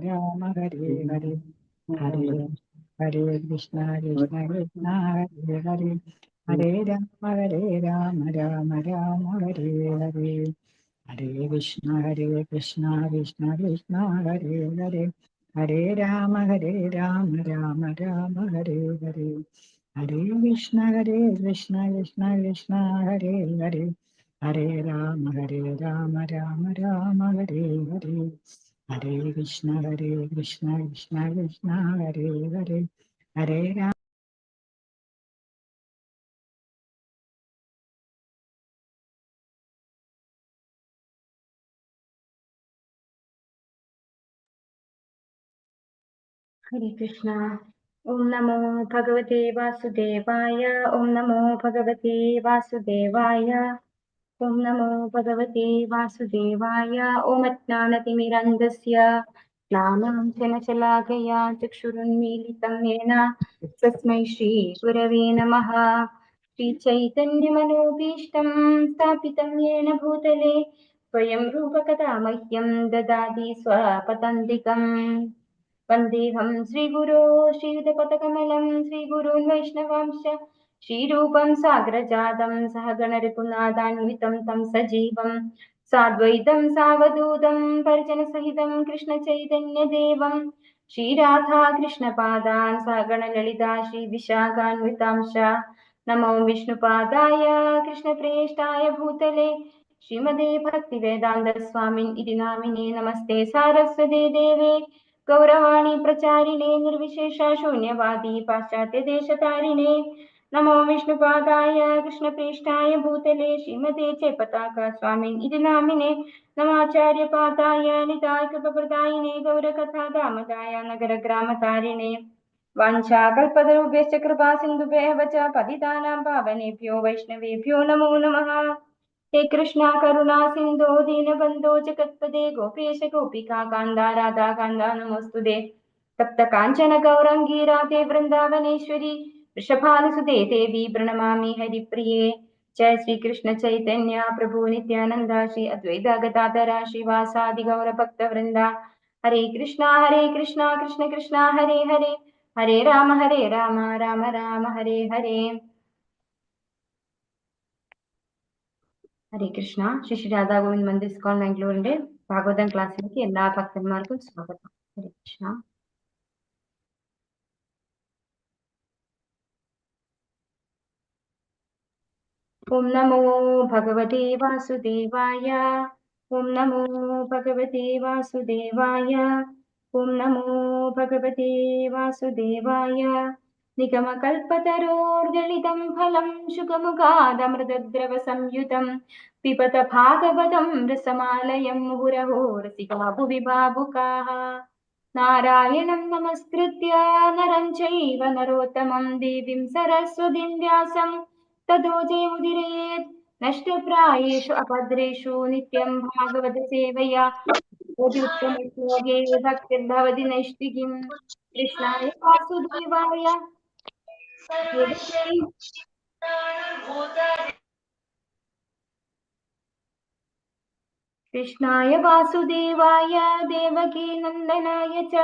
രാമ ഹരേ ഹരേ ഹരേ ഹരേ കൃഷ്ണ കൃഷ്ണ കൃഷ്ണ ഹരേ ഹരേ ഹരേ രാമ രാമ രാമ ഹരേ ഹരേ ഹരേ കൃഷ്ണ കൃഷ്ണ കൃഷ്ണ ഹരേ ഹരേ ഹരേ രാമ രാമ രാമ ഹരേ ഹരേ ഹരേ കൃഷ്ണ കൃഷ്ണ കൃഷ്ണ ഹരേ ഹരേ ഹരേ രാമ രാമ രാമ ഹരേ ഹരേ ഹരേ കൃഷ്ണ കൃഷ്ണ കൃഷ്ണ ഹരേ ഹരേ ഹരേ രാമ. ഹരേ കൃഷ്ണ. ഓം നമോ ഭഗവതേ വാസുദേവായ. ഓം നമോ ഭഗവതേ വാസുദേവായ. ഓം നമോ ഭഗവതേ വാസുദേവായ. ഓം അജ്ഞാനതിമിരന്ധസ്യ ജ്ഞാനാഞ്ജനശലാകയാ ചക്ഷുരുന്മീലിതം യേന തസ്മൈ ശ്രീ ഗുരവേ നമഃ. ശ്രീചൈതന്യമനോഭീഷ്ടം സ്ഥാപിതം യേന ഭൂതലേ സ്വയം രൂപകഥാ മഹ്യം ദദാതി സ്വപദാന്തികम्. वन्देऽहं श्रीगुरो श्रीयुतपदकमलं श्रीगुरून् वैष्णवांश श्रीरूपं साग्रजातं सहगणरघुनाथान्वितं तं सजीवं साद्वैतं सावधूतं परिजनसहितं कृष्णचैतन्यदेवं श्रीराधा कृष्णपादान् सहगणललिता श्रीविशाखान्वितांश. नमो विष्णुपादाय कृष्णप्रेष्ठाय भूतले श्रीमते भक्तिवेदान्तस्वामिन् इति नामिने. नमस्ते सारस्वते देवे गौरवाणी प्रचारिणे निर्विशेष शून्यवादी पाश्चात्य देशतारिणे. नमो विष्णुपादाय कृष्णप्रेष्ठाय भूतले श्रीमते च पताका स्वामिन् इति नामिने. नमाचार्यपादाय निताय कृपप्रदायिने गौरकथा दामदाय नगरग्रामतारिणे. वाञ्छाकल्पतरुभ्यश्च कृपा सिन्धुभ्यः च पतितानां पावनेभ्यो वैष्णवेभ्यो नमो नमः. हे कृष्णा करुणा सिन्धो दीनबन्धो जगत्पदे गोपेश गोपिका कान्दा राधा कान्दा नमोस्तुते. तप्त काञ्चन गौरङ्गी राधे वृन्दावनेश्वरी वृषभानुसुते देवी प्रणमामि हरिप्रिये. जय श्री कृष्ण चैतन्य प्रभु नित्यानंद श्री अद्वैत गदाधर श्रीवासादि गौर भक्त वृंदा. हरे कृष्णा कृष्ण कृष्णा हरे हरे हरे राम राम राम हरे हरे. ഹരേ കൃഷ്ണ. ശ്രീ ശ്രീ രാധാ ഗോവിന്ദ് മന്ദിർ ഇസ്കോൺ ബാംഗ്ലൂരിന്റെ ഭാഗവതം ക്ലാസ്സിലേക്ക് എല്ലാ ഭക്തന്മാർക്കും സ്വാഗതം. ഹരേ കൃഷ്ണ. ഓം നമോ ഭഗവതേ വാസുദേവായ. ഓം നമോ ഭഗവതേ വാസുദേവായ. ഓം നമോ ഭഗവതേ വാസുദേവായ. നിഗമകൽപതരോർഗളിതം ഫലം ശുകമുഖാദമൃതദ്രവ സംയുതം പിബത ഭാഗവതം രസമാലയം മുഹുരഹോ രസികാ ഭുവി ഭാവുകാഃ. നാരായണം നമസ്കൃത്യ നരം ചൈവ നരോത്തമം ദേവീം സരസ്വതീം വ്യാസം തതോ ജയമുദീരയേത്. നഷ്ടപ്രായേഷു അഭദ്രേഷു നിത്യം ഭാഗവത സേവയാ ോഗേ ഭക്തിർഭവതി നൈഷ്ഠികീം. കൃഷ്ണായ വാസുദേവായ കൃഷ്ണായ വാസുദേവായ ദേവകീ നന്ദനായ ച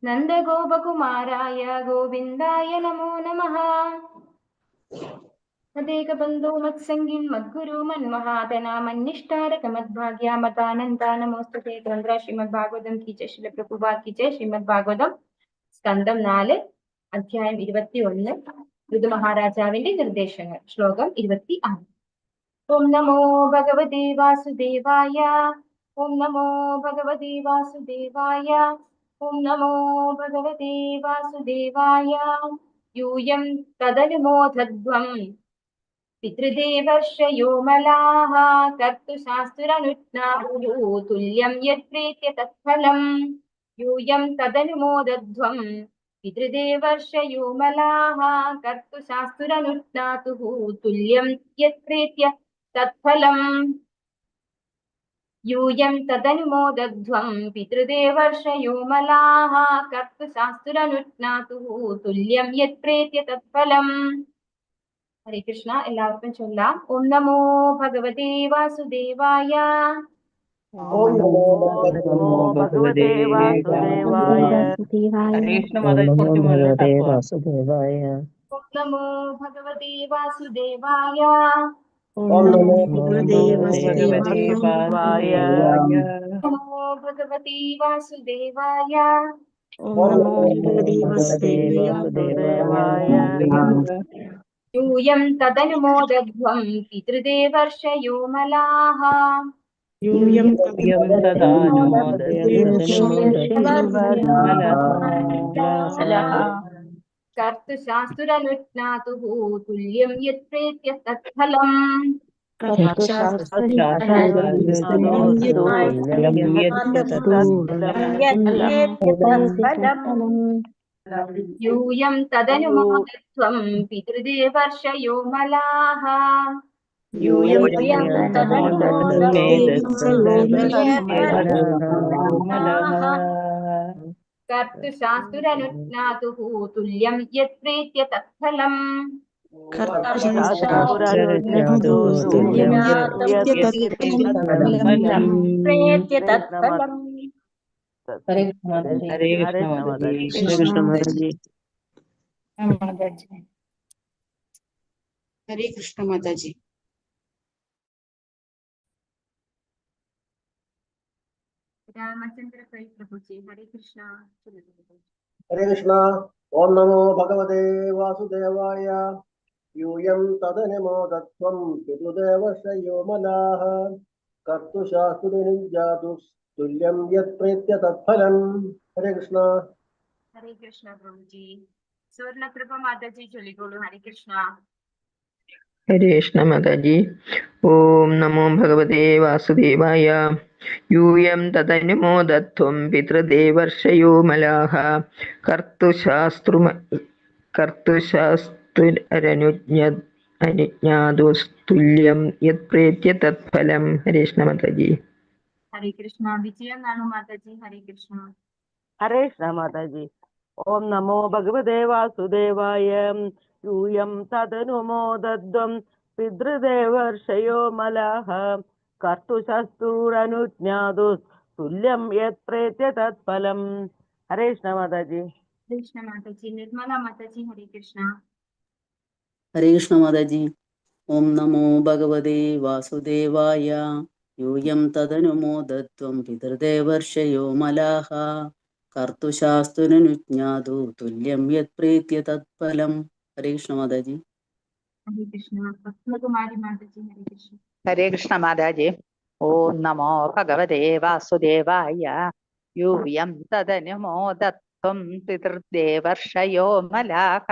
നന്ദഗോപകുമാരായ ഗോവിന്ദായ നമോ നമഃ. തദേകബന്ധോ മത്സംഗിൻ മദ്ഗുരു മന്മഹാതന മന്നിഷ്ഠാരക മദ്ഭാഗ്യ മതാനന്ദ നമോസ്തുതേ. ഗ്രന്ഥ ശ്രീമദ് ഭാഗവതം കി ജയ്. ശ്രീല പ്രഭുപാദ് കി ജയ്. ശ്രീമദ് ഭാഗവതം സ്കന്ധം 4 അധ്യായം 21 ഋതു മഹാരാജാവിന്റെ നിർദ്ദേശങ്ങൾ. ശ്ലോകം 26. ഓം നമോ ഭഗവതേ വാസുദേവായ. ഓം നമോ ഭഗവതേ വാസുദേവായ. ഓം നമോ ഭഗവതേ വാസുദേവായ. യൂയം തദനുമോദധ്വം പിതൃദേവർഷയോ മലാഃ കർത്തുശാസ്ത്രനുജ്ഞാതുഃ തുല്യം യത്പ്രീത്യ തത്ഫലം. യൂയം തദനുമോദധ്വം പിതൃദേവർഷയോ മലാഃ കർത്തുശാസ്ത്രനുജ്ഞാതുഃ തുല്യം യത്പ്രീത്യ തത്ഫലം. യൂയം തദനുമോദധ്വം പിതൃദേവർഷയോ മലാഃ കർത്തുശാസ്ത്രനുജ്ഞാതുഃ തുല്യം യത്പ്രീത്യ തത്ഫലം. ഹരേ കൃഷ്ണ. എല്ലാവർക്കും ചൊല്ലാം. ഓം നമോ ഭഗവതേ വാസുദേവായ. ഓം നമോ ഭഗവതേ വാസുദേവായ. ഹരേ കൃഷ്ണ മാതാജി, കുറച്ച് മുകളിലോട്ട് ആക്കുവാ. വാസുദേവായ. ഓം നമോ ഭഗവതേ വാസുദേവായ. ഓം നമോ ഭഗവതേ ഭഗവതേ വാസുദേവായ. നമോ ഭഗവതേ വാസുദേവായ. ഓം നമോ ഭഗവതേ വാസുദേവായ. യൂയം തദനുമോദധ്വം പിതൃദേവർഷയോ മലാഃ. യൂയം കർത്തുശാസ്തുരനുജ്ഞാതുഃ തുല്യം യത്പ്രേത്യ തത്ഫലം. യൂയം തദനുമോദധ്വം പിതൃദേവർഷയോ മലാഃ. കർത്തുശാസ്തുരനുജ്ഞാതുഃ തുല്യം യത്പ്രേത്യ തത്ഫലം. ഹരേ കൃഷ്ണ മാതാജി. കൃഷ്ണ മാതാജി. ഹരേ കൃഷ്ണ മാതാജി. രാമചന്ദ്ര പ്രഭുജി. ഹരേ കൃഷ്ണ. ഹരേ കൃഷ്ണ. ഓം നമോ ഭഗവതേ വാസുദേവായ. യൂയം തദനുമോദധ്വം പിതൃദേവർഷയോ മലാഃ. കർത്തുശാസ്തുരനുജ്ഞാതുഃ യത്പ്രേത്യ തത്ഫലം. ഹരേ കൃഷ്ണ. ഹരേ കൃഷ്ണ പ്രഭുജി. സുവർണകൃപ മാതാജി ചൊല്ലിക്കോളൂ. ഹരേ കൃഷ്ണ. ഹരേ കൃഷ്ണ മാതാജി. ഓം നമോ ഭഗവതേ വാസുദേവായ. യൂയം തദനുമോദധ്വം പിതൃദേവർഷയോ മലാഃ. കർത്തുശാസ്തുരനുജ്ഞാതുസ്തുല്യം യത്പ്രേത്യ തത്ഫലം. ഹരേ കൃഷ്ണ മാതാജി. ഹരേ കൃഷ്ണ. വിജയം നാണു മാതാജി. ഹരേ കൃഷ്ണ. ഹരേ കൃഷ്ണ മാതാജി. ഓം നമോ ഭഗവതേ വാസുദേവായ. യൂയം തദനുമോദധ്വം പിതൃദേവർഷയോ മലാഃ. കർത്തുശാസ്തുരനുജ്ഞാതുസ്തുല്യം യത്പ്രേത്യ തത്ഫലം. ഹരേ കൃഷ്ണ മാതാജി. ഹരേ കൃഷ്ണ മാതാജി. നിർമ്മല മാതാജി. ഹരേ കൃഷ്ണ. ഹരേ കൃഷ്ണ മാതാജി. ഓം നമോ ഭഗവതേ വാസുദേവായ. യൂയം തദനുമോദധ്വം പിതൃദേവർഷയോ മലാഃ. കർത്തുശാസ്തുരനുജ്ഞാതു തുല്യം യത്പ്രീത്യ തത്ഫലം. ഹരേ കൃഷ്ണ മാതാജി. ഹരേ കൃഷ്ണ. പത്മകുമാരി മാതാജി. ഹരേ കൃഷ്ണ. ഹരേ കൃഷ്ണ മാതാജി. ഓം നമോ ഭഗവതേ വാസുദേവായ. യൂയം തദനുമോദധ്വം പിതൃദേവർഷയോ മലാഃ.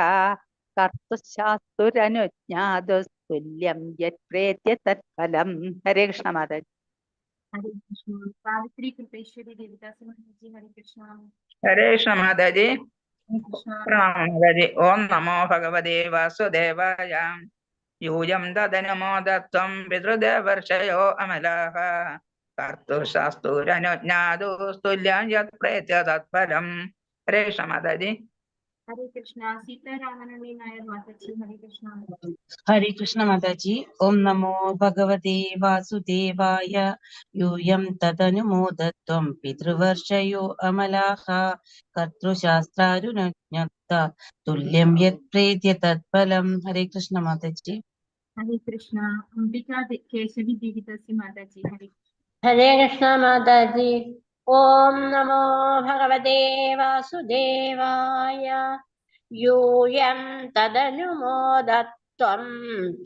കർത്തുശാസ്തുരനുജ്ഞാതുസ്തുല്യം യത്പ്രേത്യ തത്ഫലം. ഹരേ കൃഷ്ണ മാതാജി. ഹരേ കൃഷ്ണ. സാവിത്രി കൃപേശ്വരി ദേവദാസി മാതാജി. ഹരേ കൃഷ്ണ. ഹരേ കൃഷ്ണ മാതാജി. ഹരേ കൃഷ്ണ. പ്രണാമം മാതാജി. ഓം നമോ ഭഗവതേ വാസുദേവായ. യൂയം തദനുമോദധ്വം പിതൃദേവർഷയോ അമലാഃ. കർത്തുശാസ്തുരനുജ്ഞാതുസ്തുല്യം യത്പ്രേത്യ തത്ഫലം. ഹരേ കൃഷ്ണ മാതാജി. ഹരേ കൃഷ്ണ. സീതാരാമനുണ്ണി നായർ മാതാജി. ഹരേ കൃഷ്ണ. ഹരേ കൃഷ്ണ മാതാജി. ഓം നമോ ഭഗവതേ വാസുദേവായ. യൂയം തദനുമോദധ്വം പിതൃവർഷയോ അമലാഃ. കർത്തൃശാസ്ത്രാരുനജ്ഞാത തുല്യം യത്പ്രേത്യ തത്ഫലം. ഹരേ കൃഷ്ണ മാതാജി. ഹരേ കൃഷ്ണ. അംബികാ കേശവി ദേവദാസി മാതാജി. ഹരേ ഹരേ കൃഷ്ണ മാതാജി. ഓം നമോ ഭഗവതേ വാസുദേവായ. യൂയം തദനുമോദധ്വം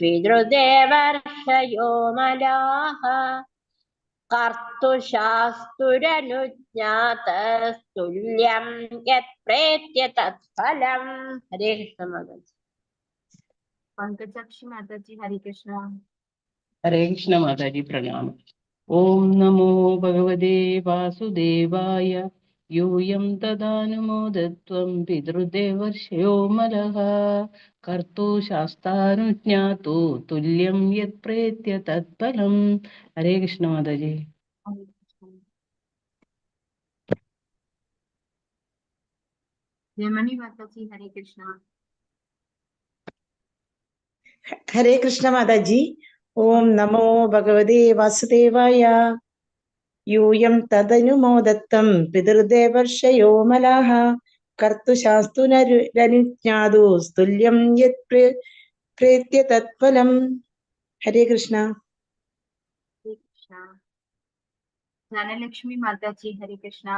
പിതൃദേവർഷയോ മലാഃ. കർത്തുശാസ്തുരനുജ്ഞാതസ്തുല്യം യത്പ്രേത്യ തത്ഫലം. ഹരേ കൃഷ്ണ മാതാജി. പങ്കജാക്ഷി മാതാജി. ഹരേ കൃഷ്ണ. ഹരേ കൃഷ്ണ മാതാജി. പ്രണാമം. ഓം നമോ ഭഗവതേ വാസുദേവായ. യൂയം തദാനുമോദധ്വം പിതൃദേവർഷയോ മലഃ. കർത്തുശാസ്ത്രാനുജ്ഞാതു തുല്യം യത്പ്രേത്യ തത്ഫലം. ഹരേ കൃഷ്ണ മാതാജി. ഹരേ കൃഷ്ണ. രമണി മാതാജി. ഹരേ കൃഷ്ണ. ഹരേ കൃഷ്ണ മാതാജി. ഓം നമോ ഭഗവതേ വാസുദേവായ. യൂയം തദനുമോദത്തം പിതൃദേവർഷയോ മലാഹ കർത്തുശാസ്തുരനുജ്ഞാതു തുല്യം യത് പ്രേത്യ തത്ഫലം. ഹരേ കൃഷ്ണ. ഹരേ കൃഷ്ണ. ധനലക്ഷ്മി മാതാജി ഹരേ കൃഷ്ണ.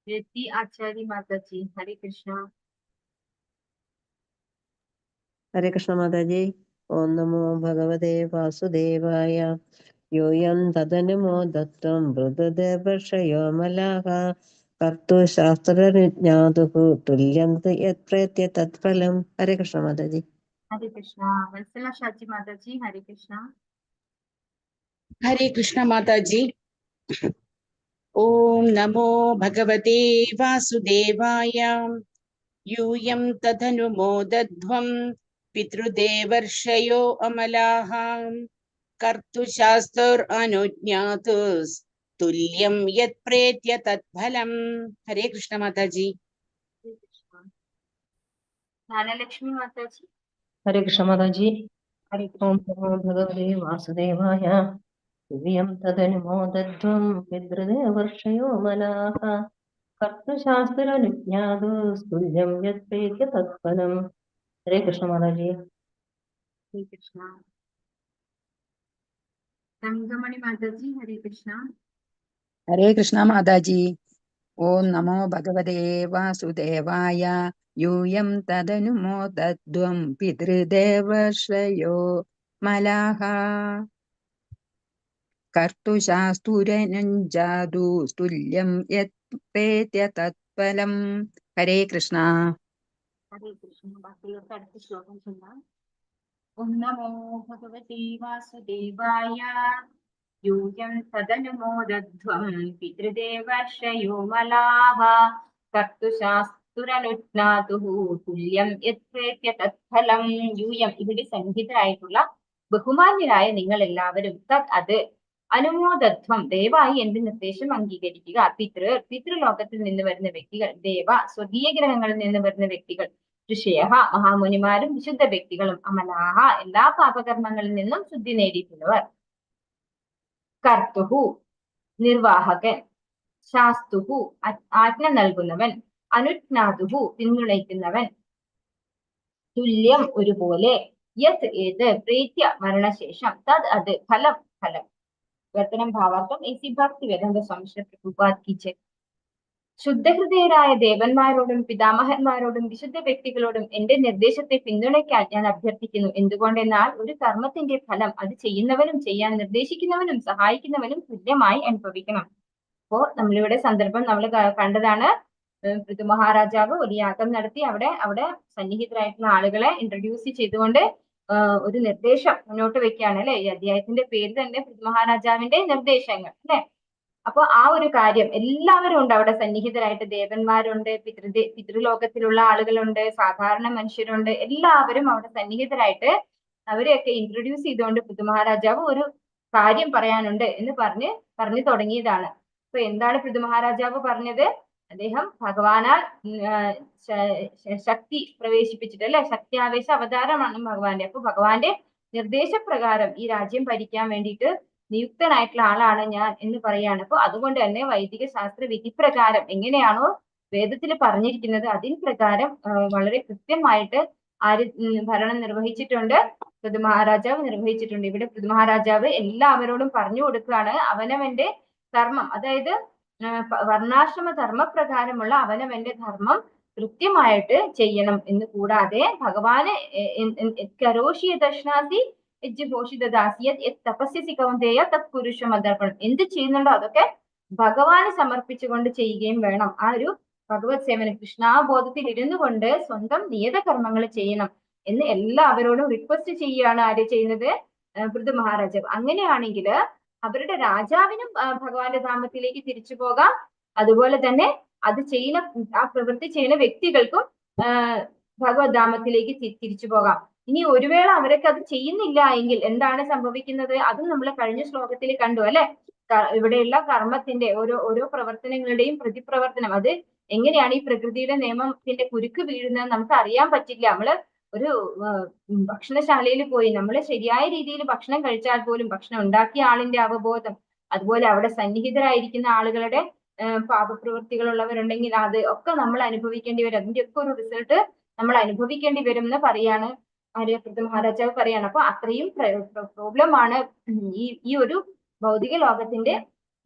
രതി ആചാര്യ മാതാജി ഹരേ കൃഷ്ണ. ഹരേ കൃഷ്ണ മാതാജി. ഓം നമോ ഭഗവതേ വാസുദേവായ. യൂയം തദനുമോദത്വം മൃദുദേവർഷയോ മലാഹ കർത്തുശാസ്ത്രജ്ഞാതുഃ തുല്യം യത് പ്രേത്യ തത്ഫലം. ഹരേ കൃഷ്ണ മാതാജി. ഹരേ കൃഷ്ണ. വത്സല ഷാജി മാതാജി ഹരേ കൃഷ്ണ. ഹരേ കൃഷ്ണ മാതാജി. ഓം നമോ ഭഗവതേ വാസുദേവായ. യൂയം തദനുമോദധ്വം പിതൃദേവർഷയോ അമലാഃ കർത്തുശാസ്ത്രനുജ്ഞാതുഃ തുല്യം യത് പ്രേത്യ തത്ഫലം. ഹരേ കൃഷ്ണ മാതാജി. ധനലക്ഷ്മി മാതാജി ഹരേ കൃഷ്ണ മാതാജി. ഹരേ ഓം കൃഷ്ണ. നമോ ഭഗവതേ വാസുദേവായ. ദിവ്യം തദനുമോദധ്വം പിതൃദേവർഷയോ മലാഃ കർത്തുശാസ്ത്രനുജ്ഞാതുസ്തുല്യം യത് പ്രേത്യ തത്ഫലം. ഹരേ കൃഷ്ണ മാതാജി. ഹരേ കൃഷ്ണ. തങ്കമണി മാതാജി ഹരേ കൃഷ്ണ. ഹരേ കൃഷ്ണ മാതാജി. ഓം നമോ ഭഗവതേ വാസുദേവായ. യൂയം തദനുമോദധ്വം പിതൃദേവർഷയോ മലാഹ കർത്തുശാസ്തുരനുജ്ഞാതു തുല്യം യത് പ്രേത്യ തത്ഫലം. ഹരേ കൃഷ്ണ. ഹരേ കൃഷ്ണ. ബാക്കിയുള്ളവർക്ക് അടുത്ത ശ്ലോകം ചൊല്ലാം. ഓം നമോ ഭഗവതേ വാസുദേവായ. യൂയം തദനുമോദധ്വം പിതൃദേവർഷയോ മലാഹ കർത്തുശാസ്തുരനുജ്ഞാതുഃ തുല്യം യത് പ്രേത്യ തത്ഫലം. യൂയം ഇവിടെ സംഹിതരായിട്ടുള്ള ബഹുമാന്യരായ നിങ്ങൾ എല്ലാവരും തത് അത് അനുമോദത്വം ദയവായി എന്റെ നിർദ്ദേശം അംഗീകരിക്കുക. പിതൃലോകത്തിൽ നിന്ന് വരുന്ന വ്യക്തികൾ, ദേവ സ്വകീയ ഗ്രഹങ്ങളിൽ നിന്ന് വരുന്ന വ്യക്തികൾ, ഋഷയ മഹാമുനിമാരും വിശുദ്ധ വ്യക്തികളും, അമലാഹ എല്ലാ പാപകർമ്മങ്ങളിൽ നിന്നും ശുദ്ധി നേടിയിട്ടുള്ളവർ, കർത്തുഹു നിർവാഹകൻ, ശാസ്തുഹു ആജ്ഞ നൽകുന്നവൻ, അനുജ്ഞാതുഹു പിന്തുണയ്ക്കുന്നവൻ, തുല്യം ഒരുപോലെ, യത് ഏത്, പ്രീത്യ മരണശേഷം, തത് അത്, ഫലം ഫലം. വർത്തനം ഭാവാർത്ഥം എസി ഭക്തി വേദാന്ത സ്വാമി ശ്രീ പ്രഭുപാദ് കി ജയ്. ശുദ്ധഹൃദയരായ ദേവന്മാരോടും പിതാമഹന്മാരോടും വിശുദ്ധ വ്യക്തികളോടും എന്റെ നിർദ്ദേശത്തെ പിന്തുണയ്ക്കാൻ ഞാൻ അഭ്യർത്ഥിക്കുന്നു. എന്തുകൊണ്ടെന്നാൽ ഒരു കർമ്മത്തിന്റെ ഫലം അത് ചെയ്യുന്നവനും ചെയ്യാൻ നിർദ്ദേശിക്കുന്നവനും സഹായിക്കുന്നവനും തുല്യമായി അനുഭവിക്കണം. അപ്പോ നമ്മളിവിടെ സന്ദർഭം നമ്മൾ കണ്ടതാണ്. പൃഥു മഹാരാജാവ് ഒരു യാഗം നടത്തി അവിടെ സന്നിഹിതരായിട്ടുള്ള ആളുകളെ ഇൻട്രൊഡ്യൂസ് ചെയ്തുകൊണ്ട് ഒരു നിർദ്ദേശം മുന്നോട്ട് വെക്കുകയാണ് അല്ലെ. ഈ അധ്യായത്തിന്റെ പേര് തന്നെ പൃഥു മഹാരാജാവിന്റെ നിർദ്ദേശങ്ങൾ അല്ലെ. അപ്പൊ ആ ഒരു കാര്യം എല്ലാവരും ഉണ്ട് അവിടെ സന്നിഹിതരായിട്ട്. ദേവന്മാരുണ്ട്, പിതൃലോകത്തിലുള്ള ആളുകളുണ്ട്, സാധാരണ മനുഷ്യരുണ്ട്, എല്ലാവരും അവിടെ സന്നിഹിതരായിട്ട് അവരെയൊക്കെ ഇൻട്രൊഡ്യൂസ് ചെയ്തുകൊണ്ട് പൃഥു മഹാരാജാവ് ഒരു കാര്യം പറയാനുണ്ട് എന്ന് പറഞ്ഞു തുടങ്ങിയതാണ്. അപ്പൊ എന്താണ് പൃഥു മഹാരാജാവ് പറഞ്ഞത്? അദ്ദേഹം ഭഗവാനാൽ ശക്തി പ്രവേശിപ്പിച്ചിട്ട് അല്ലെ, ശക്തിയാവേശ അവതാരമാണ് ഭഗവാന്റെ. അപ്പൊ ഭഗവാന്റെ നിർദ്ദേശപ്രകാരം ഈ രാജ്യം ഭരിക്കാൻ വേണ്ടിയിട്ട് നിയുക്തനായിട്ടുള്ള ആളാണ് ഞാൻ എന്ന് പറയാണ്. അപ്പൊ അതുകൊണ്ട് തന്നെ വൈദിക ശാസ്ത്ര വിധിപ്രകാരം എങ്ങനെയാണോ വേദത്തിൽ പറഞ്ഞിരിക്കുന്നത് അതിൻ പ്രകാരം വളരെ കൃത്യമായിട്ട് ഭരണം നിർവഹിച്ചിട്ടുണ്ട്. പൃഥു മഹാരാജാവ് നിർവഹിച്ചിട്ടുണ്ട്. ഇവിടെ പൃഥു മഹാരാജാവ് എല്ലാവരോടും പറഞ്ഞു കൊടുക്കുകയാണ് അവനവന്റെ ധർമ്മം, അതായത് വർണ്ണാശ്രമ ധർമ്മപ്രകാരമുള്ള അവനവന്റെ ധർമ്മം കൃത്യമായിട്ട് ചെയ്യണം എന്ന് കൂടാതെ ഭഗവാന് കരോഷിയ ദർശനാസി എന്ത് ചെയ്യുന്നുണ്ടോ അതൊക്കെ ഭഗവാന് സമർപ്പിച്ചുകൊണ്ട് ചെയ്യുകയും വേണം. ആ ഒരു ഭഗവത് സേവനം കൃഷ്ണാബോധത്തിൽ ഇരുന്നു കൊണ്ട് സ്വന്തം നിയത കർമ്മങ്ങൾ ചെയ്യണം എന്ന് എല്ലാവരോടും റിക്വസ്റ്റ് ചെയ്യുകയാണ്. ആര് ചെയ്യുന്നത്? പൃഥു മഹാരാജാവ്. അങ്ങനെയാണെങ്കിൽ അവരുടെ രാജാവിനും ഭഗവാന്റെ ധാമത്തിലേക്ക് തിരിച്ചു പോകാം. അതുപോലെ തന്നെ അത് ചെയ്യുന്ന ആ പ്രവൃത്തി ചെയ്യുന്ന വ്യക്തികൾക്കും ഭഗവത് ധാമത്തിലേക്ക് തിരിച്ചു പോകാം. ഇനി ഒരു വേള അവരൊക്കെ അത് ചെയ്യുന്നില്ല എങ്കിൽ എന്താണ് സംഭവിക്കുന്നത്? അതും നമ്മൾ കഴിഞ്ഞ ശ്ലോകത്തിൽ കണ്ടു അല്ലെ. ഇവിടെയുള്ള കർമ്മത്തിന്റെ ഓരോ പ്രവർത്തനങ്ങളുടെയും പ്രതിപ്രവർത്തനം അത് എങ്ങനെയാണ് ഈ പ്രകൃതിയുടെ നിയമത്തിന്റെ കുരുക്ക് വീഴുന്നത് നമുക്ക് അറിയാൻ പറ്റില്ല. നമ്മള് ഒരു ഭക്ഷണശാലയിൽ പോയി നമ്മൾ ശരിയായ രീതിയിൽ ഭക്ഷണം കഴിച്ചാൽ പോലും ഭക്ഷണം ഉണ്ടാക്കിയ ആളിന്റെ അവബോധം, അതുപോലെ അവിടെ സന്നിഹിതരായിരിക്കുന്ന ആളുകളുടെ പാപപ്രവൃത്തികളുള്ളവരുണ്ടെങ്കിൽ അത് ഒക്കെ നമ്മൾ അനുഭവിക്കേണ്ടി വരും. അതിന്റെ ഒക്കെ ഒരു റിസൾട്ട് നമ്മൾ അനുഭവിക്കേണ്ടി വരും എന്ന് പറയാണ് ആര്യപ്രത മഹാരാജാവ് പറയാണ്. അപ്പൊ അത്രയും പ്രോബ്ലമാണ് ഈ ഒരു ഭൗതിക ലോകത്തിന്റെ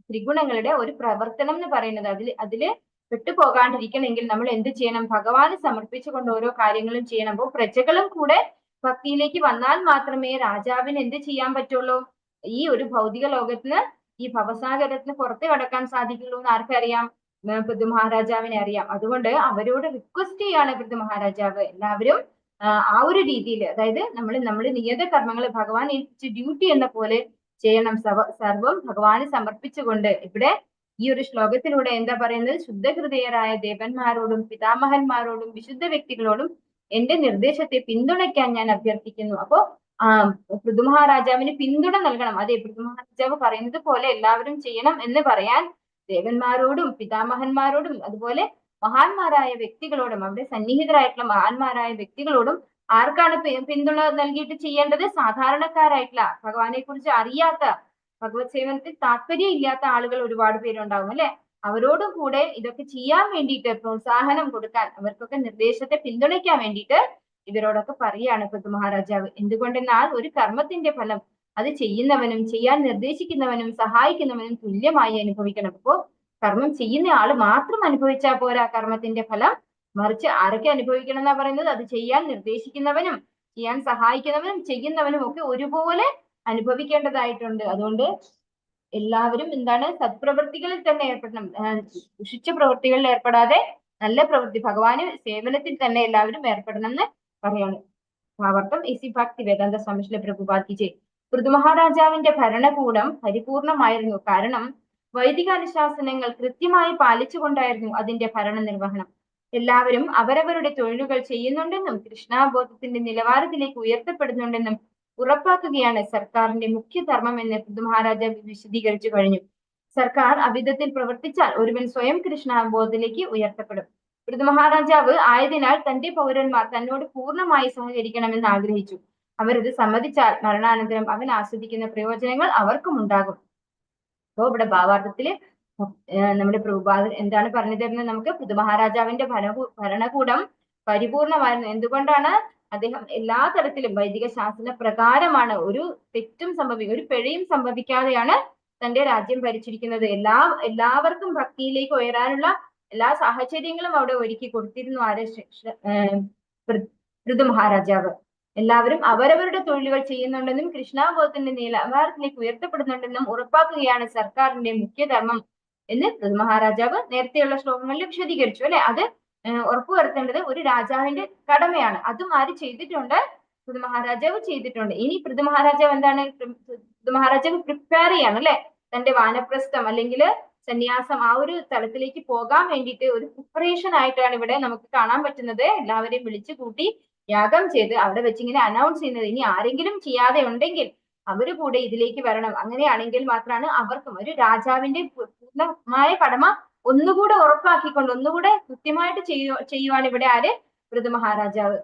ത്രിഗുണങ്ങളുടെ ഒരു പ്രവർത്തനം എന്ന് പറയുന്നത്. അതില് പെട്ടുപോകാണ്ടിരിക്കണമെങ്കിൽ നമ്മൾ എന്ത് ചെയ്യണം? ഭഗവാന് സമർപ്പിച്ചുകൊണ്ട് ഓരോ കാര്യങ്ങളും ചെയ്യണം. അപ്പോൾ പ്രജകളും കൂടെ ഭക്തിയിലേക്ക് വന്നാൽ മാത്രമേ രാജാവിന് എന്ത് ചെയ്യാൻ പറ്റുള്ളൂ? ഈ ഒരു ഭൗതിക ലോകത്തിന്, ഈ ഭവസാഗരത്തിന് പുറത്ത് കടക്കാൻ സാധിക്കുള്ളൂ എന്ന് ആർക്കറിയാം? പൃഥു മഹാരാജാവിനെ അറിയാം. അതുകൊണ്ട് അവരോട് റിക്വസ്റ്റ് ചെയ്യാണ് പൃഥു മഹാരാജാവ്, എല്ലാവരും ആ ഒരു രീതിയിൽ, അതായത് നമ്മൾ നിയത കർമ്മങ്ങൾ ഭഗവാൻ ഏൽപ്പിച്ച ഡ്യൂട്ടി എന്ന പോലെ ചെയ്യണം. സർവം ഭഗവാന് സമർപ്പിച്ചുകൊണ്ട്. ഇവിടെ ഈ ഒരു ശ്ലോകത്തിലൂടെ എന്താ പറയുന്നത്? ശുദ്ധഹൃദയരായ ദേവന്മാരോടും പിതാമഹന്മാരോടും വിശുദ്ധ വ്യക്തികളോടും എന്റെ നിർദ്ദേശത്തെ പിന്തുണയ്ക്കാൻ ഞാൻ അഭ്യർത്ഥിക്കുന്നു. അപ്പോ പൃഥു മഹാരാജാവിന് പിന്തുണ നൽകണം. അതെ, പൃഥു മഹാരാജാവ് പറയുന്നത് പോലെ എല്ലാവരും ചെയ്യണം എന്ന് പറയാൻ ദേവന്മാരോടും പിതാമഹന്മാരോടും അതുപോലെ മഹാന്മാരായ വ്യക്തികളോടും, അവിടെ സന്നിഹിതരായിട്ടുള്ള മഹാന്മാരായ വ്യക്തികളോടും ആർക്കാണ് പിന്തുണ നൽകിയിട്ട് ചെയ്യേണ്ടത്? സാധാരണക്കാരായിട്ടുള്ള, ഭഗവാനെ കുറിച്ച് അറിയാത്ത, ഭഗവത് സേവനത്തിൽ താല്പര്യം ഇല്ലാത്ത ആളുകൾ ഒരുപാട് പേരുണ്ടാവും അല്ലെ. അവരോടും കൂടെ ഇതൊക്കെ ചെയ്യാൻ വേണ്ടിയിട്ട് പ്രോത്സാഹനം കൊടുക്കാൻ, അവർക്കൊക്കെ നിർദ്ദേശത്തെ പിന്തുണയ്ക്കാൻ വേണ്ടിയിട്ട് ഇവരോടൊക്കെ പറയാണ് പൃഥു മഹാരാജാവ്. എന്തുകൊണ്ടെന്നാൽ ഒരു കർമ്മത്തിന്റെ ഫലം അത് ചെയ്യുന്നവനും ചെയ്യാൻ നിർദ്ദേശിക്കുന്നവനും സഹായിക്കുന്നവനും തുല്യമായി അനുഭവിക്കണം. അപ്പോ കർമ്മം ചെയ്യുന്ന ആള് മാത്രം അനുഭവിച്ചാൽ പോരാ കർമ്മത്തിന്റെ ഫലം, മറിച്ച് ആരൊക്കെ അനുഭവിക്കണം എന്നാ പറയുന്നത്? അത് ചെയ്യാൻ നിർദ്ദേശിക്കുന്നവനും ചെയ്യാൻ സഹായിക്കുന്നവനും ചെയ്യുന്നവനും ഒക്കെ ഒരുപോലെ അനുഭവിക്കേണ്ടതായിട്ടുണ്ട്. അതുകൊണ്ട് എല്ലാവരും എന്താണ്? സത്പ്രവൃത്തികളിൽ തന്നെ ഏർപ്പെടണം. ദുഷിച്ച പ്രവൃത്തികളിൽ ഏർപ്പെടാതെ നല്ല പ്രവൃത്തി, ഭഗവാന് സേവനത്തിൽ തന്നെ എല്ലാവരും ഏർപ്പെടണം എന്ന് പറയാണ്. ഭാവാർത്ഥം ഇസി ഭക്തി വേദാന്ത സ്വാമി പ്രഭുപാദ് കി ജയ്. പൃഥു മഹാരാജാവിന്റെ ഭരണകൂടം പരിപൂർണമായിരുന്നു. കാരണം വൈദിക അനുശാസനങ്ങൾ കൃത്യമായി പാലിച്ചുകൊണ്ടായിരുന്നു അതിന്റെ ഭരണ നിർവഹണം. എല്ലാവരും അവരവരുടെ തൊഴിലുകൾ ചെയ്യുന്നുണ്ടെന്നും കൃഷ്ണാബോധത്തിന്റെ നിലവാരത്തിലേക്ക് ഉയർത്തപ്പെടുന്നുണ്ടെന്നും ഉറപ്പാക്കുകയാണ് സർക്കാരിന്റെ മുഖ്യ ധർമ്മം എന്ന് പൃഥു മഹാരാജാവ് വിശദീകരിച്ചു കഴിഞ്ഞു. സർക്കാർ അവിധത്തിൽ പ്രവർത്തിച്ചാൽ ഒരുവൻ സ്വയം കൃഷ്ണാബോധത്തിലേക്ക് ഉയർത്തപ്പെടും. പൃഥു മഹാരാജാവ് ആയതിനാൽ തന്റെ പൗരന്മാർ തന്നോട് പൂർണ്ണമായി സഹകരിക്കണമെന്ന് ആഗ്രഹിച്ചു. അവരത് സമ്മതിച്ചാൽ മരണാനന്തരം അവൻ ആസ്വദിക്കുന്ന പ്രയോജനങ്ങൾ അവർക്കും ഉണ്ടാകും. അപ്പോ ഇവിടെ ഭാവാർത്ഥത്തില് നമ്മുടെ പ്രഭുപാദൻ എന്താണ് പറഞ്ഞു തരുന്നത്? നമുക്ക് പൃഥു മഹാരാജാവിന്റെ ഭരണകൂടം പരിപൂർണമായിരുന്നു. എന്തുകൊണ്ടാണ്? അദ്ദേഹം എല്ലാ തരത്തിലും വൈദിക ശാസന പ്രകാരമാണ്, ഒരു തെറ്റും ഒരു പിഴയും സംഭവിക്കാതെയാണ് തന്റെ രാജ്യം ഭരിച്ചിരിക്കുന്നത്. എല്ലാവർക്കും ഭക്തിയിലേക്ക് ഉയരാനുള്ള എല്ലാ സാഹചര്യങ്ങളും അവിടെ ഒരുക്കി കൊടുത്തിരുന്നു പൃഥു മഹാരാജാവ്. എല്ലാവരും അവരവരുടെ തൊഴിലുകൾ ചെയ്യുന്നുണ്ടെന്നും കൃഷ്ണാബോധത്തിന്റെ നിലവാരത്തിലേക്ക് ഉയർത്തപ്പെടുന്നുണ്ടെന്നും ഉറപ്പാക്കുകയാണ് സർക്കാരിന്റെ മുഖ്യധർമ്മം എന്ന് പൃഥു മഹാരാജാവ് നേരത്തെയുള്ള ശ്ലോകങ്ങളിൽ വിശദീകരിച്ചു അല്ലെ. അത് ഉറപ്പുവരുത്തേണ്ടത് ഒരു രാജാവിന്റെ കടമയാണ്. അതും ആര് ചെയ്തിട്ടുണ്ട്? പൃഥു മഹാരാജാവ് ചെയ്തിട്ടുണ്ട്. ഇനി പൃഥു മഹാരാജാവ് എന്താണ്? പൃഥു മഹാരാജാവ് പ്രിപ്പയർ ചെയ്യാണ് അല്ലെ, തന്റെ വാനപ്രസ്ഥം അല്ലെങ്കിൽ സന്യാസം ആ ഒരു തലത്തിലേക്ക് പോകാൻ വേണ്ടിയിട്ട് ഒരു പ്രിപ്പറേഷൻ ആയിട്ടാണ് ഇവിടെ നമുക്ക് കാണാൻ പറ്റുന്നത്. എല്ലാവരെയും വിളിച്ചു കൂട്ടി യാഗം ചെയ്ത് അവിടെ വെച്ച് ഇങ്ങനെ അനൗൺസ് ചെയ്യുന്നത്, ഇനി ആരെങ്കിലും ചെയ്യാതെ ഉണ്ടെങ്കിൽ അവര് കൂടെ ഇതിലേക്ക് വരണം. അങ്ങനെയാണെങ്കിൽ മാത്രമാണ് അവർക്കും ഒരു രാജാവിന്റെ പൂർണ്ണമായ കടമ ഒന്നുകൂടെ ഉറപ്പാക്കിക്കൊണ്ട് ഒന്നുകൂടെ കൃത്യമായിട്ട് ചെയ്യുവാണ് ഇവിടെ ആര്? പൃഥു മഹാരാജാവ്.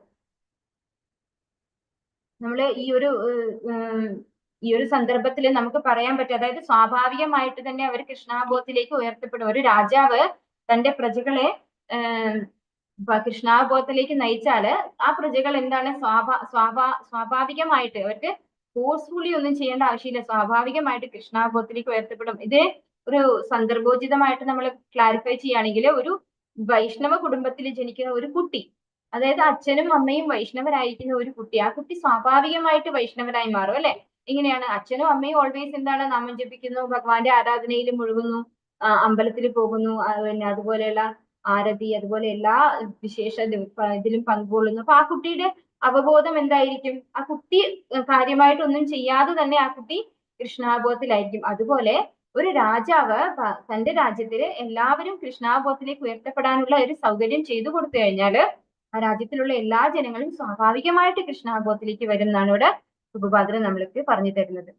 നമ്മള് ഈ ഒരു സന്ദർഭത്തിൽ നമുക്ക് പറയാൻ പറ്റും, അതായത് സ്വാഭാവികമായിട്ട് തന്നെ അവർ കൃഷ്ണാബോധത്തിലേക്ക് ഉയർത്തപ്പെടും. ഒരു രാജാവ് തന്റെ പ്രജകളെ കൃഷ്ണാബോധത്തിലേക്ക് നയിച്ചാല് ആ പ്രജകൾ എന്താണ്? സ്വാഭാവികമായിട്ട് അവർക്ക് ഫോഴ്സ്ഫുള്ളി ഒന്നും ചെയ്യേണ്ട ആവശ്യമില്ല, സ്വാഭാവികമായിട്ട് കൃഷ്ണാബോധത്തിലേക്ക് ഉയർത്തപ്പെടും. ഇത് ഒരു സന്ദർഭോചിതമായിട്ട് നമ്മൾ ക്ലാരിഫൈ ചെയ്യുകയാണെങ്കിൽ, ഒരു വൈഷ്ണവ കുടുംബത്തിൽ ജനിക്കുന്ന ഒരു കുട്ടി, അതായത് അച്ഛനും അമ്മയും വൈഷ്ണവരായിരിക്കുന്ന ഒരു കുട്ടി, ആ കുട്ടി സ്വാഭാവികമായിട്ട് വൈഷ്ണവരായി മാറും അല്ലെ. എങ്ങനെയാണ്? അച്ഛനും അമ്മയും ഓൾവേസ് എന്താണ്? നാമം ജപിക്കുന്നു, ഭഗവാന്റെ ആരാധനയിൽ മുഴുകുന്നു, അമ്പലത്തിൽ പോകുന്നു, പിന്നെ അതുപോലെയുള്ള ആരതി, അതുപോലെ എല്ലാ വിശേഷ ഇതിലും പങ്കുകൊള്ളുന്നു. അപ്പൊ ആ കുട്ടിയുടെ അവബോധം എന്തായിരിക്കും? ആ കുട്ടി കാര്യമായിട്ടൊന്നും ചെയ്യാതെ തന്നെ ആ കുട്ടി കൃഷ്ണാബോധത്തിലായിരിക്കും. അതുപോലെ ഒരു രാജാവ് തന്റെ രാജ്യത്തില് എല്ലാവരും കൃഷ്ണാബോധത്തിലേക്ക് ഉയർത്തപ്പെടാനുള്ള ഒരു സൗകര്യം ചെയ്തു കൊടുത്തു കഴിഞ്ഞാല് ആ രാജ്യത്തിലുള്ള എല്ലാ ജനങ്ങളും സ്വാഭാവികമായിട്ട് കൃഷ്ണാബോധത്തിലേക്ക് വരും എന്നാണ് ഇവിടെ ഉപപാദ്രം നമ്മൾക്ക് പറഞ്ഞു തരുന്നത്.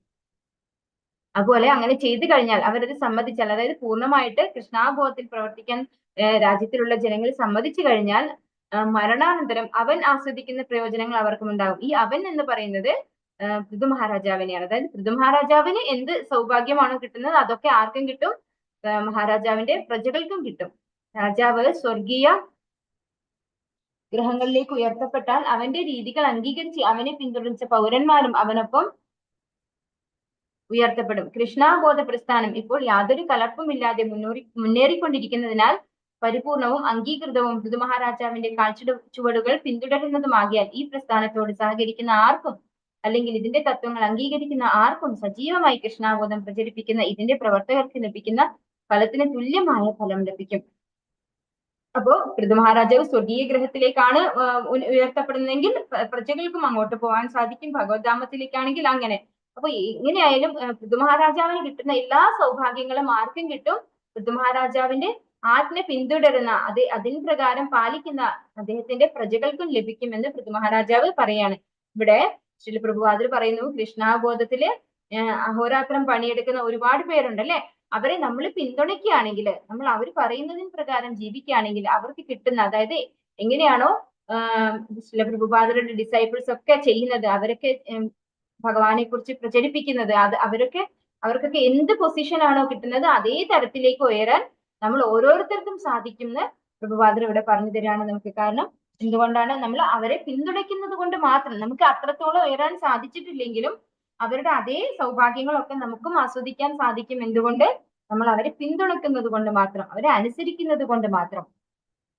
അതുപോലെ അങ്ങനെ ചെയ്തു കഴിഞ്ഞാൽ അവരത് സമ്മതിച്ചാൽ, അതായത് പൂർണ്ണമായിട്ട് കൃഷ്ണാബോധത്തിൽ പ്രവർത്തിക്കാൻ രാജ്യത്തിലുള്ള ജനങ്ങൾ സമ്മതിച്ചു കഴിഞ്ഞാൽ മരണാനന്തരം അവൻ ആസ്വദിക്കുന്ന പ്രയോജനങ്ങൾ അവർക്കും ഉണ്ടാകും. ഈ അവൻ എന്ന് പറയുന്നത് പൃഥു മഹാരാജാവിനെയാണ്. അതായത് പൃഥു മഹാരാജാവിന് എന്ത് സൗഭാഗ്യമാണോ കിട്ടുന്നത് അതൊക്കെ ആർക്കും കിട്ടും, മഹാരാജാവിന്റെ പ്രജകൾക്കും കിട്ടും. രാജാവ് സ്വർഗീയ ഗ്രഹങ്ങളിലേക്ക് ഉയർത്തപ്പെട്ടാൽ അവന്റെ രീതികൾ അംഗീകരിച്ച് അവനെ പിന്തുടർച്ച പൗരന്മാരും അവനൊപ്പം ഉയർത്തപ്പെടും. കൃഷ്ണാബോധ പ്രസ്ഥാനം ഇപ്പോൾ യാതൊരു കലർപ്പുമില്ലാതെ മുന്നേറിക്കൊണ്ടിരിക്കുന്നതിനാൽ പരിപൂർണവും അംഗീകൃതവും പൃഥു മഹാരാജാവിന്റെ ചുവടുകൾ പിന്തുടരുന്നതുമാകിയാൽ ഈ പ്രസ്ഥാനത്തോട് സഹകരിക്കുന്ന ആർക്കും അല്ലെങ്കിൽ ഇതിന്റെ തത്വങ്ങൾ അംഗീകരിക്കുന്ന ആർക്കും സജീവമായി കൃഷ്ണാബോധം പ്രചരിപ്പിക്കുന്ന ഇതിന്റെ പ്രവർത്തകർക്ക് ലഭിക്കുന്ന ഫലത്തിന് തുല്യമായ ഫലം ലഭിക്കും. അപ്പോ പൃഥു മഹാരാജാവ് സ്വർഗീയ ഗ്രഹത്തിലേക്കാണ് ഉയർത്തപ്പെടുന്നതെങ്കിൽ പ്രജകൾക്കും അങ്ങോട്ട് പോകാൻ സാധിക്കും. ഭഗവത്ധാമത്തിലേക്കാണെങ്കിൽ അങ്ങനെ. അപ്പൊ എങ്ങനെയായാലും പൃഥു മഹാരാജാവിന് കിട്ടുന്ന എല്ലാ സൗഭാഗ്യങ്ങളും ആർക്കും കിട്ടും, പൃഥു മഹാരാജാവിന്റെ ആജ്ഞ പിന്തുടരുന്ന അതിന് പ്രകാരം പാലിക്കുന്ന അദ്ദേഹത്തിന്റെ പ്രജകൾക്കും ലഭിക്കുമെന്ന് പൃഥു മഹാരാജാവ് പറയാണ്. ഇവിടെ ശ്രീ പ്രഭുപാദർ പറയുന്നു, കൃഷ്ണാബോധത്തില് അഹോരാത്രം പണിയെടുക്കുന്ന ഒരുപാട് പേരുണ്ടല്ലേ, അവരെ നമ്മൾ പിന്തുണയ്ക്കുകയാണെങ്കിൽ, നമ്മൾ അവർ പറയുന്നതിന് പ്രകാരം ജീവിക്കുകയാണെങ്കിൽ അവർക്ക് കിട്ടുന്ന, അതായത് എങ്ങനെയാണോ ശ്രീ പ്രഭുപാദരുടെ ഡിസൈപ്പിൾസ് ഒക്കെ ചെയ്യുന്നത്, അവരൊക്കെ ഭഗവാനെ കുറിച്ച് പ്രചരിപ്പിക്കുന്നത്, അവർക്കൊക്കെ എന്ത് പൊസിഷൻ ആണോ കിട്ടുന്നത് അതേ തരത്തിലേക്ക് ഉയരാൻ നമ്മൾ ഓരോരുത്തർക്കും സാധിക്കുമെന്ന് പ്രഭുപാദർ ഇവിടെ പറഞ്ഞു തരാണ് നമുക്ക്. കാരണം എന്തുകൊണ്ടാണ്? നമ്മൾ അവരെ പിന്തുണയ്ക്കുന്നത് കൊണ്ട് മാത്രം. നമുക്ക് അത്രത്തോളം ഉയരാൻ സാധിച്ചിട്ടില്ലെങ്കിലും അവരുടെ അതേ സൗഭാഗ്യങ്ങളൊക്കെ നമുക്കും ആസ്വദിക്കാൻ സാധിക്കും. എന്തുകൊണ്ട്? നമ്മൾ അവരെ പിന്തുണയ്ക്കുന്നത് കൊണ്ട് മാത്രം, അവരെ അനുസരിക്കുന്നത് കൊണ്ട് മാത്രം.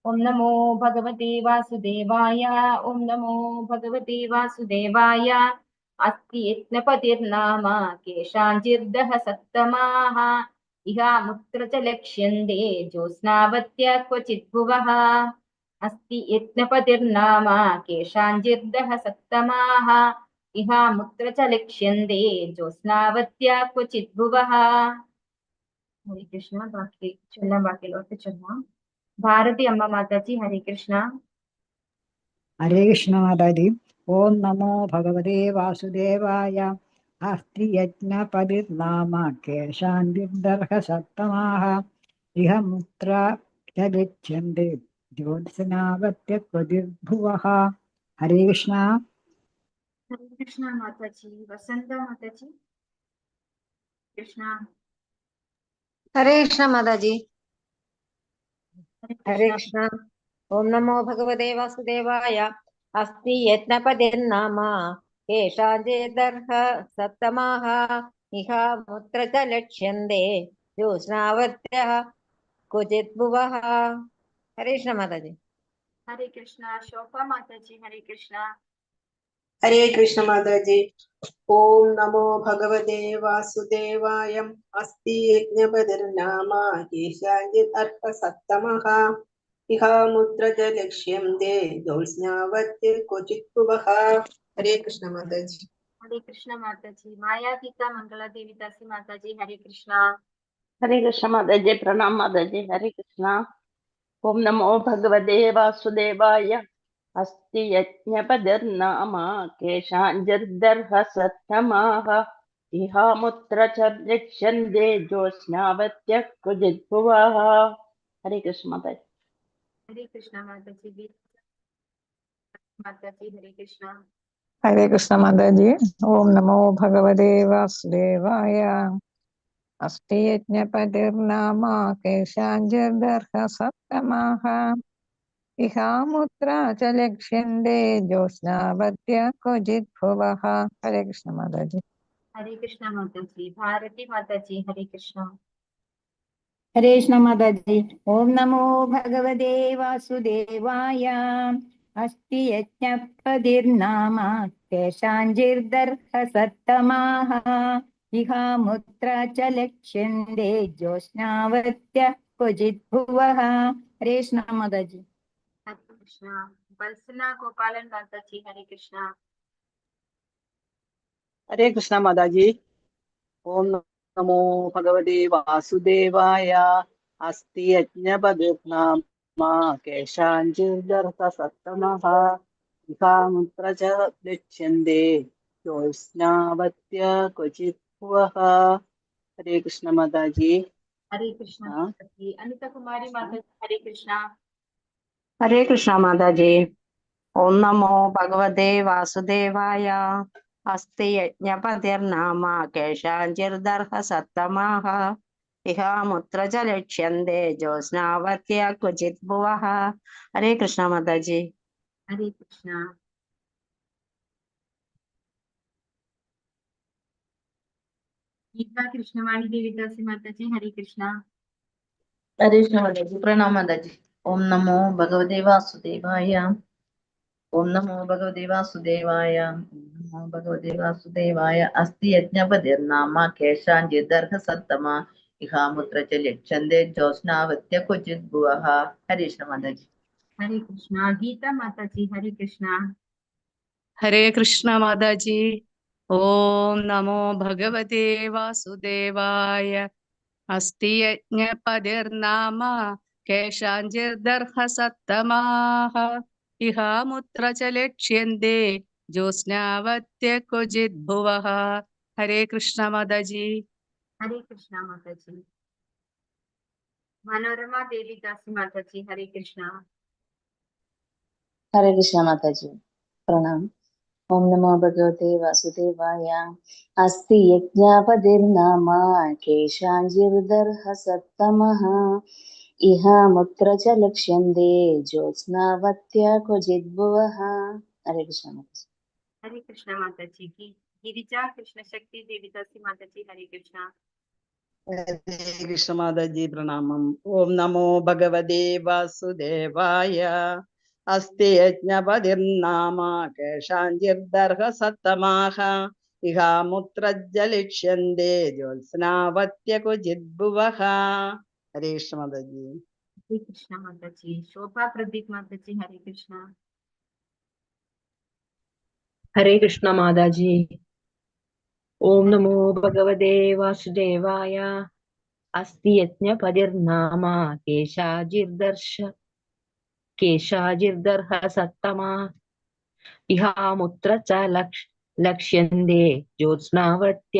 ഓം നമോ ഭഗവതേ വാസുദേവായ. ഓം നമോ ഭഗവതേ വാസുദേവായ. അസ്തി യജ്ഞപതിർനാമ കേശാഞ്ചിർദഹ സത്തമാഹ ഇഹ മുത്ര ച ലക്ഷ്യന്തേ ജ്യോത്സ്നാവത്യ ക്വചിത് ഭുവഃ. അസ്തി യജ്ഞപതിർനാമ കേശാഞ്ചിർദഹ സത്തമാഹ ഇഹ മുത്ര ച ലക്ഷ്യന്തേ ജ്യോത്സ്നാവത്യ ക്വചിത് ഭുവഃ. ഹരേ കൃഷ്ണ. ബാക്കിയുള്ളവർക്ക് ചൊല്ലാം. ഭാരതി അമ്മ മാതാജി ഹരേ കൃഷ്ണ. ഹരേ കൃഷ്ണ മാതാജി. ഓം നമോ ഭഗവതേ വാസുദേവായ. അസ്തി യജ്ഞപതിർനാമ കേശാഞ്ചിർദർഹ സത്തമാഹ ഇഹ മുത്ര ച ലക്ഷ്യന്തേ ജ്യോത്സ്നാവത്യ ക്വചിത് ഭുവഃ. ഹരേ കൃഷ്ണ. ഹരേ കൃഷ്ണ മാതാജി. വസന്ത മാതാജി കൃഷ്ണ. ഹരേ കൃഷ്ണ മാതാജി. ഹരേ കൃഷ്ണ. ഓം നമോ ഭഗവതേ വാസുദേവായ. അസ്തി യജ്ഞപതിർനാമ കേശാഞ്ചിർദർഹ സത്തമാഹ ഇഹ മുത്ര ച ലക്ഷ്യന്തേ ജ്യോത്സ്നാവത്യ ക്വചിത് ഭുവഃ. ഹരേ കൃഷ്ണ മാതാജി. ഹരേ കൃഷ്ണ. ശോഭ മാതാജി ഹരേ കൃഷ്ണ. ഹരേ കൃഷ്ണ മാതാജി. ഓം നമോ ഭഗവതേ വാസുദേവായ. അസ്തി യജ്ഞപതിർനാമ കേശാഞ്ചിർദർഹ സത്തമഃ ഇഹ മുത്ര ച ലക്ഷ്യന്തേ ജ്യോത്സ്നാവത്യ ക്വചിത് ഭുവഃ. ഹരേ കൃഷ്ണ മാതാജി. ഹരേ കൃഷ്ണ മാതാജി. മായാതീത മംഗളദേവി ദാസി മാതാജി ഹരേ കൃഷ്ണ. हरे कृष्ण माता जी। प्रणाम माता जी। हरे कृष्णा। ओम नमो भगवते वासुदेवाय। अस्ति यज्ञपतिर्नाम केशाञ्जिर्दर्ह सत्तमाः इह मुत्र च लक्ष्यन्ते ज्योत्स्नावत्य क्वचित् भुवः. हरे कृष्ण माता जी। हरे कृष्ण माताजी. माताजी हरे कृष्ण. हरे कृष्ण माताजी. ओम नमो भगवते वासुदेवाय. अस्ति यज्ञपतिर्नाम केशाञ्जिर्दर्ह सत्तमाः इह मुत्र च लक्ष्यन्ते ज्योत्स्नावत्य क्वचित् भुवः. हरे कृष्ण माताजी. हरे कृष्ण माताजी. भारती माताजी हरे कृष्ण. हरे कृष्ण माताजी. ओम नमो भगवते वासुदेवाय. अस्ति यज्ञपतिर्नाम केशाञ्जिर्दर्ह सत्तमाः इह मुत्र च लक्ष्यन्ते ज्योत्स्नावत्य क्वचित् भुवः. हरे कृष्ण माताजी. हरे कृष्ण. बल्सना गोपालन माताजी हरे कृष्ण. हरे कृष्ण माताजी. ओम नमो भगवते वासुदेवाय. अस्ति यज्ञपतिर्नाम केशाञ्जिर्दर्ह सत्तमः इह मुत्र च लक्ष्यन्ते ज्योत्स्नावत्य क्वचित् भुवः. हरे कृष्ण माताजी. ഹരേ കൃഷ്ണ മാതാജി. അനിത കുമാരി മാതാജി ഹരേ കൃഷ്ണ. ഹരേ കൃഷ്ണ മാതാജി. ഓം നമോ ഭഗവതേ വാസുദേവായ. അസ്തി യജ്ഞപതിർനാമ കേശാഞ്ചിർദർഹ സത്തമാഹ ഇഹാമുത്ര ച ലക്ഷ്യന്തേ ജ്യോത്സ്നാവർത്യ ക്വചിത് ഭുവഃ. ഹരേ കൃഷ്ണ മാതാജി. ഹരേ കൃഷ്ണ. ഗീതാ കൃഷ്ണവാണി ദേവിദാസി മാതാജി ഹരേ കൃഷ്ണ. ഹരേ കൃഷ്ണ മാതാജി. പ്രണാം മാതാജി. ഓം നമോ ഭഗവതേ വാസുദേവായ. ഓം നമോ ഭഗവതേ വാസുദേവായ. ഓം നമോ ഭഗവതേ വാസുദേവായ. അസ്തി യജ്ഞപതിർനാമ കേശാഞ്ചിദർഹ സത്തമ ഇഹാമുത്ര ച ലക്ഷ്യന്തേ ജ്യോത്സ്നാവത്യ ക്വചിത് ഭുവഃ. ഹരേ കൃഷ്ണ മാതാജി. ഹരേ കൃഷ്ണ. ഗീത മാതാജി ഹരേ കൃഷ്ണ. ഹരേ കൃഷ്ണ മാതാജി. ഓം നമോ ഭഗവതേ വാസുദേവായ. അസ്തി യജ്ഞപതിർനാമ കേശാഞ്ചിർദർഹ സത്തമാഹ ഇഹാമുത്ര ച ലക്ഷ്യന്തേ ജ്യോത്സ്നാവത്യ ക്വചിത് ഭുവഃ. ഹരേ കൃഷ്ണ മാതാജി. ഹരേ കൃഷ്ണ മാതാജി. മനോരമ ദേവിദാസി മാതാജി ഹരേ കൃഷ്ണ. ഹരേ കൃഷ്ണ മാതാജി. പ്രണാം. ഓം നമോ ഭഗവതേ വാസുദേവായ. അസ്തി യജ്ഞപതിർനാമ കേശാഞ്ചിർദർഹ സത്തമഃ ഇഹാമുത്ര ച ലക്ഷ്യന്തേ ജ്യോത്സ്നാവത്യ ക്വചിത് ഭുവഃ. ഹരേ കൃഷ്ണ മാതാജി. ഹരേ കൃഷ്ണ മാതാജി. ഗിരിജ കൃഷ്ണശക്തി ദേവിദാസി മാതാജി ഹരേ കൃഷ്ണ. ഹരേ കൃഷ്ണ മാതാജി. പ്രണാമം. ഓം നമോ ഭഗവതേ വാസുദേവായ. അസ്തി യജ്ഞപതിർനാമ കേശാഞ്ചിർദർഹ സത്തമാഹ ഇഹാമുത്ര ച ലക്ഷ്യന്തേ ജ്യോത്സ്നാവത്യ ക്വചിത് ഭുവഃ. ഹരേ കൃഷ്ണ മാതാജി. ഹരേ കൃഷ്ണ മാതാജി. ശോഭ പ്രദീപ് മാതാജി ഹരേ കൃഷ്ണ. ഹരേ കൃഷ്ണ മാതാജി. ഓം നമോ ഭഗവതേ വാസുദേവായ. അസ്തി യജ്ഞപതിർനാമ കേശാജിർദർഹ സത്തമാ ഇഹാമുത്ര ച ലക്ഷ്യന്തേ ജ്യോത്സ്നാവത്യ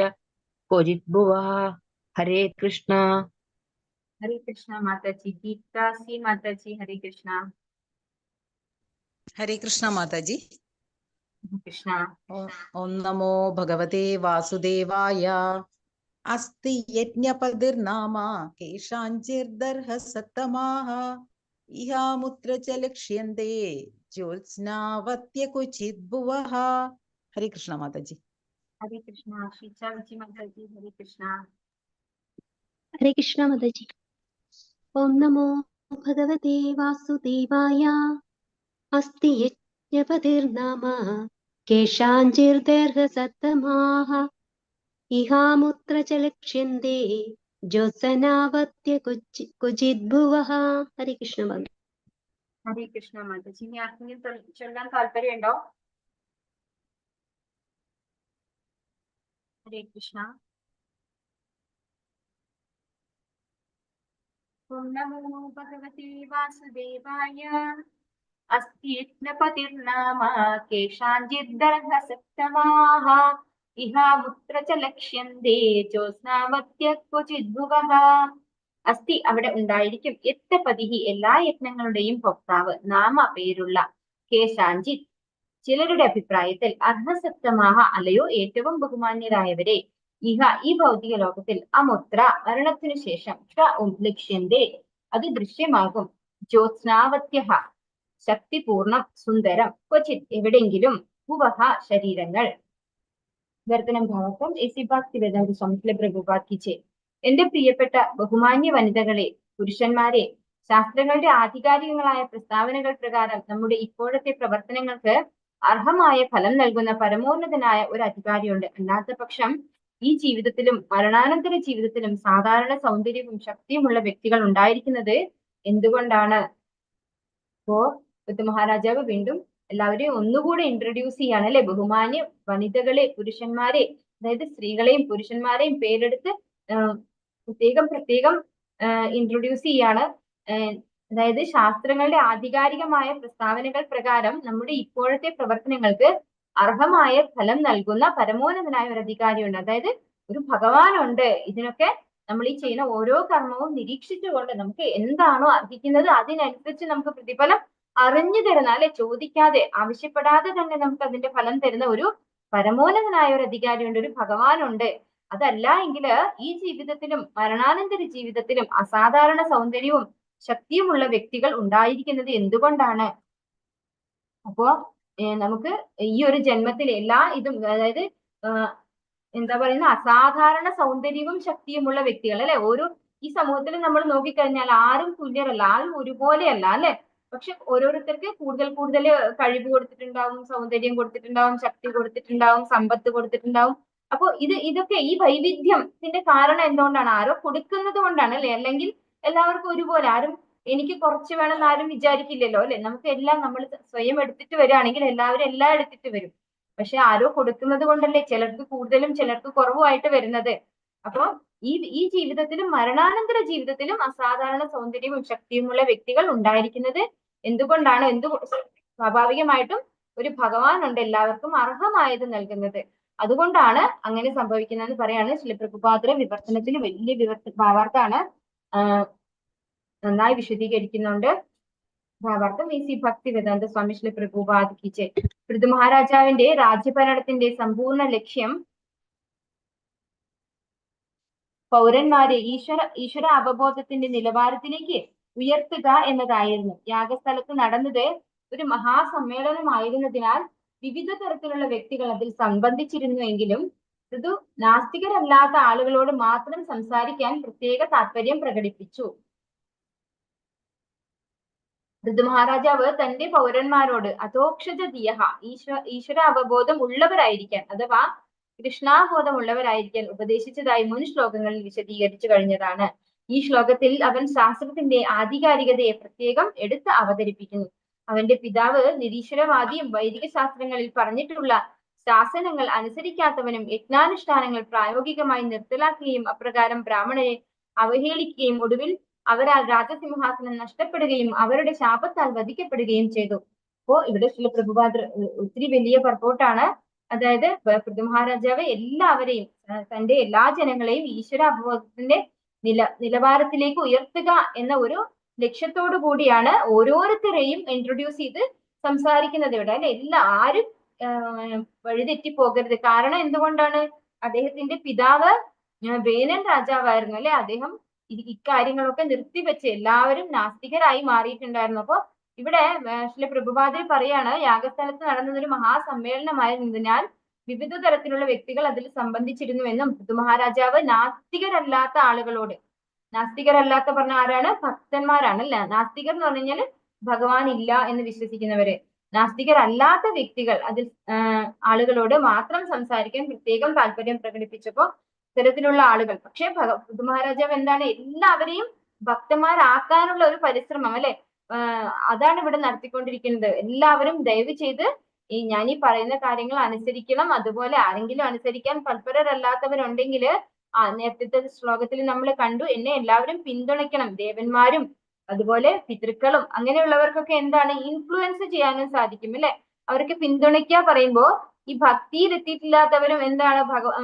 ക്വചിത് ഭുവഃ. ഹരേ കൃഷ്ണ. ഹരേ കൃഷ്ണ മാതാജി. ഗീതാസി മാതാജി ഹരേ കൃഷ്ണ. ഹരേ കൃഷ്ണ മാതാജി. കൃഷ്ണ. ഓം നമോ ഭഗവതേ വാസുദേവായ. അസ്തി യജ്ഞപതിർനാമ കേശാഞ്ചിർദർഹ സത്തമാഹ ഇഹാമുത്ര ച ലക്ഷ്യന്തേ ജ്യോത്സ്നാവത്യ ക്വചിത് ഭുവഃ. ഹരേ കൃഷ്ണ മാതാജി. ഹരേ കൃഷ്ണ. ഷീജ വിജി മാതാജി ഹരേ കൃഷ്ണ. ഹരേ കൃഷ്ണ മാതാജി. ഓം നമോ ഭഗവതേ വാസുദേവായ. അസ്തി യജ്ഞപതിർനാമ കേശാഞ്ചിർദർഹ സത്തമാഹ ഇഹാമുത്ര ച ലക്ഷ്യന്തേ ജ്യോത്സ്നാവത്യ ക്വചിത് ഭുവഃ. ഹരേ കൃഷ്ണ മാതാജി. ഹരേ കൃഷ്ണ മാതാജി. ഇനി ആർക്കെങ്കിലും ചൊല്ലാൻ താല്പര്യമുണ്ടോ? ഹരേ കൃഷ്ണ. ഓം നമോ ഭഗവതേ വാസുദേവായ. അസ്തി യജ്ഞപതിർനാമ കേശാഞ്ചിർദർഹ സത്തമാഹ ഇഹാമുത്ര ച ലക്ഷ്യന്തേ ജ്യോത്സ്നാവത്യ ക്വചിത് ഭുവഃ. അസ്തി അവിടെ ഉണ്ടായിരിക്കും, യജ്ഞപതിഹി എല്ലാ യജ്ഞങ്ങളുടെയും ഭോക്താവ്, നാമ പേരുള്ള, കേശാഞ്ചിത് ചിലരുടെ അഭിപ്രായത്തിൽ അർഹസപ്തമാഹ അല്ലയോ ഏറ്റവും ബഹുമാന്യരായവരെ, ഇഹ ഈ ഭൗതിക ലോകത്തിൽ, അമുത്ര മരണത്തിനു ശേഷം, ലക്ഷ്യന്തേ അത് ദൃശ്യമാകും, ജ്യോത്സ്നാവത്യഃ ശക്തിപൂർണം സുന്ദരം, ക്വചിത് എവിടെങ്കിലും, ഭുവഃ ശരീരങ്ങൾ. വർത്തനം ഭാവം എസി ഭക്തി വേദാന്ത സ്വാമികളെ പ്രഭുപാഠിച്ചേ. എന്റെ പ്രിയപ്പെട്ട ബഹുമാന്യ വനിതകളെ, പുരുഷന്മാരെ, ശാസ്ത്രങ്ങളുടെ ആധികാരികങ്ങളായ പ്രസ്താവനകൾ പ്രകാരം നമ്മുടെ ഇപ്പോഴത്തെ പ്രവർത്തനങ്ങൾക്ക് അർഹമായ ഫലം നൽകുന്ന പരമോന്നതനായ ഒരു അധികാരിയുണ്ട്. അല്ലാത്ത പക്ഷം ഈ ജീവിതത്തിലും മരണാനന്തര ജീവിതത്തിലും സാധാരണ സൗന്ദര്യവും ശക്തിയുമുള്ള വ്യക്തികൾ ഉണ്ടായിരിക്കുന്നത് എന്തുകൊണ്ടാണ്? അപ്പോ മഹാരാജാവ് വീണ്ടും എല്ലാവരെയും ഒന്നുകൂടെ ഇൻട്രൊഡ്യൂസ് ചെയ്യാണ് അല്ലെ. ബഹുമാന്യ വനിതകളെ, പുരുഷന്മാരെ, അതായത് സ്ത്രീകളെയും പുരുഷന്മാരെയും പേരെടുത്ത് പ്രത്യേകം ഇൻട്രൊഡ്യൂസ് ചെയ്യാണ്. അതായത് ശാസ്ത്രങ്ങളുടെ ആധികാരികമായ പ്രസ്താവനകൾ പ്രകാരം നമ്മുടെ ഇപ്പോഴത്തെ പ്രവർത്തനങ്ങൾക്ക് അർഹമായ ഫലം നൽകുന്ന പരമോന്നതനായ ഒരു അധികാരിയുണ്ട്. അതായത് ഒരു ഭഗവാനുണ്ട് ഇതിനൊക്കെ നമ്മൾ ഈ ചെയ്യുന്ന ഓരോ കർമ്മവും നിരീക്ഷിച്ചുകൊണ്ട് നമുക്ക് എന്താണോ അർഹിക്കുന്നത് അതിനനുസരിച്ച് നമുക്ക് പ്രതിഫലം അറിഞ്ഞു തരുന്ന, അല്ലെ, ചോദിക്കാതെ ആവശ്യപ്പെടാതെ തന്നെ നമുക്ക് അതിന്റെ ഫലം തരുന്ന ഒരു പരമോന്നതനായ ഒരു അധികാരിയുണ്ട്, ഒരു ഭഗവാനുണ്ട്. അതല്ല എങ്കിൽ ഈ ജീവിതത്തിലും മരണാനന്തര ജീവിതത്തിലും അസാധാരണ സൗന്ദര്യവും ശക്തിയുമുള്ള വ്യക്തികൾ ഉണ്ടായിരിക്കുന്നത് എന്തുകൊണ്ടാണ്? അപ്പോ നമുക്ക് ഈ ഒരു ജന്മത്തിൽ എല്ലാ ഇതും, അതായത് എന്താ പറയുന്ന, അസാധാരണ സൗന്ദര്യവും ശക്തിയുമുള്ള വ്യക്തികൾ, അല്ലെ, ഓരോ ഈ സമൂഹത്തിൽ നമ്മൾ നോക്കിക്കഴിഞ്ഞാൽ ആരും തുല്യരല്ല, ആരും ഒരുപോലെയല്ല, അല്ലെ. പക്ഷെ ഓരോരുത്തർക്ക് കൂടുതൽ കൂടുതൽ കഴിവ് കൊടുത്തിട്ടുണ്ടാവും, സൗന്ദര്യം കൊടുത്തിട്ടുണ്ടാവും, ശക്തി കൊടുത്തിട്ടുണ്ടാവും, സമ്പത്ത് കൊടുത്തിട്ടുണ്ടാവും. അപ്പൊ ഇതൊക്കെ ഈ വൈവിധ്യത്തിന്റെ കാരണം എന്തുകൊണ്ടാണ്? ആരോ കൊടുക്കുന്നത് കൊണ്ടാണ്, അല്ലെ. അല്ലെങ്കിൽ എല്ലാവർക്കും ഒരുപോലെ, ആരും എനിക്ക് കുറച്ച് വേണമെന്ന് ആരും വിചാരിക്കില്ലല്ലോ, അല്ലെ. നമുക്ക് എല്ലാം നമ്മൾ സ്വയം എടുത്തിട്ട് വരികയാണെങ്കിൽ എല്ലാവരും എല്ലാം എടുത്തിട്ട് വരും. പക്ഷെ ആരോ കൊടുക്കുന്നത് കൊണ്ടല്ലേ ചിലർക്ക് കൂടുതലും ചിലർക്ക് കുറവുമായിട്ട് വരുന്നത്. അപ്പൊ ഈ ജീവിതത്തിലും മരണാനന്തര ജീവിതത്തിലും അസാധാരണ സൗന്ദര്യവും ശക്തിയുമുള്ള വ്യക്തികൾ ഉണ്ടായിരിക്കുന്നത് എന്തുകൊണ്ടാണ്? സ്വാഭാവികമായിട്ടും ഒരു ഭഗവാനുണ്ട് എല്ലാവർക്കും അർഹമായത് നൽകുന്നത്. അതുകൊണ്ടാണ് അങ്ങനെ സംഭവിക്കുന്നതെന്ന് പറയാണ്. ശ്രീ പ്രഭുപാദർ വിവർത്തനത്തിൽ വലിയ ഭാവാർത്ഥാണ് നന്നായി വിശദീകരിക്കുന്നുണ്ട്. ഭാവാർത്ഥം ഈ ഭക്തി വേദാന്ത സ്വാമി ശ്രീ പ്രഭുപാദ് കി ജയ്. പൃഥു മഹാരാജാവിന്റെ രാജ്യഭരണത്തിന്റെ സമ്പൂർണ്ണ ലക്ഷ്യം പൗരന്മാരെ ഈശ്വര അവബോധത്തിന്റെ നിലവാരത്തിലേക്ക് ഉയർത്തുക എന്നതായിരുന്നു. യാഗസ്ഥലത്ത് നടന്നത് ഒരു മഹാസമ്മേളനമായിരുന്നതിനാൽ വിവിധ തരത്തിലുള്ള വ്യക്തികൾ അതിൽ സംബന്ധിച്ചിരുന്നുവെങ്കിലും പൃഥു നാസ്തികരല്ലാത്ത ആളുകളോട് മാത്രം സംസാരിക്കാൻ പ്രത്യേക താല്പര്യം പ്രകടിപ്പിച്ചു. പൃഥു മഹാരാജാവ് തന്റെ പൗരന്മാരോട് അധോക്ഷജ ദിയഹ, ഈശ്വര അവബോധം ഉള്ളവരായിരിക്കാൻ അഥവാ കൃഷ്ണാബോധമുള്ളവരായിരിക്കാൻ ഉപദേശിച്ചതായി മുൻ ശ്ലോകങ്ങളിൽ വിശദീകരിച്ചു കഴിഞ്ഞതാണ്. ഈ ശ്ലോകത്തിൽ അവൻ ശാസ്ത്രത്തിന്റെ ആധികാരികതയെ പ്രത്യേകം എടുത്ത് അവതരിപ്പിക്കുന്നു. അവന്റെ പിതാവ് നിരീശ്വരവാദിയും വൈദിക ശാസ്ത്രങ്ങളിൽ പറഞ്ഞിട്ടുള്ള ശാസനങ്ങൾ അനുസരിക്കാത്തവനും യജ്ഞാനുഷ്ഠാനങ്ങൾ പ്രായോഗികമായി നിർത്തലാക്കുകയും അപ്രകാരം ബ്രാഹ്മണരെ അവഹേളിക്കുകയും ഒടുവിൽ അവരാൽ രാജസിംഹാസനം നഷ്ടപ്പെടുകയും അവരുടെ ശാപത്താൽ വധിക്കപ്പെടുകയും ചെയ്തു. അപ്പോ ഇവിടെ ശ്രീ പ്രഭുപാദർ ഒത്തിരി വലിയ പർപ്പോട്ടാണ്. അതായത് പൃഥു മഹാരാജാവ് എല്ലാവരെയും, തന്റെ എല്ലാ ജനങ്ങളെയും ഈശ്വര അവബോധത്തിന്റെ നിലവാരത്തിലേക്ക് ഉയർത്തുക എന്ന ഒരു ലക്ഷ്യത്തോടു കൂടിയാണ് ഓരോരുത്തരെയും ഇൻട്രൊഡ്യൂസ് ചെയ്ത് സംസാരിക്കുന്നത് ഇവിടെ, അല്ലെ. ആരും വഴിതെറ്റി പോകരുത്. കാരണം എന്തുകൊണ്ടാണ്? അദ്ദേഹത്തിന്റെ പിതാവ് വേനൻ രാജാവായിരുന്നു, അല്ലെ. അദ്ദേഹം ഇക്കാര്യങ്ങളൊക്കെ നിർത്തിവെച്ച് എല്ലാവരും നാസ്തികരായി മാറിയിട്ടുണ്ടായിരുന്നു. അപ്പൊ ഇവിടെ ശ്രീ പ്രഭുപാദർ പറയാണ്, യാഗസ്ഥലത്ത് നടന്നത് ഒരു മഹാസമ്മേളനമായിരുന്നതിനാൽ വിവിധ തരത്തിലുള്ള വ്യക്തികൾ അതിൽ സംബന്ധിച്ചിരുന്നുവെന്നും പൃഥു മഹാരാജാവ് നാസ്തികരല്ലാത്ത ആളുകളോട്, നാസ്തികരല്ലാത്ത പറഞ്ഞ ആരാണ്? ഭക്തന്മാരാണ്, അല്ലെ. നാസ്തികർ എന്ന് പറഞ്ഞു കഴിഞ്ഞാൽ ഭഗവാൻ ഇല്ല എന്ന് വിശ്വസിക്കുന്നവര്. നാസ്തികരല്ലാത്ത വ്യക്തികൾ അതിൽ ആളുകളോട് മാത്രം സംസാരിക്കാൻ പ്രത്യേകം താല്പര്യം പ്രകടിപ്പിച്ചപ്പോ ഇത്തരത്തിലുള്ള ആളുകൾ, പക്ഷെ പൃഥു മഹാരാജാവ് എന്താണ്, എല്ലാവരെയും ഭക്തന്മാരാക്കാനുള്ള ഒരു പരിശ്രമം, അല്ലെ, അതാണ് ഇവിടെ നടത്തിക്കൊണ്ടിരിക്കുന്നത്. എല്ലാവരും ദയവ് ചെയ്ത് ഞാൻ ഈ പറയുന്ന കാര്യങ്ങൾ അനുസരിക്കണം. അതുപോലെ ആരെങ്കിലും അനുസരിക്കാൻ തൽപരരല്ലാത്തവരുണ്ടെങ്കിൽ നേരത്തെ ശ്ലോകത്തിൽ നമ്മൾ കണ്ടു, എന്നെ എല്ലാവരും പിന്തുണയ്ക്കണം. ദേവന്മാരും അതുപോലെ പിതൃക്കളും അങ്ങനെയുള്ളവർക്കൊക്കെ എന്താണ്, ഇൻഫ്ലുവൻസ് ചെയ്യാനും സാധിക്കും, അല്ലെ. അവർക്ക് പിന്തുണയ്ക്കുക പറയുമ്പോ ഈ ഭക്തിയിൽ എത്തിയിട്ടില്ലാത്തവരും എന്താണ്,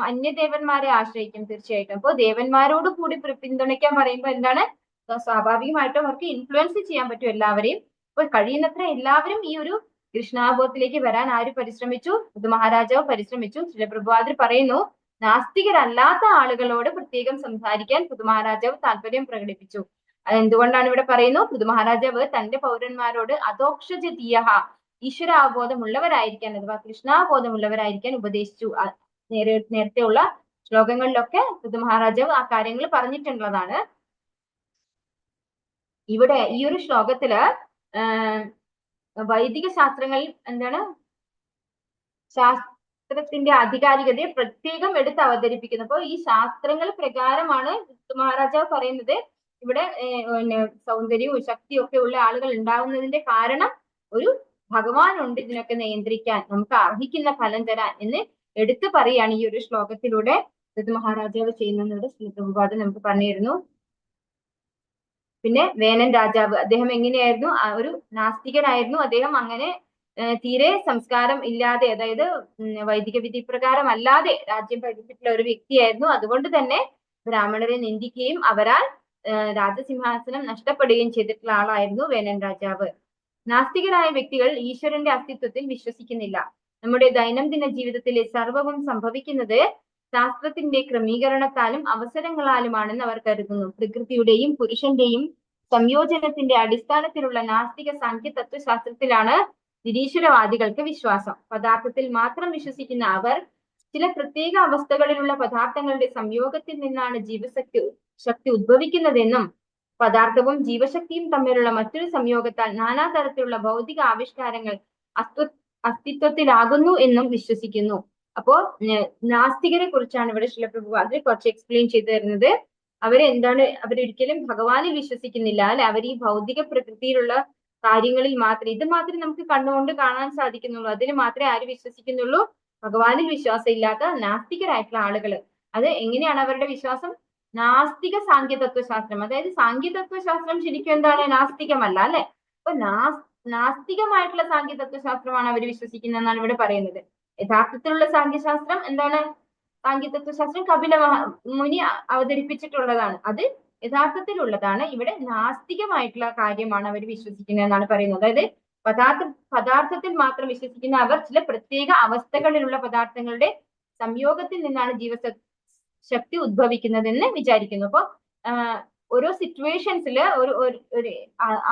അന്യദേവന്മാരെ ആശ്രയിക്കും തീർച്ചയായിട്ടും. അപ്പോൾ ദേവന്മാരോട് കൂടി പിന്തുണയ്ക്കാൻ പറയുമ്പോൾ എന്താണ്, സ്വാഭാവികമായിട്ടും അവർക്ക് ഇൻഫ്ലുവൻസ് ചെയ്യാൻ പറ്റും എല്ലാവരെയും. അപ്പോൾ കഴിയുന്നത്ര എല്ലാവരും ഈ ഒരു കൃഷ്ണാബോധത്തിലേക്ക് വരാൻ ആര് പരിശ്രമിച്ചു? പൃഥു മഹാരാജാവ് പരിശ്രമിച്ചു. ശ്രീ പ്രഭുപാദർ പറയുന്നു, നാസ്തികരല്ലാത്ത ആളുകളോട് പ്രത്യേകം സംസാരിക്കാൻ പൃഥു മഹാരാജാവ് താല്പര്യം പ്രകടിപ്പിച്ചു. എന്തുകൊണ്ടാണ് ഇവിടെ പറയുന്നു? പൃഥു മഹാരാജാവ് തന്റെ പൗരന്മാരോട് അധോക്ഷജ ദിയഹ, ഈശ്വര അവബോധമുള്ളവരായിരിക്കാൻ അഥവാ കൃഷ്ണാബോധമുള്ളവരായിരിക്കാൻ ഉപദേശിച്ചു. നേരത്തെയുള്ള ശ്ലോകങ്ങളിലൊക്കെ പൃഥു മഹാരാജാവ് ആ കാര്യങ്ങൾ പറഞ്ഞിട്ടുള്ളതാണ്. ഇവിടെ ഈ ഒരു ശ്ലോകത്തില് വൈദിക ശാസ്ത്രങ്ങളിൽ എന്താണ്, ശാസ്ത്രത്തിന്റെ ആധികാരികതയെ പ്രത്യേകം എടുത്ത് അവതരിപ്പിക്കുന്നു. അപ്പോൾ ഈ ശാസ്ത്രങ്ങൾ പ്രകാരമാണ് മഹാരാജാവ് പറയുന്നത് ഇവിടെ സൗന്ദര്യവും ശക്തിയും ഒക്കെ ഉള്ള ആളുകൾ ഉണ്ടാവുന്നതിന്റെ കാരണം ഒരു ഭഗവാനുണ്ട് ഇതിനൊക്കെ നിയന്ത്രിക്കാൻ, നമുക്ക് അർഹിക്കുന്ന ഫലം തരാൻ എന്ന് എടുത്തു പറയുകയാണ് ഈ ഒരു ശ്ലോകത്തിലൂടെ പൃഥു മഹാരാജാവ് ചെയ്യുന്നത്. ശ്രീ പ്രഭുപാദർ നമുക്ക് പറഞ്ഞിരുന്നു. പിന്നെ വേനൻ രാജാവ്, അദ്ദേഹം എങ്ങനെയായിരുന്നു? ഒരു നാസ്തികനായിരുന്നു. അദ്ദേഹം അങ്ങനെ തീരെ സംസ്കാരം ഇല്ലാതെ, അതായത് വൈദിക വിധി പ്രകാരം അല്ലാതെ രാജ്യം ഭരിച്ചിട്ടുള്ള ഒരു വ്യക്തിയായിരുന്നു. അതുകൊണ്ട് തന്നെ ബ്രാഹ്മണരെ നിന്ദിക്കുകയും അവരാൽ രാജസിംഹാസനം നഷ്ടപ്പെടുകയും ചെയ്തിട്ടുള്ള ആളായിരുന്നു വേനൻ രാജാവ്. നാസ്തികരായ വ്യക്തികൾ ഈശ്വരന്റെ അസ്തിത്വത്തിൽ വിശ്വസിക്കുന്നില്ല. നമ്മുടെ ദൈനംദിന ജീവിതത്തിലെ സർവവും സംഭവിക്കുന്നത് ശാസ്ത്രത്തിന്റെ ക്രമീകരണത്താലും അവസരങ്ങളാലുമാണെന്ന് അവർ കരുതുന്നു. പ്രകൃതിയുടെയും പുരുഷന്റെയും സംയോജനത്തിന്റെ അടിസ്ഥാനത്തിലുള്ള നാസ്തിക സാഖ്യ തത്വശാസ്ത്രത്തിലാണ് നിരീശ്വരവാദികൾക്ക് വിശ്വാസം. പദാർത്ഥത്തിൽ മാത്രം വിശ്വസിക്കുന്ന അവർ ചില പ്രത്യേക അവസ്ഥകളിലുള്ള പദാർത്ഥങ്ങളുടെ സംയോഗത്തിൽ നിന്നാണ് ശക്തി ഉദ്ഭവിക്കുന്നതെന്നും പദാർത്ഥവും ജീവശക്തിയും തമ്മിലുള്ള മറ്റൊരു സംയോഗത്താൽ നാനാതരത്തിലുള്ള ഭൗതിക ആവിഷ്കാരങ്ങൾ അസ്തിത്വത്തിലാകുന്നു എന്നും വിശ്വസിക്കുന്നു. അപ്പോ നാസ്തികരെ കുറിച്ചാണ് ഇവിടെ ശിലപ്രഭുപാദർ കുറച്ച് എക്സ്പ്ലെയിൻ ചെയ്തു തരുന്നത്. അവരൊരിക്കലും ഭഗവാനിൽ വിശ്വസിക്കുന്നില്ല അല്ലെ. അവർ ഈ ഭൗതിക പ്രകൃതിയിലുള്ള കാര്യങ്ങളിൽ മാത്രം, ഇത് മാത്രമേ നമുക്ക് കണ്ണുകൊണ്ട് കാണാൻ സാധിക്കുന്നുള്ളൂ, അതിന് മാത്രമേ ആര് വിശ്വസിക്കുന്നുള്ളൂ? ഭഗവാനിൽ വിശ്വാസം ഇല്ലാത്ത നാസ്തികരായിട്ടുള്ള ആളുകൾ. അത് എങ്ങനെയാണ് അവരുടെ വിശ്വാസം? നാസ്തിക സാങ്കേതത്വശാസ്ത്രം, അതായത് സാങ്കേതത്വശാസ്ത്രം ശരിക്കും എന്താണ്? നാസ്തികമല്ല അല്ലെ. അപ്പൊ നാസ്തികമായിട്ടുള്ള സാങ്കേതത്വശാസ്ത്രമാണ് അവർ വിശ്വസിക്കുന്നതെന്നാണ് ഇവിടെ പറയുന്നത്. യഥാർത്ഥത്തിലുള്ള സാങ്കേശാസ്ത്രം എന്താണ്? സാങ്കേതത്വശാസ്ത്രം കപില മുനി അവതരിപ്പിച്ചിട്ടുള്ളതാണ്, അത് യഥാർത്ഥത്തിലുള്ളതാണ്. ഇവിടെ നാസ്തികമായിട്ടുള്ള കാര്യമാണ് അവർ വിശ്വസിക്കുന്നത് എന്നാണ് പറയുന്നത്. അതായത് പദാർത്ഥത്തിൽ മാത്രം വിശ്വസിക്കുന്ന അവർ ചില പ്രത്യേക അവസ്ഥകളിലുള്ള പദാർത്ഥങ്ങളുടെ സംയോഗത്തിൽ നിന്നാണ് ജീവശക്തി ഉദ്ഭവിക്കുന്നതെന്ന് വിചാരിക്കുന്നു. അപ്പൊ ഓരോ സിറ്റുവേഷൻസില് ഒരു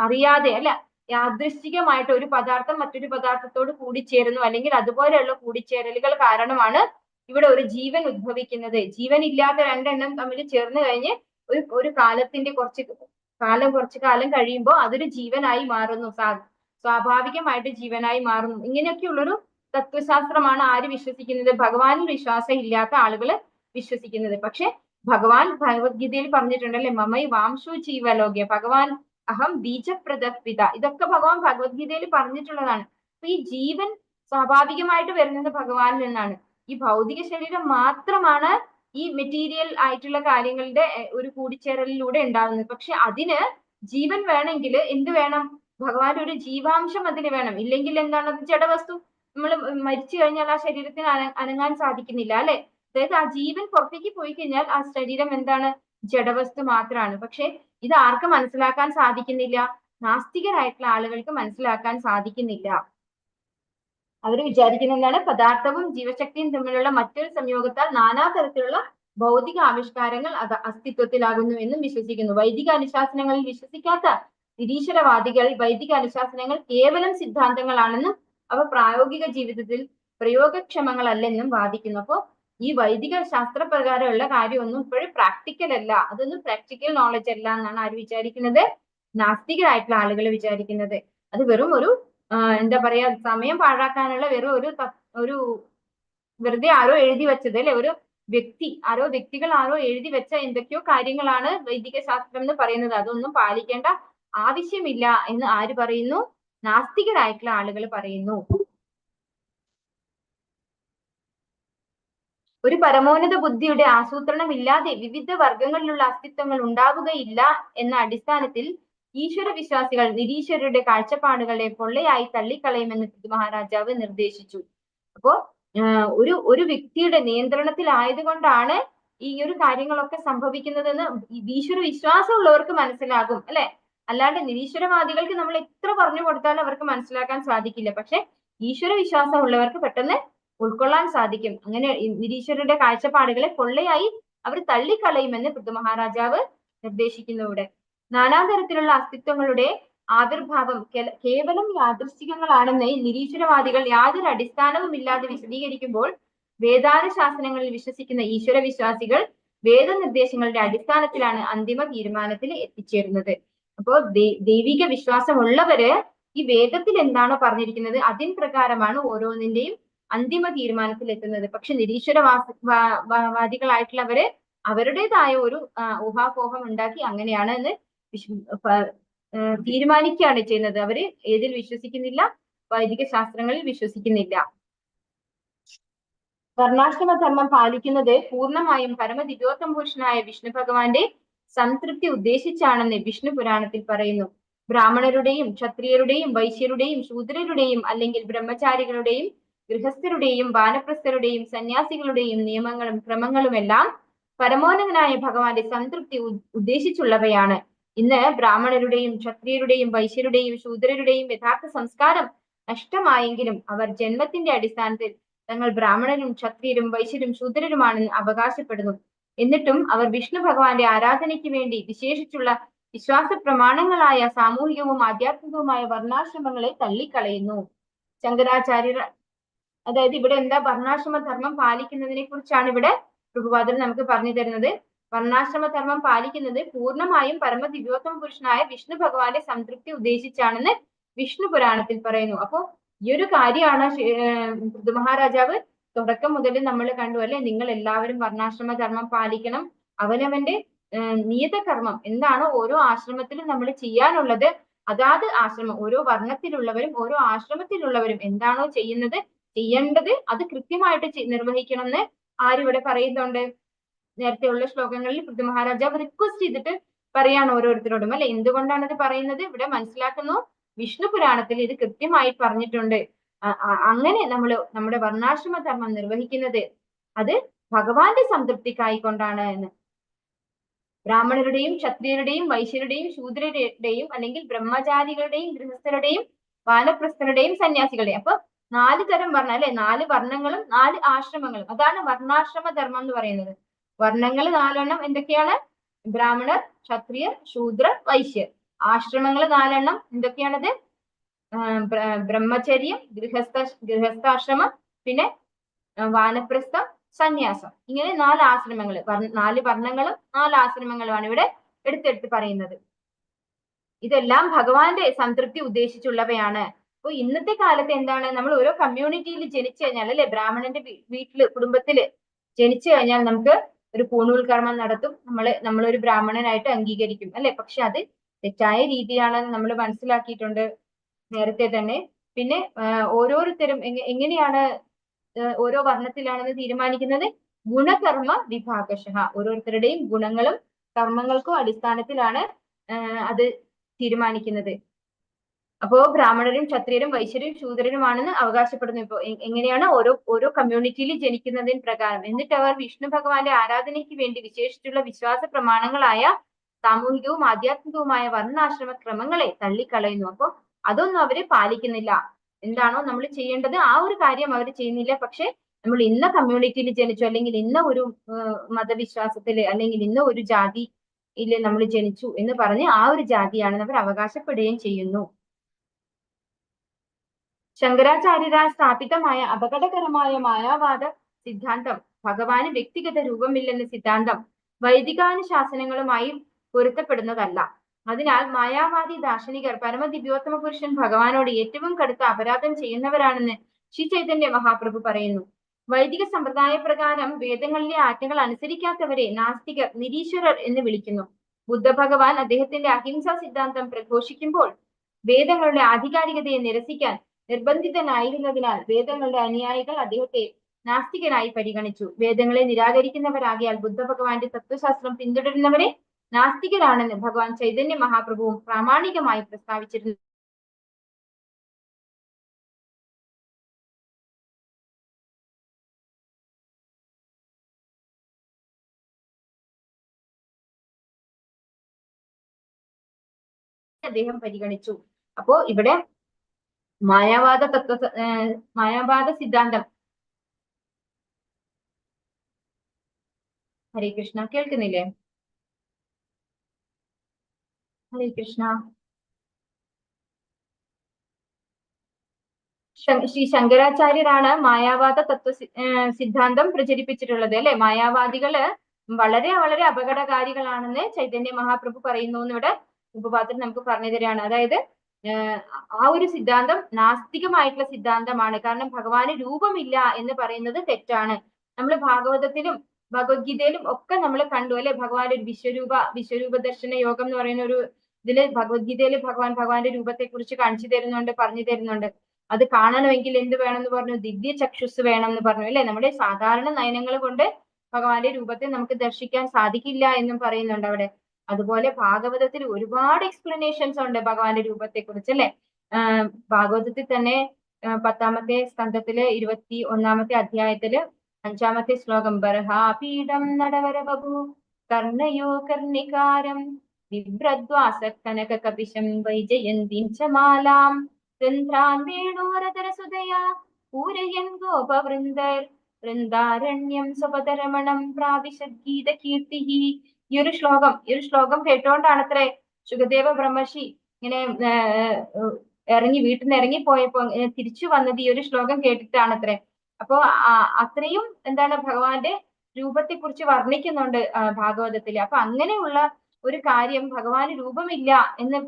അറിയാതെ അല്ല, യാദൃശ്ചികമായിട്ട് ഒരു പദാർത്ഥം മറ്റൊരു പദാർത്ഥത്തോട് കൂടിച്ചേരുന്നു, അല്ലെങ്കിൽ അതുപോലെയുള്ള കൂടിച്ചേരലുകൾ കാരണമാണ് ഇവിടെ ഒരു ജീവൻ ഉദ്ഭവിക്കുന്നത്. ജീവൻ ഇല്ലാത്ത രണ്ടെണ്ണം തമ്മിൽ ചേർന്ന് കഴിഞ്ഞ് ഒരു കാലത്തിന്റെ കുറച്ചു കാലം കഴിയുമ്പോൾ അതൊരു ജീവനായി മാറുന്നു, സ്വാഭാവികമായിട്ട് ജീവനായി മാറുന്നു. ഇങ്ങനെയൊക്കെയുള്ളൊരു തത്വശാസ്ത്രമാണ് ആര് വിശ്വസിക്കുന്നത്? ഭഗവാനിൽ വിശ്വാസം ഇല്ലാത്ത ആളുകൾ വിശ്വസിക്കുന്നത്. പക്ഷെ ഭഗവാൻ ഭഗവത്ഗീതയിൽ പറഞ്ഞിട്ടുണ്ടല്ലേ, മമൈ വാംശോ ജീവലോകെ, ഭഗവാൻ അഹം ബീജപ്രദപിത, ഇതൊക്കെ ഭഗവാൻ ഭഗവത്ഗീതയിൽ പറഞ്ഞിട്ടുള്ളതാണ്. അപ്പൊ ഈ ജീവൻ സ്വാഭാവികമായിട്ട് വരുന്നത് ഭഗവാനിൽ നിന്നാണ്. ഈ ഭൗതിക ശരീരം മാത്രമാണ് ഈ മെറ്റീരിയൽ ആയിട്ടുള്ള കാര്യങ്ങളുടെ ഒരു കൂടിച്ചേരലിലൂടെ ഉണ്ടാകുന്നത്. പക്ഷെ അതിന് ജീവൻ വേണമെങ്കിൽ എന്ത് വേണം? ഭഗവാൻ ഒരു ജീവാംശം അതിന് വേണം. ഇല്ലെങ്കിൽ എന്താണ്? അത് ജഡവസ്തു. നമ്മൾ മരിച്ചു കഴിഞ്ഞാൽ ആ ശരീരത്തിന് അനങ്ങാൻ സാധിക്കുന്നില്ല അല്ലെ. അതായത് ആ ജീവൻ പുറത്തേക്ക് പോയി കഴിഞ്ഞാൽ ആ ശരീരം എന്താണ്? ജഡവസ്തു മാത്രമാണ്. പക്ഷെ ഇത് ആർക്ക് മനസ്സിലാക്കാൻ സാധിക്കുന്നില്ല? നാസ്തികരായിട്ടുള്ള ആളുകൾക്ക് മനസ്സിലാക്കാൻ സാധിക്കുന്നില്ല. അവർ വിചാരിക്കുന്ന എന്താണ്? പദാർത്ഥവും ജീവശക്തിയും തമ്മിലുള്ള മറ്റൊരു സംയോഗത്താൽ നാനാതരത്തിലുള്ള ഭൗതിക ആവിഷ്കാരങ്ങൾ അത് അസ്തിത്വത്തിലാകുന്നു എന്നും വിശ്വസിക്കുന്നു. വൈദിക അനുശാസനങ്ങളിൽ വിശ്വസിക്കാത്ത നിരീശ്വരവാദികൾ വൈദിക അനുശാസനങ്ങൾ കേവലം സിദ്ധാന്തങ്ങളാണെന്നും അവ പ്രായോഗിക ജീവിതത്തിൽ പ്രയോഗക്ഷമങ്ങളല്ലെന്നും വാദിക്കുന്നു. അപ്പോ ഈ വൈദിക ശാസ്ത്രപ്രകാരമുള്ള കാര്യമൊന്നും ഇപ്പോഴും പ്രാക്ടിക്കൽ അല്ല, അതൊന്നും പ്രാക്ടിക്കൽ നോളജ് അല്ല എന്നാണ് ആര് വിചാരിക്കുന്നത്? നാസ്തികരായിട്ടുള്ള ആളുകൾ വിചാരിക്കുന്നത്. അത് വെറും ഒരു എന്താ പറയാ, സമയം പാഴാക്കാനുള്ള വെറും ഒരു വെറുതെ ആരോ എഴുതി വെച്ചത് അല്ലെ, ഒരു വ്യക്തികൾ ആരോ എഴുതി വെച്ച എന്തൊക്കെയോ കാര്യങ്ങളാണ് വൈദിക ശാസ്ത്രം എന്ന് പറയുന്നത്. അതൊന്നും പാലിക്കേണ്ട ആവശ്യമില്ല എന്ന് ആര് പറയുന്നു? നാസ്തികരായിട്ടുള്ള ആളുകൾ പറയുന്നു. ഒരു പരമോന്നത ബുദ്ധിയുടെ ആസൂത്രണമില്ലാതെ വിവിധ വർഗങ്ങളിലുള്ള അസ്തിത്വങ്ങൾ ഉണ്ടാവുകയില്ല എന്ന അടിസ്ഥാനത്തിൽ ഈശ്വര വിശ്വാസികൾ നിരീശ്വരരുടെ കാഴ്ചപ്പാടുകളെ പൊള്ളയായി തള്ളിക്കളയുമെന്ന് മഹാരാജാവ് നിർദ്ദേശിച്ചു. അപ്പോ ഒരു വ്യക്തിയുടെ നിയന്ത്രണത്തിലായതുകൊണ്ടാണ് ഈ ഒരു കാര്യങ്ങളൊക്കെ സംഭവിക്കുന്നതെന്ന് ഈശ്വര വിശ്വാസമുള്ളവർക്ക് മനസ്സിലാകും അല്ലെ. അല്ലാണ്ട് നിരീശ്വരവാദികൾക്ക് നമ്മൾ എത്ര പറഞ്ഞു കൊടുത്താലും അവർക്ക് മനസ്സിലാക്കാൻ സാധിക്കില്ല. പക്ഷെ ഈശ്വര വിശ്വാസം ഉള്ളവർക്ക് പെട്ടെന്ന് ഉൾക്കൊള്ളാൻ സാധിക്കും. അങ്ങനെ നിരീശ്വരരുടെ കാഴ്ചപ്പാടുകളെ പൊള്ളയായി അവർ തള്ളിക്കളയുമെന്ന് പൃഥു മഹാരാജാവ് നിർദ്ദേശിക്കുന്നു. ഇവിടെ നാനാതരത്തിലുള്ള അസ്തിത്വങ്ങളുടെ ആവിർഭാവം കേവലം യാദൃശ്ചികങ്ങളാണെന്ന് നിരീശ്വരവാദികൾ യാതൊരു അടിസ്ഥാനവും ഇല്ലാതെ വിശദീകരിക്കുമ്പോൾ വേദാനുശാസനങ്ങളിൽ വിശ്വസിക്കുന്ന ഈശ്വര വിശ്വാസികൾ വേദനിർദ്ദേശങ്ങളുടെ അടിസ്ഥാനത്തിലാണ് അന്തിമ തീരുമാനത്തിൽ എത്തിച്ചേരുന്നത്. അപ്പോ ദൈവിക വിശ്വാസമുള്ളവര് ഈ വേദത്തിൽ എന്താണോ പറഞ്ഞിരിക്കുന്നത് അതിൻ പ്രകാരമാണ് ഓരോന്നിന്റെയും അന്തിമ തീരുമാനത്തിൽ എത്തുന്നത്. പക്ഷെ നിരീശ്വരവാദികളായിട്ടുള്ളവര് അവരുടേതായ ഒരു ഊഹാപോഹം ഉണ്ടാക്കി അങ്ങനെയാണ് എന്ന് തീരുമാനിക്കുകയാണ് ചെയ്യുന്നത്. അവര് ഏതിൽ വിശ്വസിക്കുന്നില്ല? വൈദിക ശാസ്ത്രങ്ങളിൽ വിശ്വസിക്കുന്നില്ല. വർണ്ണാശ്രമ ധർമ്മം പാലിക്കുന്നത് പൂർണ്ണമായും പരമദിവ്യോത്തമ പുരുഷനായ വിഷ്ണു ഭഗവാന്റെ സംതൃപ്തി ഉദ്ദേശിച്ചാണെന്ന് വിഷ്ണു പുരാണത്തിൽ പറയുന്നു. ബ്രാഹ്മണരുടെയും ക്ഷത്രിയരുടെയും വൈശ്യരുടെയും ശൂദ്രരുടെയും അല്ലെങ്കിൽ ബ്രഹ്മചാരികളുടെയും ഗൃഹസ്ഥരുടെയും വാനപ്രസ്ഥരുടെയും സന്യാസികളുടെയും നിയമങ്ങളും ക്രമങ്ങളുമെല്ലാം പരമോന്നതനായ ഭഗവാന്റെ സംതൃപ്തി ഉദ്ദേശിച്ചുള്ളവയാണ്. ഇന്ന് ബ്രാഹ്മണരുടെയും ക്ഷത്രിയരുടെയും വൈശ്യരുടെയും ശൂദ്രരുടെയും യഥാർത്ഥ സംസ്കാരം നഷ്ടമായെങ്കിലും അവർ ജന്മത്തിന്റെ അടിസ്ഥാനത്തിൽ തങ്ങൾ ബ്രാഹ്മണരും ക്ഷത്രിയരും വൈശ്യരും ശൂദ്രരുമാണെന്ന് അവകാശപ്പെടുന്നു. എന്നിട്ടും അവർ വിഷ്ണു ഭഗവാന്റെ ആരാധനയ്ക്ക് വേണ്ടി വിശേഷിച്ചുള്ള വിശ്വാസ പ്രമാണങ്ങളായ സാമൂഹികവും ആധ്യാത്മികവുമായ വർണ്ണാശ്രമങ്ങളെ തള്ളിക്കളയുന്നു. ശങ്കരാചാര്യർ അതായത് ഇവിടെ എന്താ വർണ്ണാശ്രമ ധർമ്മം പാലിക്കുന്നതിനെ കുറിച്ചാണ് ഇവിടെ പ്രഭുപാദർ നമുക്ക് പറഞ്ഞു തരുന്നത്. വർണ്ണാശ്രമ ധർമ്മം പാലിക്കുന്നത് പൂർണ്ണമായും പരമദിവ്യോത്തമ പുരുഷനായ വിഷ്ണു ഭഗവാന്റെ സംതൃപ്തി ഉദ്ദേശിച്ചാണെന്ന് വിഷ്ണു പുരാണത്തിൽ പറയുന്നു. അപ്പോ ഈ ഒരു കാര്യമാണ് പൃഥു മഹാരാജാവ് തുടക്കം മുതൽ നമ്മൾ കണ്ടു അല്ലെ, നിങ്ങൾ എല്ലാവരും വർണ്ണാശ്രമ ധർമ്മം പാലിക്കണം. അവനവന്റെ നിയത കർമ്മം എന്താണോ ഓരോ ആശ്രമത്തിലും നമ്മൾ ചെയ്യാനുള്ളത്, അതാത് ആശ്രമം ഓരോ വർണ്ണത്തിലുള്ളവരും ഓരോ ആശ്രമത്തിലുള്ളവരും എന്താണോ ചെയ്യേണ്ടത് അത് കൃത്യമായിട്ട് നിർവഹിക്കണം എന്ന് ആരിവിടെ പറയുന്നുണ്ട്. നേരത്തെയുള്ള ശ്ലോകങ്ങളിൽ പൃഥു മഹാരാജാവ് റിക്വസ്റ്റ് ചെയ്തിട്ട് പറയാണ് ഓരോരുത്തരോടും അല്ലെ. എന്തുകൊണ്ടാണ് ഇത് പറയുന്നത് ഇവിടെ മനസ്സിലാക്കുന്നു. വിഷ്ണു പുരാണത്തിൽ ഇത് കൃത്യമായി പറഞ്ഞിട്ടുണ്ട്. അങ്ങനെ നമ്മുടെ വർണ്ണാശ്രമ ധർമ്മം നിർവഹിക്കുന്നത് അത് ഭഗവാന്റെ സംതൃപ്തിക്കായിക്കൊണ്ടാണ് എന്ന്. ബ്രാഹ്മണരുടെയും ക്ഷത്രിയരുടെയും വൈശ്യരുടെയും ശൂദ്രരുടെയും അല്ലെങ്കിൽ ബ്രഹ്മചാരികളുടെയും ഗൃഹസ്ഥരുടെയും വാനപ്രസ്ഥരുടെയും സന്യാസികളുടെയും, അപ്പൊ 4 തരം വർണ്ണം അല്ലെ, 4 വർണ്ണങ്ങളും 4 ആശ്രമങ്ങളും, അതാണ് വർണ്ണാശ്രമ ധർമ്മം എന്ന് പറയുന്നത്. വർണ്ണങ്ങൾ 4 എണ്ണം എന്തൊക്കെയാണ്? ബ്രാഹ്മണർ, ക്ഷത്രിയർ, ശൂദ്രർ, വൈശ്യർ. ആശ്രമങ്ങൾ 4 എണ്ണം എന്തൊക്കെയാണത്? ബ്രഹ്മചര്യം, ഗൃഹസ്ഥാശ്രമം, പിന്നെ വാനപ്രസ്ഥം, സന്യാസം. ഇങ്ങനെ 4 ആശ്രമങ്ങൾ, 4 വർണ്ണങ്ങളും 4 ആശ്രമങ്ങളുമാണ് ഇവിടെ എടുത്തെടുത്ത് പറയുന്നത്. ഇതെല്ലാം ഭഗവാന്റെ സംതൃപ്തി ഉദ്ദേശിച്ചുള്ളവയാണ്. അപ്പൊ ഇന്നത്തെ കാലത്ത് എന്താണ്, നമ്മൾ ഓരോ കമ്മ്യൂണിറ്റിയിൽ ജനിച്ചു കഴിഞ്ഞാൽ അല്ലെ, ബ്രാഹ്മണന്റെ വീട്ടില് കുടുംബത്തില് ജനിച്ചു കഴിഞ്ഞാൽ നമുക്ക് ഒരു പൂണൂൽ കർമ്മം നടത്തും, നമ്മളൊരു ബ്രാഹ്മണനായിട്ട് അംഗീകരിക്കും അല്ലെ. പക്ഷെ അത് തെറ്റായ രീതിയാണെന്ന് നമ്മൾ മനസ്സിലാക്കിയിട്ടുണ്ട് നേരത്തെ തന്നെ. പിന്നെ ഓരോരുത്തരും എങ്ങനെയാണ് ഓരോ വർണ്ണത്തിലാണെന്ന് തീരുമാനിക്കുന്നത്? ഗുണകർമ്മ വിഭാഗശഃ. ഓരോരുത്തരുടെയും ഗുണങ്ങളും കർമ്മങ്ങൾക്കും അടിസ്ഥാനത്തിലാണ് അത് തീരുമാനിക്കുന്നത്. അപ്പോ ബ്രാഹ്മണരും ക്ഷത്രിയരും വൈശ്യരും ശൂദ്രരുമാണെന്ന് അവകാശപ്പെടുന്നു. ഇപ്പോ എങ്ങനെയാണ് ഓരോ കമ്മ്യൂണിറ്റിയിൽ ജനിക്കുന്നതിന് പ്രകാരം. എന്നിട്ട് അവർ വിഷ്ണു ഭഗവാന്റെ ആരാധനയ്ക്ക് വേണ്ടി വിശേഷിച്ചുള്ള വിശ്വാസ പ്രമാണങ്ങളായ സാമൂഹികവും ആധ്യാത്മികവുമായ വർണ്ണാശ്രമ ക്രമങ്ങളെ തള്ളിക്കളയുന്നു. അപ്പൊ അതൊന്നും അവര് പാലിക്കുന്നില്ല. എന്താണോ നമ്മൾ ചെയ്യേണ്ടത് ആ ഒരു കാര്യം അവർ ചെയ്യുന്നില്ല. പക്ഷെ നമ്മൾ ഇന്ന കമ്മ്യൂണിറ്റിയിൽ ജനിച്ചു, അല്ലെങ്കിൽ ഇന്ന ഒരു മതവിശ്വാസത്തില്, അല്ലെങ്കിൽ ഇന്ന ഒരു ജാതിയിൽ നമ്മൾ ജനിച്ചു എന്ന് പറഞ്ഞ് ആ ഒരു ജാതിയാണെന്ന് അവർ അവകാശപ്പെടുകയും ചെയ്യുന്നു. ശങ്കരാചാര്യരാൽ സ്ഥാപിതമായ അപകടകരമായ മായാവാദ സിദ്ധാന്തം, ഭഗവാന് വ്യക്തിഗത രൂപമില്ലെന്ന സിദ്ധാന്തം വൈദികാനുശാസനങ്ങളുമായി പൊരുത്തപ്പെടുന്നതല്ല. അതിനാൽ മായാവാദി ദാർശനികർ പരമദിവ്യോത്തമ പുരുഷൻ ഭഗവാനോട് ഏറ്റവും കടുത്ത അപരാധം ചെയ്യുന്നവരാണെന്ന് ശ്രീ ചൈതന്യ മഹാപ്രഭു പറയുന്നു. വൈദിക സമ്പ്രദായ പ്രകാരം വേദങ്ങളിലെ ആജ്ഞകൾ അനുസരിക്കാത്തവരെ നാസ്തികർ, നിരീശ്വരർ എന്ന് വിളിക്കുന്നു. ബുദ്ധ ഭഗവാൻ അദ്ദേഹത്തിന്റെ അഹിംസാ സിദ്ധാന്തം പ്രഘോഷിക്കുമ്പോൾ വേദങ്ങളുടെ ആധികാരികതയെ നിരസിക്കാൻ നിർബന്ധിതനായിരുന്നതിനാൽ വേദങ്ങളുടെ അനുയായികൾ അദ്ദേഹത്തെ നാസ്തികനായി പരിഗണിച്ചു. വേദങ്ങളെ നിരാകരിക്കുന്നവരാകിയാൽ ബുദ്ധ ഭഗവാന്റെ തത്വശാസ്ത്രം പിന്തുടരുന്നവരെ നാസ്തികരാണെന്ന് ഭഗവാൻ ചൈതന്യ മഹാപ്രഭുവും പ്രാമാണികമായി പ്രസ്താവിച്ചിരുന്നു. അദ്ദേഹം പരിഗണിച്ചു. അപ്പോ ഇവിടെ മായാവാദ സിദ്ധാന്തം. ഹരേ കൃഷ്ണ, കേൾക്കുന്നില്ലേ? ഹരേ കൃഷ്ണ. ശ്രീ ശങ്കരാചാര്യരാണ് മായാവാദ സിദ്ധാന്തം പ്രചരിപ്പിച്ചിട്ടുള്ളത് അല്ലെ. മായാവാദികള് വളരെ വളരെ അപകടകാരികളാണെന്ന് ചൈതന്യ മഹാപ്രഭു പറയുന്നു എന്നിവിടെ ഉപപാദ്രൻ നമുക്ക് പറഞ്ഞു തരികയാണ്. അതായത് ആ ഒരു സിദ്ധാന്തം നാസ്തികമായിട്ടുള്ള സിദ്ധാന്തമാണ്. കാരണം ഭഗവാന് രൂപമില്ല എന്ന് പറയുന്നത് തെറ്റാണ്. നമ്മൾ ഭാഗവതത്തിലും ഭഗവത്ഗീതയിലും ഒക്കെ നമ്മൾ കണ്ടു അല്ലെ, ഭഗവാന്റെ ഒരു വിശ്വരൂപ ദർശന യോഗം എന്ന് പറയുന്ന ഒരു ഇതില് ഭഗവത്ഗീതയിൽ ഭഗവാന്റെ രൂപത്തെ കുറിച്ച് കാണിച്ചു തരുന്നുണ്ട്, പറഞ്ഞു തരുന്നുണ്ട്. അത് കാണണമെങ്കിൽ എന്ത് വേണം എന്ന് പറഞ്ഞു? ദിവ്യ ചക്ഷുസ് വേണം എന്ന് പറഞ്ഞു അല്ലെ. നമ്മുടെ സാധാരണ നയനങ്ങൾ കൊണ്ട് ഭഗവാന്റെ രൂപത്തെ നമുക്ക് ദർശിക്കാൻ സാധിക്കില്ല എന്നും പറയുന്നുണ്ട് അവിടെ. അതുപോലെ ഭാഗവതത്തിൽ ഒരുപാട് എക്സ്പ്ലനേഷൻസ് ഉണ്ട് ഭഗവാന്റെ രൂപത്തെ കുറിച്ച് അല്ലെ. ഭാഗവതത്തിൽ തന്നെ 10ാമത്തെ സ്കന്ധത്തില് 21ാമത്തെ അധ്യായത്തില് അഞ്ചാമത്തെ ശ്ലോകം ബർഹാപീഠം നടവരവപു കർണയോ കർണികാരം ബിഭ്രദ്വാസ കനക കപിശം വൈജയന്തിം ച മാലാം ഗന്ധ്രാൻ വേണോരതരസുതയാ പൂരയൻ ഗോപവൃന്ദർ വൃന്ദാരണ്യം സ്വപദരമണം പ്രാവിശദ്ഗീത കീർത്തി. ഈ ഒരു ശ്ലോകം കേട്ടോണ്ടാണത്രേ ശുകദേവ ബ്രഹ്മർഷി ഇങ്ങനെ വീട്ടിൽ നിന്ന് ഇറങ്ങിപ്പോയപ്പോ തിരിച്ചു വന്നത് ഈ ഒരു ശ്ലോകം കേട്ടിട്ടാണത്രേ. അപ്പോ അത്രയും എന്താണ് ഭഗവാന്റെ രൂപത്തെ കുറിച്ച് വർണ്ണിക്കുന്നുണ്ട് ഭാഗവതത്തില്. അപ്പൊ അങ്ങനെയുള്ള ഒരു കാര്യം ഭഗവാന് രൂപമില്ല എന്ന്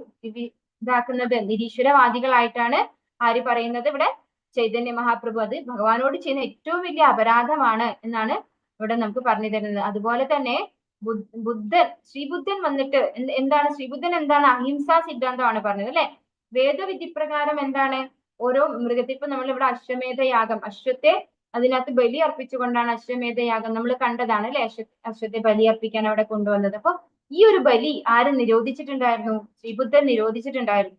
ഇതാക്കുന്നത് നിരീശ്വരവാദികളായിട്ടാണ് ആര് പറയുന്നത്? ഇവിടെ ചൈതന്യ മഹാപ്രഭു. അത് ഭഗവാനോട് ചെയ്യുന്ന ഏറ്റവും വലിയ അപരാധമാണ് എന്നാണ് ഇവിടെ നമുക്ക് പറഞ്ഞു തരുന്നത്. അതുപോലെ തന്നെ ശ്രീബുദ്ധൻ വന്നിട്ട് ശ്രീബുദ്ധൻ എന്താണ്? അഹിംസാ സിദ്ധാന്തമാണ് പറഞ്ഞത് അല്ലെ. വേദവിധി പ്രകാരം എന്താണ്? ഓരോ മൃഗത്തെ ഇപ്പൊ നമ്മളിവിടെ അശ്വമേധയാഗം, അശ്വത്തെ അതിനകത്ത് ബലി അർപ്പിച്ചുകൊണ്ടാണ് അശ്വമേധയാഗം നമ്മൾ കണ്ടതാണ് അല്ലെ. അശ്വത്തെ ബലി അർപ്പിക്കാൻ അവിടെ കൊണ്ടുവന്നത്. അപ്പൊ ഈ ഒരു ബലി ആര് നിരോധിച്ചിട്ടുണ്ടായിരുന്നു? ശ്രീബുദ്ധൻ നിരോധിച്ചിട്ടുണ്ടായിരുന്നു.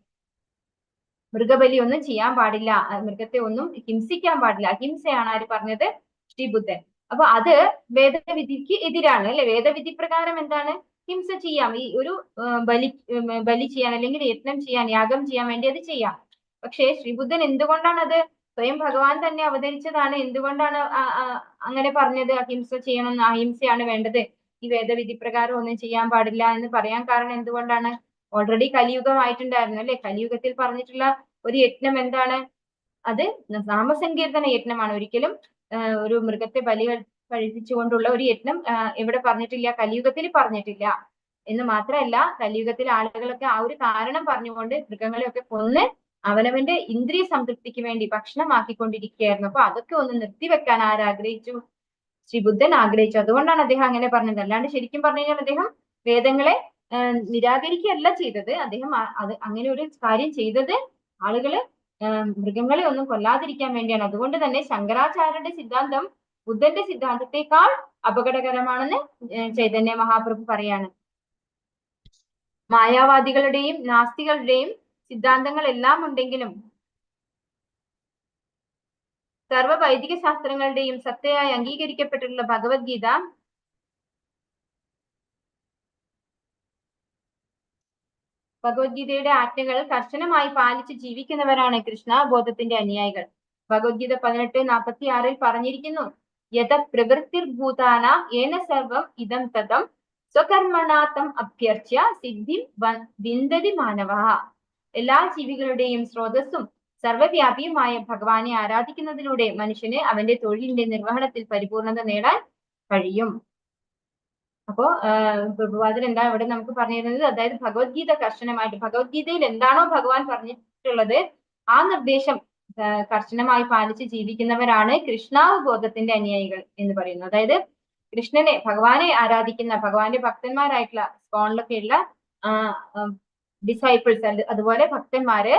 മൃഗബലി ഒന്നും ചെയ്യാൻ പാടില്ല, മൃഗത്തെ ഒന്നും ഹിംസിക്കാൻ പാടില്ല. അഹിംസയാണ് ആര് പറഞ്ഞത്? ശ്രീബുദ്ധൻ. അപ്പൊ അത് വേദവിധിക്ക് എതിരാണ് അല്ലെ. വേദവിധി പ്രകാരം എന്താണ്? ഹിംസ ചെയ്യാം, ഈ ഒരു ബലി ചെയ്യാൻ അല്ലെങ്കിൽ യത്നം ചെയ്യാൻ, യാഗം ചെയ്യാൻ വേണ്ടി അത് ചെയ്യാം. പക്ഷേ ശ്രീബുദ്ധൻ എന്തുകൊണ്ടാണ് അത്? സ്വയം ഭഗവാൻ തന്നെ അവതരിച്ചതാണ്. എന്തുകൊണ്ടാണ് അങ്ങനെ പറഞ്ഞത്? അഹിംസ ചെയ്യണം, അഹിംസയാണ് വേണ്ടത്, ഈ വേദവിധി പ്രകാരം ഒന്നും ചെയ്യാൻ പാടില്ല എന്ന് പറയാൻ കാരണം എന്തുകൊണ്ടാണ്? ഓൾറെഡി കലിയുഗമായിട്ടുണ്ടായിരുന്നു അല്ലെ. കലിയുഗത്തിൽ പറഞ്ഞിട്ടുള്ള ഒരു യജ്ഞം എന്താണ്? അത് നാമസങ്കീർത്തന യജ്ഞമാണ്. ഒരിക്കലും ഒരു മൃഗത്തെ ബലി കഴിപ്പിച്ചുകൊണ്ടുള്ള ഒരു യജ്ഞം ഇവിടെ പറഞ്ഞിട്ടില്ല, കലിയുഗത്തിൽ പറഞ്ഞിട്ടില്ല. എന്ന് മാത്രമല്ല, കലിയുഗത്തിൽ ആളുകളൊക്കെ ആ ഒരു കാരണം പറഞ്ഞുകൊണ്ട് മൃഗങ്ങളെയൊക്കെ കൊന്ന് അവനവന്റെ ഇന്ദ്രിയ സംതൃപ്തിക്ക് വേണ്ടി ഭക്ഷണമാക്കിക്കൊണ്ടിരിക്കുകയായിരുന്നു. അപ്പൊ അതൊക്കെ ഒന്ന് നിർത്തിവെക്കാൻ ആരാഗ്രഹിച്ചു? ശ്രീബുദ്ധൻ ആഗ്രഹിച്ചു. അതുകൊണ്ടാണ് അദ്ദേഹം അങ്ങനെ പറഞ്ഞത്. അല്ലാണ്ട് ശരിക്കും പറഞ്ഞു കഴിഞ്ഞാൽ അദ്ദേഹം വേദങ്ങളെ നിരാകരിക്കുകയല്ല ചെയ്തത്. അദ്ദേഹം അത് അങ്ങനെ ഒരു കാര്യം ചെയ്തത് ആളുകള് മൃഗങ്ങളെ ഒന്നും കൊല്ലാതിരിക്കാൻ വേണ്ടിയാണ്. അതുകൊണ്ട് തന്നെ ശങ്കരാചാര്യരുടെ സിദ്ധാന്തം ബുദ്ധന്റെ സിദ്ധാന്തത്തെക്കാൾ അപകടകരമാണെന്ന് ചൈതന്യ മഹാപ്രഭു പറയാണ്. മായാവാദികളുടെയും നാസ്തികളുടെയും സിദ്ധാന്തങ്ങൾ എല്ലാം ഉണ്ടെങ്കിലും സർവ വൈദിക ശാസ്ത്രങ്ങളുടെയും സത്തയായി അംഗീകരിക്കപ്പെട്ടിട്ടുള്ള ഭഗവത്ഗീത ഭഗവത്ഗീതയുടെ ആജ്ഞകൾ കർശനമായി പാലിച്ച് ജീവിക്കുന്നവരാണ് കൃഷ്ണബോധത്തിന്റെ അനുയായികൾ. ഭഗവത്ഗീത 18:46 പറഞ്ഞിരിക്കുന്നു, യഥ പ്രവൃത്തിർഭൂതാന ഏന സർവം ഇദം തതം സ്വകർമ്മണാത്തം അഭ്യർച്ച്യ സിദ്ധിം വിന്ദതി മാനവ. എല്ലാ ജീവികളുടെയും സ്രോതസ്സും സർവവ്യാപിയുമായ ഭഗവാനെ ആരാധിക്കുന്നതിലൂടെ മനുഷ്യന് അവന്റെ തൊഴിലിന്റെ നിർവഹണത്തിൽ പരിപൂർണത നേടാൻ കഴിയും. അപ്പോ പ്രഭുപാദൻ എന്താ ഇവിടെ നമുക്ക് പറഞ്ഞു തരുന്നത്? അതായത് ഭഗവത്ഗീത കർശനമായിട്ട്, ഭഗവത്ഗീതയിൽ എന്താണോ ഭഗവാൻ പറഞ്ഞിട്ടുള്ളത് ആ നിർദ്ദേശം കർശനമായി പാലിച്ച് ജീവിക്കുന്നവരാണ് കൃഷ്ണാവബോധത്തിന്റെ അനുയായികൾ എന്ന് പറയുന്നു. അതായത് കൃഷ്ണനെ, ഭഗവാനെ ആരാധിക്കുന്ന ഭഗവാന്റെ ഭക്തന്മാരായിട്ടുള്ള സ്കോണിലൊക്കെയുള്ള ഡിസൈപ്പിൾസ്, അതുപോലെ ഭക്തന്മാര്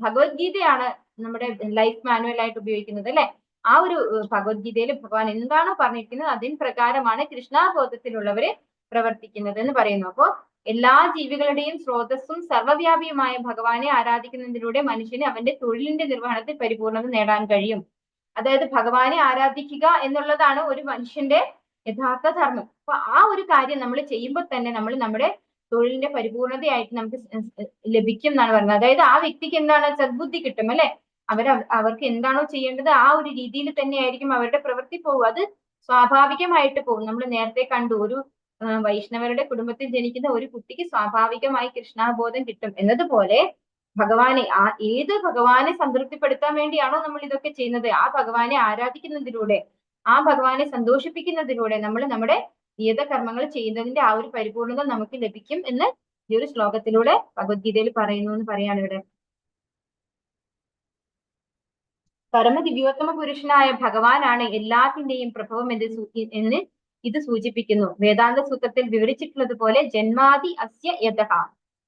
ഭഗവത്ഗീതയാണ് നമ്മുടെ ലൈഫ് മാനുവൽ ആയിട്ട് ഉപയോഗിക്കുന്നത് അല്ലെ. ആ ഒരു ഭഗവത്ഗീതയിൽ ഭഗവാൻ എന്താണോ പറഞ്ഞിരിക്കുന്നത് അതിന് പ്രകാരമാണ് കൃഷ്ണബോധത്തിലുള്ളവര് പ്രവർത്തിക്കുന്നത് എന്ന് പറയുന്നു. അപ്പോ എല്ലാ ജീവികളുടെയും സ്രോതസ്സും സർവ്വവ്യാപിയുമായ ഭഗവാനെ ആരാധിക്കുന്നതിലൂടെ മനുഷ്യന് അവന്റെ തൊഴിലിന്റെ നിർവഹണത്തിൽ പരിപൂർണത നേടാൻ കഴിയും. അതായത് ഭഗവാനെ ആരാധിക്കുക എന്നുള്ളതാണ് ഒരു മനുഷ്യന്റെ യഥാർത്ഥ ധർമ്മം. അപ്പൊ ആ ഒരു കാര്യം നമ്മൾ ചെയ്യുമ്പോൾ തന്നെ നമ്മൾ നമ്മുടെ തൊഴിലിന്റെ പരിപൂർണതയായിട്ട് നമുക്ക് ലഭിക്കും എന്നാണ് പറയുന്നത്. അതായത് ആ വ്യക്തിക്ക് എന്താണ്? സദ്ബുദ്ധി കിട്ടും അല്ലെ. അവർക്ക് എന്താണോ ചെയ്യേണ്ടത് ആ ഒരു രീതിയിൽ തന്നെയായിരിക്കും അവരുടെ പ്രവൃത്തി പോകും. അത് സ്വാഭാവികമായിട്ട് പോകും. നമ്മൾ നേരത്തെ കണ്ടു, ഒരു വൈഷ്ണവരുടെ കുടുംബത്തിൽ ജനിക്കുന്ന ഒരു കുട്ടിക്ക് സ്വാഭാവികമായി കൃഷ്ണബോധം കിട്ടും എന്നതുപോലെ ഏത് ഭഗവാനെ സംതൃപ്തിപ്പെടുത്താൻ വേണ്ടിയാണോ നമ്മൾ ഇതൊക്കെ ചെയ്യുന്നത്, ആ ഭഗവാനെ ആരാധിക്കുന്നതിലൂടെ, ആ ഭഗവാനെ സന്തോഷിപ്പിക്കുന്നതിലൂടെ നമ്മൾ നമ്മുടെ നിയതകർമ്മങ്ങൾ ചെയ്യുന്നതിന്റെ ആ ഒരു പരിപൂർണത നമുക്ക് ലഭിക്കും എന്ന് ഈ ഒരു ശ്ലോകത്തിലൂടെ ഭഗവത്ഗീതയിൽ പറയുന്നു എന്ന് പറയാണ് ഇവിടെ. പരമദിവ്യോത്തമ പുരുഷനായ ഭഗവാനാണ് എല്ലാത്തിന്റെയും പ്രഭവം എന്ന് ഇത് സൂചിപ്പിക്കുന്നു. വേദാന്ത സൂത്രത്തിൽ വിവരിച്ചിട്ടുള്ളത് പോലെ ജന്മാദി അസ്യ യതഃ,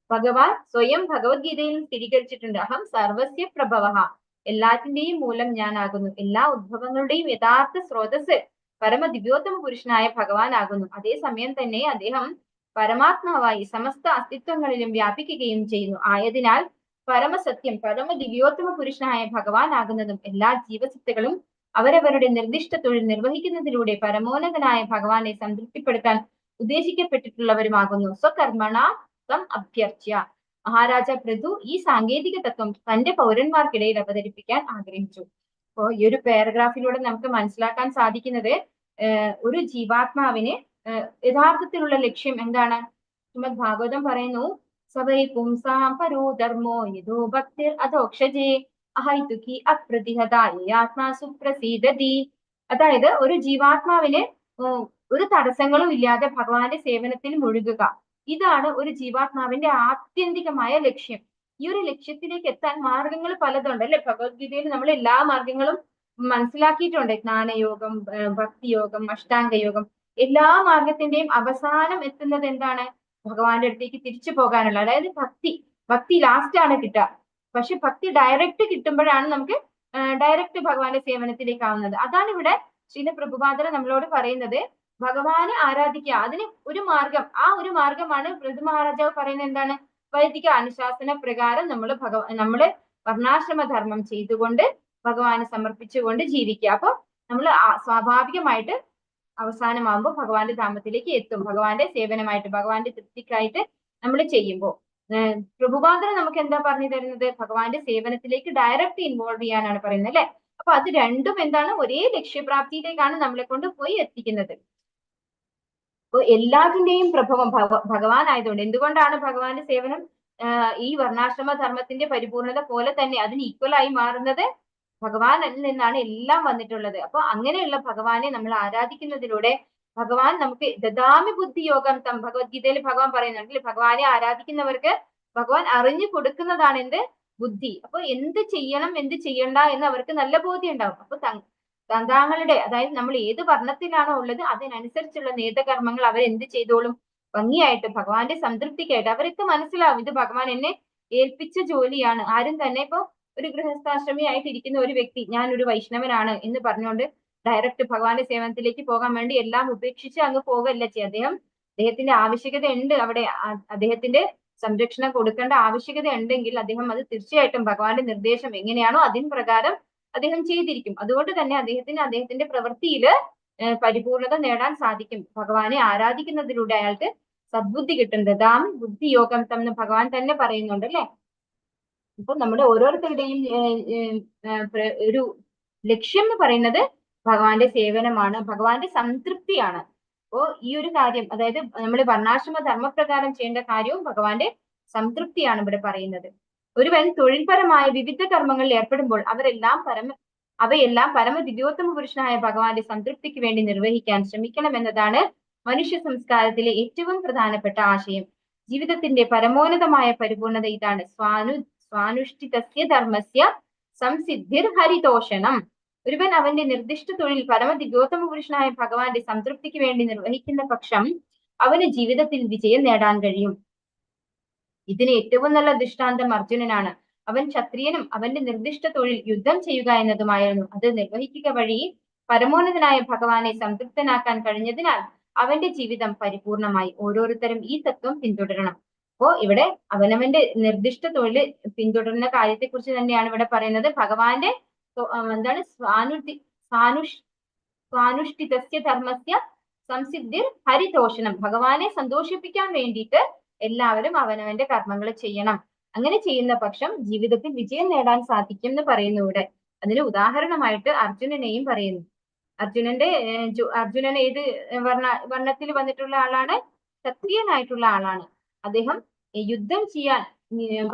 ഭഗവാൻ സ്വയം ഭഗവത്ഗീതയിൽ സ്ഥിരീകരിച്ചിട്ടുണ്ട്. അഹം സർവസ്യ പ്രഭവഃ, എല്ലാത്തിന്റെയും മൂലം ഞാനാകുന്നു. എല്ലാ ഉദ്ഭവങ്ങളുടെയും യഥാർത്ഥ സ്രോതസ് പരമദിവ്യോത്തമ പുരുഷനായ ഭഗവാൻ ആകുന്നു. അതേസമയം തന്നെ അദ്ദേഹം പരമാത്മാവായി സമസ്ത അസ്തിത്വങ്ങളിലും വ്യാപിക്കുകയും ചെയ്യുന്നു. ആയതിനാൽ പരമസത്യം പരമദിവ്യോത്തമ പുരുഷനായ ഭഗവാൻ ആകുന്നതും എല്ലാ ജീവസത്തുകളും അവരവരുടെ നിർദ്ദിഷ്ട തൊഴിൽ നിർവഹിക്കുന്നതിലൂടെ പരമോന്നതനായ ഭഗവാനെ സംതൃപ്തിപ്പെടുത്താൻ ഉദ്ദേശിക്കപ്പെട്ടിട്ടുള്ളവരുമാകുന്നു. സ്വകർമ്മണ ത്വം അഭ്യർച്ച്യ. മഹാരാജ പൃഥു ഈ സാങ്കേതിക തത്വം തന്റെ പൗരന്മാർക്കിടയിൽ അവതരിപ്പിക്കാൻ ആഗ്രഹിച്ചു. അപ്പോ ഈ ഒരു പാരഗ്രാഫിലൂടെ നമുക്ക് മനസ്സിലാക്കാൻ സാധിക്കുന്നത് ഒരു ജീവാത്മാവിന് യഥാർത്ഥത്തിലുള്ള ലക്ഷ്യം എന്താണ്? ശ്രീമദ് ഭാഗവതം പറയുന്നു, സവൈ പുംസാം പരോ ധർമ്മോ യഥോ ഭക്തിർ അധോക്ഷജേ അഹൈതുകി അപ്രതിഹതാത്മാസു പ്രസീദതി. അതായത് ഒരു ജീവാത്മാവിന് ഒരു തടസ്സങ്ങളും ഇല്ലാതെ ഭഗവാന്റെ സേവനത്തിൽ മുഴുകുക. ഇതാണ് ഒരു ജീവാത്മാവിന്റെ ആത്യന്തികമായ ലക്ഷ്യം. ഈ ഒരു ലക്ഷ്യത്തിലേക്ക് എത്താൻ മാർഗങ്ങൾ പലതുണ്ട് അല്ലെ? ഭഗവത്ഗീതയിൽ നമ്മൾ എല്ലാ മാർഗങ്ങളും മനസ്സിലാക്കിയിട്ടുണ്ട്. ജ്ഞാനയോഗം, ഭക്തിയോഗം, അഷ്ടാംഗയോഗം. എല്ലാ മാർഗത്തിന്റെയും അവസാനം എത്തുന്നത് എന്താണ്? ഭഗവാന്റെ അടുത്തേക്ക് തിരിച്ചു പോകാനുള്ള, അതായത് ഭക്തി ലാസ്റ്റ് ആണ് കിട്ടുക. പക്ഷെ ഭക്തി ഡയറക്റ്റ് കിട്ടുമ്പോഴാണ് നമുക്ക് ഡയറക്റ്റ് ഭഗവാന്റെ സേവനത്തിലേക്ക് ആവുന്നത്. അതാണ് ഇവിടെ ശ്രീല പ്രഭുപാദർ നമ്മളോട് പറയുന്നത്. ഭഗവാനെ ആരാധിക്കുക, അതിന് ഒരു മാർഗം, ആ ഒരു മാർഗമാണ് പൃഥു മഹാരാജാവ് പറയുന്നത്. എന്താണ്? വൈദിക അനുശാസന പ്രകാരം നമ്മള് വർണ്ണാശ്രമ ധർമ്മം ചെയ്തുകൊണ്ട് ഭഗവാനെ സമർപ്പിച്ചുകൊണ്ട് ജീവിക്കുക. അപ്പൊ നമ്മൾ സ്വാഭാവികമായിട്ട് അവസാനമാകുമ്പോൾ ഭഗവാന്റെ ധാമത്തിലേക്ക് എത്തും. ഭഗവാന്റെ സേവനമായിട്ട്, ഭഗവാന്റെ തൃപ്തിക്കായിട്ട് നമ്മൾ ചെയ്യുമ്പോൾ പ്രഭുപാദർ നമുക്ക് എന്താ പറഞ്ഞു തരുന്നത്? ഭഗവാന്റെ സേവനത്തിലേക്ക് ഡയറക്റ്റ് ഇൻവോൾവ് ചെയ്യാനാണ് പറയുന്നത് അല്ലെ? അപ്പൊ അത് രണ്ടും എന്താണ്? ഒരേ ലക്ഷ്യപ്രാപ്തിയിലേക്കാണ് നമ്മളെ കൊണ്ട് പോയി എത്തിക്കുന്നത്. അപ്പൊ എല്ലാത്തിന്റെയും പ്രഭവം ഭഗവാൻ ആയതുകൊണ്ട്, എന്തുകൊണ്ടാണ് ഭഗവാന്റെ സേവനം ഈ വർണ്ണാശ്രമ ധർമ്മത്തിന്റെ പരിപൂർണത പോലെ തന്നെ അതിന് ഈക്വൽ ആയി മാറുന്നത്? ഭഗവാനിൽ നിന്നാണ് എല്ലാം വന്നിട്ടുള്ളത്. അപ്പൊ അങ്ങനെയുള്ള ഭഗവാനെ നമ്മൾ ആരാധിക്കുന്നതിലൂടെ ഭഗവാൻ നമുക്ക് ദദാമി ബുദ്ധി യോഗം തം, ഭഗവത്ഗീതയിൽ ഭഗവാൻ പറയുന്നുണ്ട്, ഭഗവാനെ ആരാധിക്കുന്നവർക്ക് ഭഗവാൻ അറിഞ്ഞു കൊടുക്കുന്നതാണ് എന്ത്? ബുദ്ധി. അപ്പൊ എന്ത് ചെയ്യണം എന്ത് ചെയ്യണ്ട എന്ന് അവർക്ക് നല്ല ബോധ്യം ഉണ്ടാവും. അപ്പൊ താങ്കളുടെ, അതായത് നമ്മൾ ഏത് വർണ്ണത്തിലാണോ ഉള്ളത് അതിനനുസരിച്ചുള്ള നേതകർമ്മങ്ങൾ അവരെന്ത് ചെയ്തോളും? ഭംഗിയായിട്ട് ഭഗവാന്റെ സംതൃപ്തിക്കായിട്ട് അവർക്ക് മനസ്സിലാവും ഇത് ഭഗവാൻ എന്നെ ഏൽപ്പിച്ച ജോലിയാണ്. ആരും തന്നെ ഇപ്പൊ ഒരു ഗൃഹസ്ഥാശ്രമി ആയിട്ട് ഇരിക്കുന്ന ഒരു വ്യക്തി ഞാൻ ഒരു വൈഷ്ണവനാണ് എന്ന് പറഞ്ഞുകൊണ്ട് ഡയറക്റ്റ് ഭഗവാന്റെ സേവനത്തിലേക്ക് പോകാൻ വേണ്ടി എല്ലാം ഉപേക്ഷിച്ച് അങ്ങ് പോകല്ല ചെയ്യുക. അദ്ദേഹത്തിന്റെ ആവശ്യകത ഉണ്ട്, അവിടെ അദ്ദേഹത്തിന്റെ സംരക്ഷണം കൊടുക്കേണ്ട ആവശ്യകത ഉണ്ടെങ്കിൽ അദ്ദേഹം അത് തീർച്ചയായിട്ടും ഭഗവാന്റെ നിർദ്ദേശം എങ്ങനെയാണോ അതിൻ പ്രകാരം അദ്ദേഹം ചെയ്തിരിക്കും. അതുകൊണ്ട് തന്നെ അദ്ദേഹത്തിന്റെ പ്രവൃത്തിയിൽ പരിപൂർണത നേടാൻ സാധിക്കും. ഭഗവാനെ ആരാധിക്കുന്നതിലൂടെ അയാൾക്ക് സദ്ബുദ്ധി കിട്ടും. ദദാമി ബുദ്ധി യോഗം തന്ന് ഭഗവാൻ തന്നെ പറയുന്നുണ്ട് അല്ലെ? ഇപ്പൊ നമ്മുടെ ഓരോരുത്തരുടെയും ഒരു ലക്ഷ്യം എന്ന് പറയുന്നത് ഭഗവാന്റെ സേവനമാണ്, ഭഗവാന്റെ സംതൃപ്തിയാണ്. അപ്പോ ഈ ഒരു കാര്യം, അതായത് നമ്മൾ വർണ്ണാശ്രമ ധർമ്മപ്രകാരം ചെയ്യേണ്ട കാര്യവും ഭഗവാന്റെ സംതൃപ്തിയാണ് ഇവിടെ പറയുന്നത്. ഒരുവൻ തൊഴിൽപരമായ വിവിധ കർമ്മങ്ങളിൽ ഏർപ്പെടുമ്പോൾ അവയെല്ലാം പരമ ദിവ്യോത്തമ പുരുഷനായ ഭഗവാന്റെ സംതൃപ്തിക്ക് വേണ്ടി നിർവഹിക്കാൻ ശ്രമിക്കണം എന്നതാണ് മനുഷ്യ സംസ്കാരത്തിലെ ഏറ്റവും പ്രധാനപ്പെട്ട ആശയം. ജീവിതത്തിന്റെ പരമോന്നതമായ പരിപൂർണത ഇതാണ്. സ്വാനുഷ്ഠിതസ്യ ധർമ്മസ്യ സംസിദ്ധിർ ഹരിതോഷണം. ഒരുവൻ അവന്റെ നിർദ്ദിഷ്ട തൊഴിൽ പരമ ദിവ്യോത്തമ പുരുഷനായ ഭഗവാന്റെ സംതൃപ്തിക്ക് വേണ്ടി നിർവഹിക്കുന്ന പക്ഷം അവന് ജീവിതത്തിൽ വിജയം നേടാൻ കഴിയും. ഇതിന് ഏറ്റവും നല്ല ദൃഷ്ടാന്തം അർജുനനാണ്. അവൻ ക്ഷത്രിയനും അവന്റെ നിർദ്ദിഷ്ട തൊഴിൽ യുദ്ധം ചെയ്യുക എന്നതുമായിരുന്നു. അത് നിർവഹിക്കുക വഴി പരമോന്നതനായ ഭഗവാനെ സംതൃപ്തനാക്കാൻ കഴിഞ്ഞതിനാൽ അവന്റെ ജീവിതം പരിപൂർണമായി. ഓരോരുത്തരും ഈ തത്വം പിന്തുടരണം. അപ്പോ ഇവിടെ അവനവന്റെ നിർദ്ദിഷ്ട തൊഴിൽ പിന്തുടരുന്ന കാര്യത്തെ കുറിച്ച് തന്നെയാണ് ഇവിടെ പറയുന്നത്. ഭഗവാന്റെ എന്താണ്? സ്വാനുഷ്ഠിതസ്യ ധർമ്മസ്യ സംസിദ്ധിർ ഹരിതോഷണം. ഭഗവാനെ സന്തോഷിപ്പിക്കാൻ വേണ്ടിയിട്ട് എല്ലാവരും അവനവന്റെ കർമ്മങ്ങൾ ചെയ്യണം. അങ്ങനെ ചെയ്യുന്ന പക്ഷം ജീവിതത്തിൽ വിജയം നേടാൻ സാധിക്കും എന്ന് പറയുന്നു ഇവിടെ. അതിന് ഉദാഹരണമായിട്ട് അർജുനനെയും പറയുന്നു. അർജുനൻ ഏത് വർണ്ണത്തിൽ വന്നിട്ടുള്ള ആളാണ്? ക്ഷത്രിയനായിട്ടുള്ള ആളാണ്. അദ്ദേഹം യുദ്ധം ചെയ്യാൻ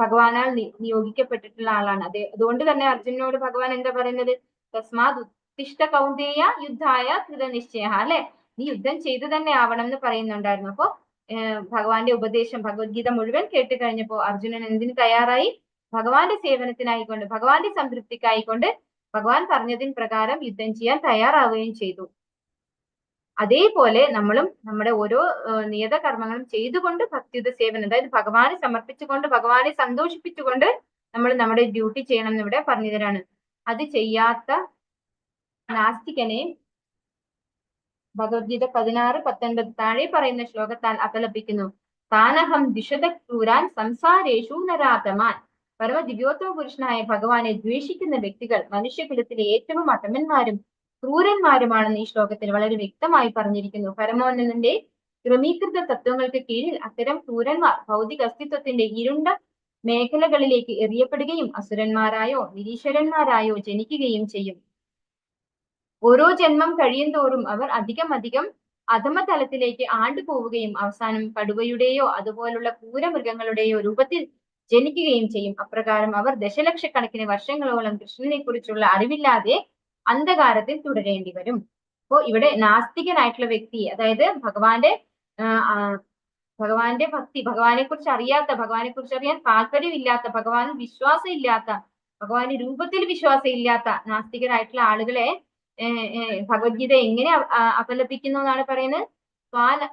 ഭഗവാനാൽ നിയോഗിക്കപ്പെട്ടിട്ടുള്ള ആളാണ്. അതുകൊണ്ട് തന്നെ അർജുനനോട് ഭഗവാൻ എന്താ പറയുന്നത്? തസ്മാത് ഉത്തിഷ്ഠ കൗന്ദേയ യുദ്ധായ കൃതനിശ്ചയ, അല്ലെ? നീ യുദ്ധം ചെയ്തു തന്നെ ആവണം എന്ന് പറയുന്നുണ്ടായിരുന്നു. അപ്പോ ഭഗവാന്റെ ഉപദേശം, ഭഗവത്ഗീത മുഴുവൻ കേട്ട് കഴിഞ്ഞപ്പോ അർജുനൻ എന്തിനു തയ്യാറായി? ഭഗവാന്റെ സേവനത്തിനായിക്കൊണ്ട്, ഭഗവാന്റെ സംതൃപ്തിക്കായിക്കൊണ്ട് ഭഗവാൻ പറഞ്ഞതിന് പ്രകാരം യുദ്ധം ചെയ്യാൻ തയ്യാറാവുകയും ചെയ്തു. അതേപോലെ നമ്മളും നമ്മുടെ ഓരോ നിയത കർമ്മങ്ങളും ചെയ്തുകൊണ്ട് ഭക്തിയുത സേവനം, അതായത് ഭഗവാനെ സമർപ്പിച്ചുകൊണ്ട് ഭഗവാനെ സന്തോഷിപ്പിച്ചുകൊണ്ട് നമ്മൾ നമ്മുടെ ഡ്യൂട്ടി ചെയ്യണം എന്ന് ഇവിടെ പറഞ്ഞു തരാണ്. അത് ചെയ്യാത്ത നാസ്തികനെ ഭഗവത്ഗീത 16-19 താഴെ പറയുന്ന ശ്ലോകത്താൽ അപലപിക്കുന്നു. താനഹം ദിശത ക്രൂരാൻ സംസാരേഷു നരാതമാൻ. പരമ ദിവ്യോത്തമ പുരുഷനായ ഭഗവാനെ ദ്വേഷിക്കുന്ന വ്യക്തികൾ മനുഷ്യകുലത്തിലെ ഏറ്റവും അധമന്മാരും ക്രൂരന്മാരുമാണെന്ന് ഈ ശ്ലോകത്തിൽ വളരെ വ്യക്തമായി പറഞ്ഞിരിക്കുന്നു. പരമോന്നതന്റെ ക്രമീകൃത തത്വങ്ങൾക്ക് കീഴിൽ അത്തരം ക്രൂരന്മാർ ഭൗതിക അസ്തിത്വത്തിന്റെ ഇരുണ്ട മേഖലകളിലേക്ക് എറിയപ്പെടുകയും അസുരന്മാരായോ നിരീശ്വരന്മാരായോ ജനിക്കുകയും ചെയ്യും. ഓരോ ജന്മം കഴിയും തോറും അവർ അധികം അധമതലത്തിലേക്ക് ആണ്ടുപോവുകയും അവസാനം കടുവയുടെയോ അതുപോലുള്ള ക്രൂരമൃഗങ്ങളുടെയോ രൂപത്തിൽ ജനിക്കുകയും ചെയ്യും. അപ്രകാരം അവർ ദശലക്ഷക്കണക്കിന് വർഷങ്ങളോളം കൃഷ്ണനെ കുറിച്ചുള്ള അറിവില്ലാതെ അന്ധകാരത്തിൽ തുടരേണ്ടി വരും. അപ്പോ ഇവിടെ നാസ്തികനായിട്ടുള്ള വ്യക്തി, അതായത് ഭഗവാന്റെ ഭക്തി, ഭഗവാനെ കുറിച്ച് അറിയാത്ത, ഭഗവാനെ കുറിച്ച് അറിയാൻ താല്പര്യമില്ലാത്ത, ഭഗവാൻ വിശ്വാസം ഇല്ലാത്ത, ഭഗവാന്റെ രൂപത്തിൽ വിശ്വാസം ഇല്ലാത്ത നാസ്തികരായിട്ടുള്ള ആളുകളെ ഭഗവത്ഗീത എങ്ങനെ അപലപിക്കുന്നു എന്നാണ് പറയുന്നത്.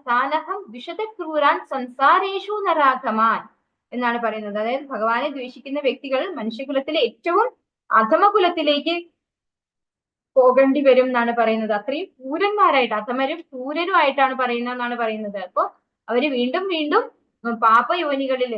താനഹം വിശദക്രൂരാൻ സംസാരേഷു നരാധമാൻ എന്നാണ് പറയുന്നത്. അതായത് ഭഗവാനെ ദ്വേഷിക്കുന്ന വ്യക്തികൾ മനുഷ്യകുലത്തിലെ ഏറ്റവും അധമകുലത്തിലേക്ക് പോകേണ്ടി വരും എന്നാണ് പറയുന്നത്. അത്രയും ക്രൂരന്മാരായിട്ട്, അധമരും ക്രൂരരുമായിട്ടാണ് പറയുന്നതെന്നാണ് പറയുന്നത്. അപ്പൊ അവര് വീണ്ടും പാപയോനികളിൽ,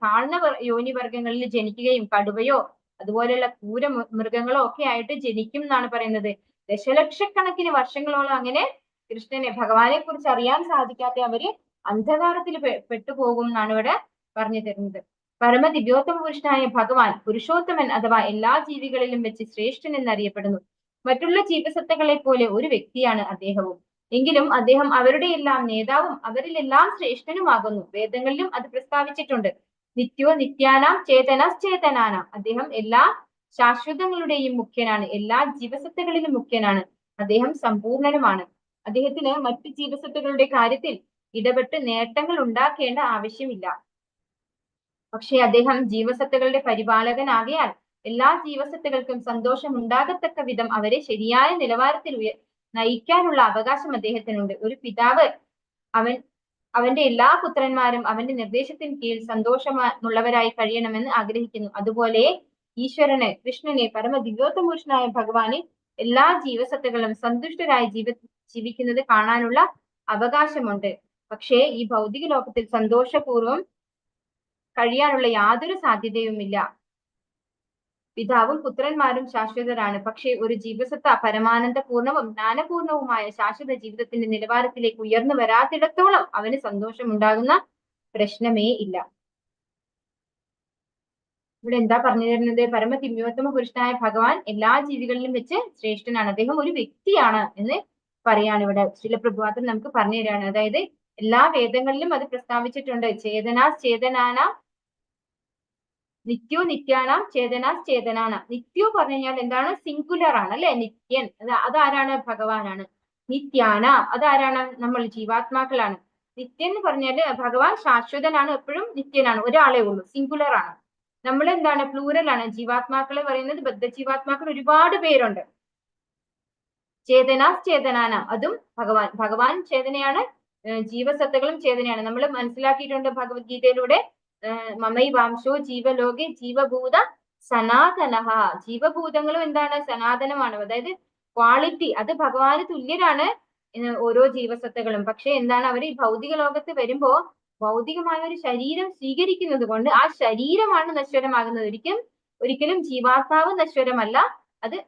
താഴ്ന്ന യോനിവർഗങ്ങളിൽ ജനിക്കുകയും കടുവയോ അതുപോലെയുള്ള ക്രൂര മൃഗങ്ങളോ ഒക്കെ ആയിട്ട് ജനിക്കും എന്നാണ് പറയുന്നത്. ദശലക്ഷക്കണക്കിന് വർഷങ്ങളോളം അങ്ങനെ കൃഷ്ണനെ, ഭഗവാനെ കുറിച്ച് അറിയാൻ സാധിക്കാത്ത അവര് അന്ധകാരത്തിൽ പെട്ടുപോകും എന്നാണ് ഇവിടെ പറഞ്ഞു തരുന്നത്. പരമ ദിവ്യോത്തമ പുരുഷനായ ഭഗവാൻ പുരുഷോത്തമൻ അഥവാ എല്ലാ ജീവികളിലും വെച്ച് ശ്രേഷ്ഠൻ എന്നറിയപ്പെടുന്നു. മറ്റുള്ള ജീവസത്തകളെ പോലെ ഒരു വ്യക്തിയാണ് അദ്ദേഹവും. എങ്കിലും അദ്ദേഹം അവരുടെ എല്ലാം നേതാവും അവരിലെല്ലാം ശ്രേഷ്ഠനുമാകുന്നു. വേദങ്ങളിലും അത് പ്രസ്താവിച്ചിട്ടുണ്ട്. നിത്യോ നിത്യാനാം ചേതനാം. അദ്ദേഹം എല്ലാ ശാശ്വതങ്ങളുടെയും മുഖ്യനാണ്, എല്ലാ ജീവസത്തകളിലും മുഖ്യനാണ്. അദ്ദേഹം സമ്പൂർണനുമാണ്. അദ്ദേഹത്തിന് മറ്റു ജീവസത്തകളുടെ കാര്യത്തിൽ ഇടപെട്ട് നേട്ടങ്ങൾ ഉണ്ടാക്കേണ്ട ആവശ്യമില്ല. പക്ഷെ അദ്ദേഹം ജീവസത്തകളുടെ പരിപാലകനാകയാൽ എല്ലാ ജീവസത്തകൾക്കും സന്തോഷം ഉണ്ടാകത്തക്ക വിധം അവരെ ശരിയായ നിലവാരത്തിൽ നയിക്കാനുള്ള അവകാശം അദ്ദേഹത്തിനുണ്ട്. ഒരു പിതാവ് അവന്റെ എല്ലാ പുത്രന്മാരും അവന്റെ നിർദ്ദേശത്തിന് കീഴിൽ സന്തോഷമുള്ളവരായി കഴിയണമെന്ന് ആഗ്രഹിക്കുന്നു. അതുപോലെ ഈശ്വരന്, കൃഷ്ണനെ, പരമ ദിവ്യോത്തമ പുരുഷനായ ഭഗവാന് എല്ലാ ജീവസത്തകളും സന്തുഷ്ടരായി ജീവിക്കുന്നത് കാണാനുള്ള അവകാശമുണ്ട്. പക്ഷേ ഈ ഭൗതിക ലോകത്തിൽ സന്തോഷപൂർവം കഴിയാനുള്ള യാതൊരു സാധ്യതയുമില്ല. പിതാവും പുത്രന്മാരും ശാശ്വതരാണ്. പക്ഷേ ഒരു ജീവസത്ത പരമാനന്ദപൂർണവും ജ്ഞാനപൂർണവുമായ ശാശ്വത ജീവിതത്തിന്റെ നിലവാരത്തിലേക്ക് ഉയർന്നു വരാത്തിടത്തോളം അവന് സന്തോഷം ഉണ്ടാകുന്ന പ്രശ്നമേ ഇല്ല. ഇവിടെ എന്താ പറഞ്ഞു തരുന്നത്? പരമ ദിവ്യോത്തമ പുരുഷനായ ഭഗവാൻ എല്ലാ ജീവികളിലും വെച്ച് ശ്രേഷ്ഠനാണ്. അദ്ദേഹം ഒരു വ്യക്തിയാണ് എന്ന് പറയാണ് ഇവിടെ ശ്രീല പ്രഭുപാദൻ നമുക്ക് പറഞ്ഞു തരാണ്. അതായത് എല്ലാ വേദങ്ങളിലും അത് പ്രസ്താവിച്ചിട്ടുണ്ട്. ചേതനാനാം നിത്യോ നിത്യാനാം ചേതനാനാം. നിത്യോ പറഞ്ഞു കഴിഞ്ഞാൽ എന്താണ്? സിംഗുലർ ആണ് അല്ലെ? നിത്യൻ അതാരാണ്? ഭഗവാനാണ്. നിത്യാനാം അതാരാണ്? നമ്മൾ ജീവാത്മാക്കളാണ്. നിത്യൻ എന്ന് പറഞ്ഞാല് ഭഗവാൻ ശാശ്വതനാണ്, എപ്പോഴും നിത്യനാണ്, ഒരാളെ ഉള്ളൂ, സിംഗുലർ ആണ്. നമ്മൾ എന്താണ്? പ്ലൂറൽ ആണ്. ജീവാത്മാക്കളെ പറയുന്നത് ബദ്ധജീവാത്മാക്കൾ ഒരുപാട് പേരുണ്ട്. ചേതനാനാം അതും ഭഗവാൻ ചേതനയാണ്, ജീവസത്തകളും ചേതനയാണ്. നമ്മൾ മനസ്സിലാക്കിയിട്ടുണ്ട് ഭഗവത്ഗീതയിലൂടെ. മമൈവാംശോ ജീവലോകെ ജീവഭൂത സനാതനഃ. ജീവഭൂതങ്ങളും എന്താണ്? സനാതനമാണ്. അതായത് ക്വാളിറ്റി, അത് ഭഗവാന് തുല്യരാണ് ഓരോ ജീവസത്തകളും. പക്ഷെ എന്താണ്? അവർ ഈ ഭൗതിക ലോകത്ത് വരുമ്പോ ഭൗതികമായ ഒരു ശരീരം സ്വീകരിക്കുന്നത് കൊണ്ട് ആ ശരീരമാണ് നശ്വരമാകുന്നത്. ഒരിക്കലും ജീവാത്മാവ് നശ്വരമല്ല, അത്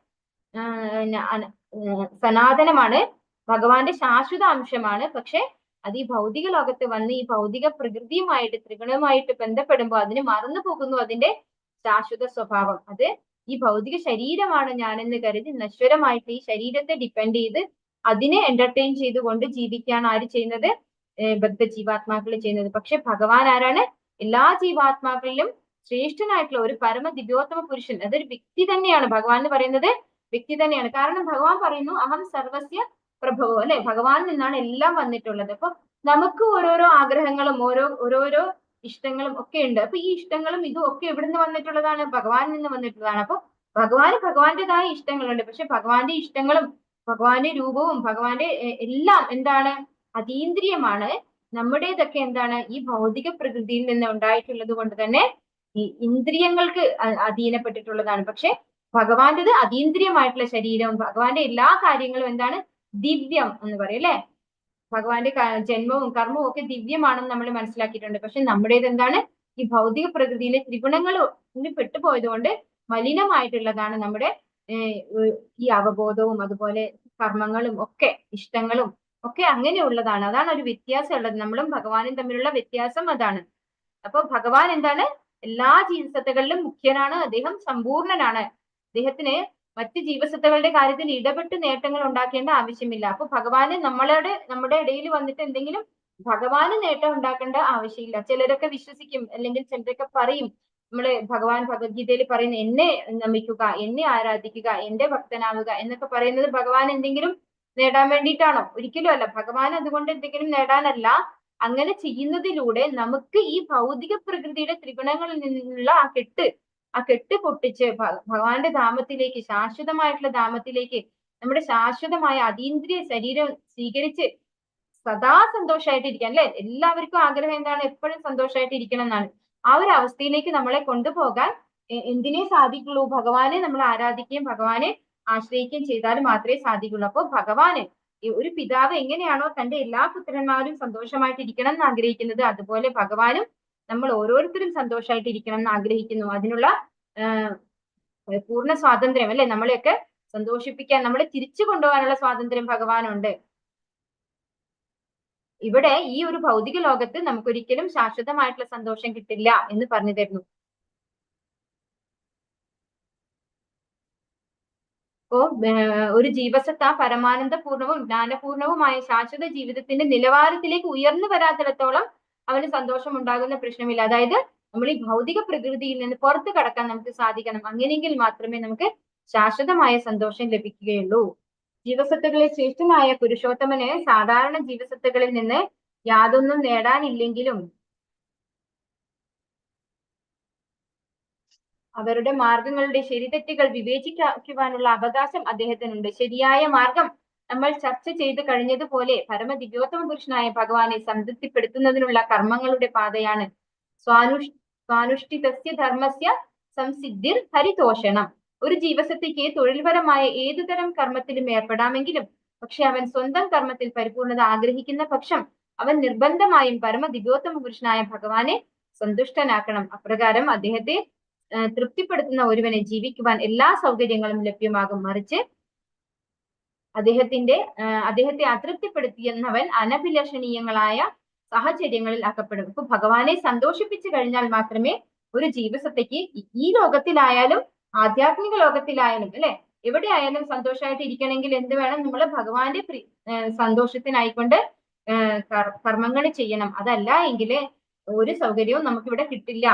സനാതനമാണ്, ഭഗവാന്റെ ശാശ്വത അംശമാണ്. പക്ഷെ അത് ഈ ഭൗതിക ലോകത്ത് വന്ന് ഈ ഭൗതിക പ്രകൃതിയുമായിട്ട്, ത്രിഗുണവുമായിട്ട് ബന്ധപ്പെടുമ്പോൾ അതിന് മറന്നു പോകുന്നു അതിന്റെ ശാശ്വത സ്വഭാവം. അത് ഈ ഭൗതിക ശരീരമാണ് ഞാനെന്ന് കരുതി നശ്വരമായിട്ട് ഈ ശരീരത്തെ ഡിപ്പെൻഡ് ചെയ്ത് അതിനെ എന്റർടൈൻ ചെയ്തുകൊണ്ട് ജീവിക്കാൻ ആര് ചെയ്യുന്നത്? ബദ്ധ ജീവാത്മാക്കൾ ചെയ്യുന്നത്. പക്ഷെ ഭഗവാൻ ആരാണ്? എല്ലാ ജീവാത്മാക്കളിലും ശ്രേഷ്ഠനായിട്ടുള്ള ഒരു പരമ ദിവ്യോത്തമ പുരുഷൻ. അതൊരു വ്യക്തി തന്നെയാണ്. ഭഗവാൻ എന്ന് പറയുന്നത് വ്യക്തി തന്നെയാണ്. കാരണം ഭഗവാൻ പറയുന്നു അഹം സർവസ്യ പ്രഭവോ, അല്ലെ? ഭഗവാനിൽ നിന്നാണ് എല്ലാം വന്നിട്ടുള്ളത്. അപ്പൊ നമുക്ക് ഓരോരോ ആഗ്രഹങ്ങളും ഓരോരോ ഇഷ്ടങ്ങളും ഒക്കെ ഉണ്ട്. അപ്പൊ ഈ ഇഷ്ടങ്ങളും ഇതും ഒക്കെ എവിടുന്ന് വന്നിട്ടുള്ളതാണ്? ഭഗവാനിൽ നിന്ന് വന്നിട്ടുള്ളതാണ്. അപ്പൊ ഭഗവാന്റേതായ ഇഷ്ടങ്ങളുണ്ട്. പക്ഷെ ഭഗവാന്റെ ഇഷ്ടങ്ങളും ഭഗവാന്റെ രൂപവും ഭഗവാന്റെ എല്ലാം എന്താണ്? അതീന്ദ്രിയമാണ്. നമ്മുടേതൊക്കെ എന്താണ്? ഈ ഭൗതിക പ്രകൃതിയിൽ നിന്ന് ഉണ്ടായിട്ടുള്ളത് കൊണ്ട് തന്നെ ഈ ഇന്ദ്രിയങ്ങൾക്ക് അധീനപ്പെട്ടിട്ടുള്ളതാണ്. പക്ഷെ ഭഗവാന്റേത് അതീന്ദ്രിയമായിട്ടുള്ള ശരീരവും ഭഗവാന്റെ എല്ലാ കാര്യങ്ങളും എന്താണ്? ദിവ്യം എന്ന് പറയും അല്ലെ? ഭഗവാന്റെ ജന്മവും കർമ്മവും ഒക്കെ ദിവ്യമാണെന്ന് നമ്മൾ മനസ്സിലാക്കിയിട്ടുണ്ട്. പക്ഷെ നമ്മുടേത് എന്താണ്? ഈ ഭൗതിക പ്രകൃതിയിലെ ത്രിഗുണങ്ങളിൽ പെട്ടുപോയതുകൊണ്ട് മലിനമായിട്ടുള്ളതാണ് നമ്മുടെ ഈ അവബോധവും അതുപോലെ കർമ്മങ്ങളും ഒക്കെ ഇഷ്ടങ്ങളും ഒക്കെ അങ്ങനെയുള്ളതാണ്. അതാണ് ഒരു വ്യത്യാസം ഉള്ളത്. നമ്മളും ഭഗവാനും തമ്മിലുള്ള വ്യത്യാസം അതാണ്. അപ്പൊ ഭഗവാൻ എന്താണ്? എല്ലാ ജീവസത്തകളിലും മുഖ്യനാണ്. അദ്ദേഹം സമ്പൂർണനാണ്. അദ്ദേഹത്തിന് മറ്റ് ജീവസത്തകളുടെ കാര്യത്തിൽ ഇടപെട്ട് നേട്ടങ്ങൾ ഉണ്ടാക്കേണ്ട ആവശ്യമില്ല. അപ്പൊ ഭഗവാന് നമ്മുടെ ഇടയിൽ വന്നിട്ട് എന്തെങ്കിലും ഭഗവാന് നേട്ടം ഉണ്ടാക്കേണ്ട ആവശ്യമില്ല. ചിലരൊക്കെ വിശ്വസിക്കും, അല്ലെങ്കിൽ ചിലരൊക്കെ പറയും, ഭഗവാൻ ഭഗവത്ഗീതയിൽ പറയുന്ന എന്നെ നമിക്കുക, എന്നെ ആരാധിക്കുക, എന്റെ ഭക്തനാവുക എന്നൊക്കെ പറയുന്നത് ഭഗവാൻ എന്തെങ്കിലും നേടാൻ വേണ്ടിയിട്ടാണോ? ഒരിക്കലും അല്ല. ഭഗവാൻ അതുകൊണ്ട് എന്തെങ്കിലും നേടാനല്ല. അങ്ങനെ ചെയ്യുന്നതിലൂടെ നമുക്ക് ഈ ഭൗതിക പ്രകൃതിയുടെ ത്രിഗുണങ്ങളിൽ നിന്നുള്ള ആ കെട്ട് പൊട്ടിച്ച് ഭഗവാന്റെ ധാമത്തിലേക്ക്, ശാശ്വതമായിട്ടുള്ള ധാമത്തിലേക്ക്, നമ്മുടെ ശാശ്വതമായ അതീന്ദ്രിയ ശരീരം സ്വീകരിച്ച് സദാ സന്തോഷമായിട്ടിരിക്കാൻ, അല്ലെ? എല്ലാവർക്കും ആഗ്രഹം എന്താണ്? എപ്പോഴും സന്തോഷമായിട്ട് ഇരിക്കണം എന്നാണ്. ആ ഒരു അവസ്ഥയിലേക്ക് നമ്മളെ കൊണ്ടുപോകാൻ എന്തിനേ സാധിക്കുള്ളൂ? ഭഗവാനെ നമ്മൾ ആരാധിക്കുകയും ഭഗവാനെ ആശ്രയിക്കുകയും ചെയ്താൽ മാത്രമേ സാധിക്കുള്ളൂ. അപ്പോൾ ഭഗവാന് ഒരു പിതാവ് എങ്ങനെയാണോ തന്റെ എല്ലാ പുത്രന്മാരും സന്തോഷമായിട്ടിരിക്കണം എന്ന് ആഗ്രഹിക്കുന്നത്, അതുപോലെ ഭഗവാനും നമ്മൾ ഓരോരുത്തരും സന്തോഷമായിട്ടിരിക്കണം എന്ന് ആഗ്രഹിക്കുന്നു. അതിനുള്ള പൂർണ്ണ സ്വാതന്ത്ര്യം, അല്ലെ? നമ്മളെയൊക്കെ സന്തോഷിപ്പിക്കാൻ, നമ്മളെ തിരിച്ചു കൊണ്ടുപോകാനുള്ള സ്വാതന്ത്ര്യം ഭഗവാനുണ്ട്. ഇവിടെ ഈ ഒരു ഭൗതിക ലോകത്ത് നമുക്കൊരിക്കലും ശാശ്വതമായിട്ടുള്ള സന്തോഷം കിട്ടില്ല എന്ന് പറഞ്ഞു തരുന്നു. അപ്പോ ഒരു ജീവസത്ത പരമാനന്ദപൂർണവും ജ്ഞാനപൂർണവുമായ ശാശ്വത ജീവിതത്തിന്റെ നിലവാരത്തിലേക്ക് ഉയർന്നു വരാത്തിടത്തോളം അവന് സന്തോഷം ഉണ്ടാകുന്ന പ്രശ്നമില്ല. അതായത് നമ്മൾ ഈ ഭൗതിക പ്രകൃതിയിൽ നിന്ന് പുറത്തു കടക്കാൻ നമുക്ക് സാധിക്കണം. അങ്ങനെയെങ്കിൽ മാത്രമേ നമുക്ക് ശാശ്വതമായ സന്തോഷം ലഭിക്കുകയുള്ളൂ. ജീവസത്തകളിൽ ശ്രേഷ്ഠനായ പുരുഷോത്തമന് സാധാരണ ജീവസത്തകളിൽ നിന്ന് യാതൊന്നും നേടാനില്ലെങ്കിലും അവരുടെ മാർഗങ്ങളുടെ ശരിതെറ്റുകൾ വിവേചിക്കുവാനുള്ള അവകാശം അദ്ദേഹത്തിനുണ്ട്. ശരിയായ മാർഗം നമ്മൾ ചർച്ച ചെയ്ത് കഴിഞ്ഞതുപോലെ പരമദിവ്യോത്തമ പുരുഷനായ ഭഗവാനെ സംതൃപ്തിപ്പെടുത്തുന്നതിനുള്ള കർമ്മങ്ങളുടെ പാതയാണ് സ്വാനുഷ്ഠിതസ്യ ധർമ്മസ്യ സംസിദ്ധിർ ഹരിതോഷണം. ഒരു ജീവസത്തയ്ക്ക് തൊഴിൽപരമായ ഏതുതരം കർമ്മത്തിലും ഏർപ്പെടാമെങ്കിലും പക്ഷെ അവൻ സ്വന്തം കർമ്മത്തിൽ പരിപൂർണത ആഗ്രഹിക്കുന്ന പക്ഷം അവൻ നിർബന്ധമായും പരമദിവ്യോത്തമ പുരുഷനായ ഭഗവാനെ സന്തുഷ്ടനാക്കണം. അപ്രകാരം അദ്ദേഹത്തെ തൃപ്തിപ്പെടുത്തുന്ന ഒരുവനെ ജീവിക്കുവാൻ എല്ലാ സൗകര്യങ്ങളും ലഭ്യമാകും. മറിച്ച് അദ്ദേഹത്തെ അതൃപ്തിപ്പെടുത്തിയെന്നവൻ അനഭിലഷണീയങ്ങളായ സാഹചര്യങ്ങളിൽ അകപ്പെടും. ഇപ്പൊ ഭഗവാനെ സന്തോഷിപ്പിച്ചു കഴിഞ്ഞാൽ മാത്രമേ ഒരു ജീവസത്തയ്ക്ക് ഈ ലോകത്തിലായാലും ആധ്യാത്മിക ലോകത്തിലായാലും, അല്ലെ, എവിടെയായാലും സന്തോഷമായിട്ട് ഇരിക്കണമെങ്കിൽ എന്ത് വേണം? നമ്മൾ ഭഗവാന്റെ സന്തോഷത്തിനായിക്കൊണ്ട് കർമ്മങ്ങൾ ചെയ്യണം. അതല്ല എങ്കിൽ ഒരു സൗകര്യവും നമുക്കിവിടെ കിട്ടില്ല.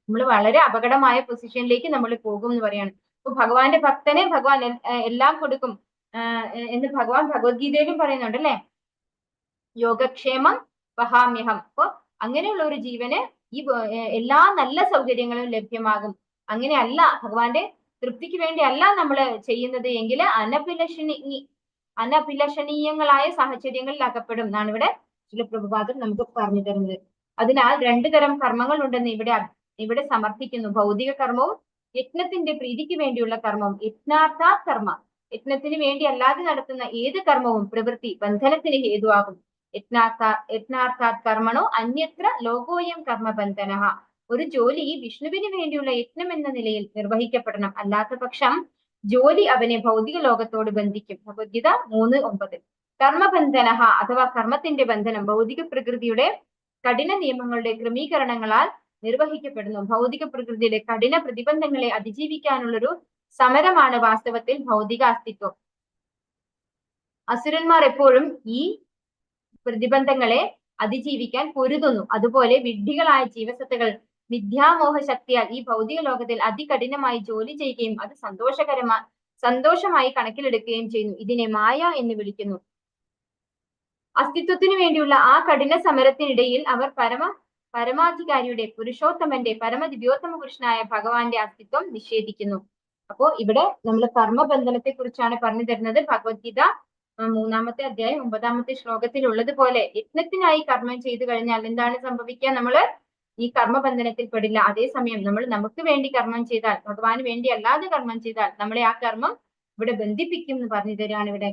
നമ്മൾ വളരെ അപകടമായ പൊസിഷനിലേക്ക് നമ്മൾ പോകും എന്ന് പറയാണ്. അപ്പൊ ഭഗവാന്റെ ഭക്തനെ ഭഗവാൻ എല്ലാം കൊടുക്കും എന്ന് ഭഗവാൻ ഭഗവത്ഗീതയിലും പറയുന്നുണ്ട്, അല്ലെ? യോഗക്ഷേമം വഹാമ്യഹം. അപ്പൊ അങ്ങനെയുള്ള ഒരു ജീവന് ഈ എല്ലാ നല്ല സൗകര്യങ്ങളും ലഭ്യമാകും. അങ്ങനെയല്ല, ഭഗവാന്റെ തൃപ്തിക്ക് വേണ്ടി അല്ല നമ്മൾ ചെയ്യുന്നത് എങ്കിൽ അനഭിലഷണീയങ്ങളായ സാഹചര്യങ്ങളിൽ അകപ്പെടും എന്നാണ് ഇവിടെ ശ്രീല പ്രഭുപാദൻ നമുക്ക് പറഞ്ഞു തരുന്നത്. അതിനാൽ രണ്ടു തരം കർമ്മങ്ങൾ ഉണ്ടെന്ന് ഇവിടെ സമർത്ഥിക്കുന്നു. ഭൗതിക കർമ്മവും യജ്ഞത്തിന്റെ പ്രീതിക്ക് വേണ്ടിയുള്ള കർമ്മവും. യജ്ഞാർത്ഥാത് കർമ്മ, യജ്ഞത്തിന് വേണ്ടി അല്ലാതെ നടത്തുന്ന ഏത് കർമ്മവും പ്രവൃത്തി ബന്ധനത്തിന് ഹേതുവാകും. യജ്ഞാർത്ഥാത് കർമ്മണോ അന്യത്ര ലോകോയം കർമ്മബന്ധനഃ. ഒരു ജോലി വിഷ്ണുവിന് വേണ്ടിയുള്ള യജ്ഞം എന്ന നിലയിൽ നിർവഹിക്കപ്പെടണം. അല്ലാത്ത പക്ഷം ജോലി അവനെ ഭൗതിക ലോകത്തോട് ബന്ധിക്കും. ഭഗവത്ഗീത 3:9. കർമ്മബന്ധനഃ അഥവാ കർമ്മത്തിന്റെ ബന്ധനം ഭൗതിക പ്രകൃതിയുടെ കഠിന നിയമങ്ങളുടെ ക്രമീകരണങ്ങളാൽ നിർവഹിക്കപ്പെടുന്നു. ഭൗതിക പ്രകൃതിയിലെ കഠിന പ്രതിബന്ധങ്ങളെ അതിജീവിക്കാനുള്ളൊരു സമരമാണ് വാസ്തവത്തിൽ ഭൗതിക അസ്തിത്വം. അസുരന്മാർ എപ്പോഴും ഈ പ്രതിബന്ധങ്ങളെ അതിജീവിക്കാൻ പൊരുതുന്നു. അതുപോലെ വിഡ്ഢികളായ ജീവസത്തകൾ മിഥ്യാമോഹ ശക്തിയാൽ ഈ ഭൗതിക ലോകത്തിൽ അതികഠിനമായി ജോലി ചെയ്യുകയും അത് സന്തോഷമായി കണക്കിലെടുക്കുകയും ചെയ്യുന്നു. ഇതിനെ മായ എന്ന് വിളിക്കുന്നു. അസ്തിത്വത്തിന് വേണ്ടിയുള്ള ആ കഠിന സമരത്തിനിടയിൽ അവർ പരമാധികാരിയുടെ പുരുഷോത്തമന്റെ പരമദിവ്യോത്തമ പുരുഷനായ ഭഗവാന്റെ അസ്തിത്വം നിഷേധിക്കുന്നു. അപ്പോ ഇവിടെ നമ്മൾ കർമ്മബന്ധനത്തെ കുറിച്ചാണ് പറഞ്ഞു തരുന്നത്. ഭഗവത്ഗീത 3-ാമത്തെ അധ്യായം 9-ാമത്തെ ശ്ലോകത്തിൽ ഉള്ളതുപോലെ യജ്ഞത്തിനായി കർമ്മം ചെയ്തു കഴിഞ്ഞാൽ എന്താണ് സംഭവിക്കുക? നമ്മൾ ഈ കർമ്മബന്ധനത്തിൽ പെടില്ല. അതേസമയം നമ്മൾ നമുക്ക് വേണ്ടി കർമ്മം ചെയ്താൽ, ഭഗവാന് വേണ്ടി അല്ലാതെ കർമ്മം ചെയ്താൽ നമ്മളെ ആ കർമ്മം ഇവിടെ ബന്ധിപ്പിക്കും എന്ന് പറഞ്ഞു തരാണ് ഇവിടെ.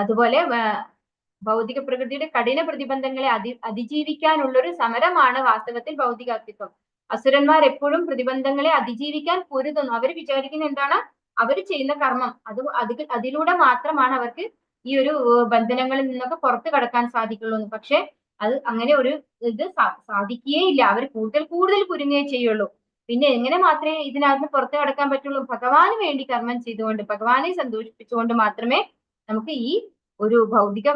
അതുപോലെ ഭൗതിക പ്രകൃതിയുടെ കഠിന പ്രതിബന്ധങ്ങളെ അതിജീവിക്കാനുള്ള ഒരു സമരമാണ് വാസ്തവത്തിൽ ഭൗതിക അസ്തിത്വം. അസുരന്മാർ എപ്പോഴും പ്രതിബന്ധങ്ങളെ അതിജീവിക്കാൻ പൊരുതുന്നു. അവർ വിചാരിക്കുന്ന എന്താണ്, അവർ ചെയ്യുന്ന കർമ്മം അതിലൂടെ മാത്രമാണ് അവർക്ക് ഈ ഒരു ബന്ധനങ്ങളിൽ നിന്നൊക്കെ പുറത്തു കടക്കാൻ സാധിക്കുള്ളൂ. പക്ഷെ അത് അങ്ങനെ ഒരു ഇത് സാധിക്കുകയേ ഇല്ല. അവർ കൂടുതൽ കുരുങ്ങുകയേ ചെയ്യുള്ളൂ. പിന്നെ എങ്ങനെ മാത്രമേ ഇതിനകത്ത് പുറത്തു കടക്കാൻ പറ്റുള്ളൂ? ഭഗവാന് വേണ്ടി കർമ്മം ചെയ്തുകൊണ്ട് ഭഗവാനെ സന്തോഷിപ്പിച്ചുകൊണ്ട് മാത്രമേ നമുക്ക് ഈ ഒരു ഭൗതിക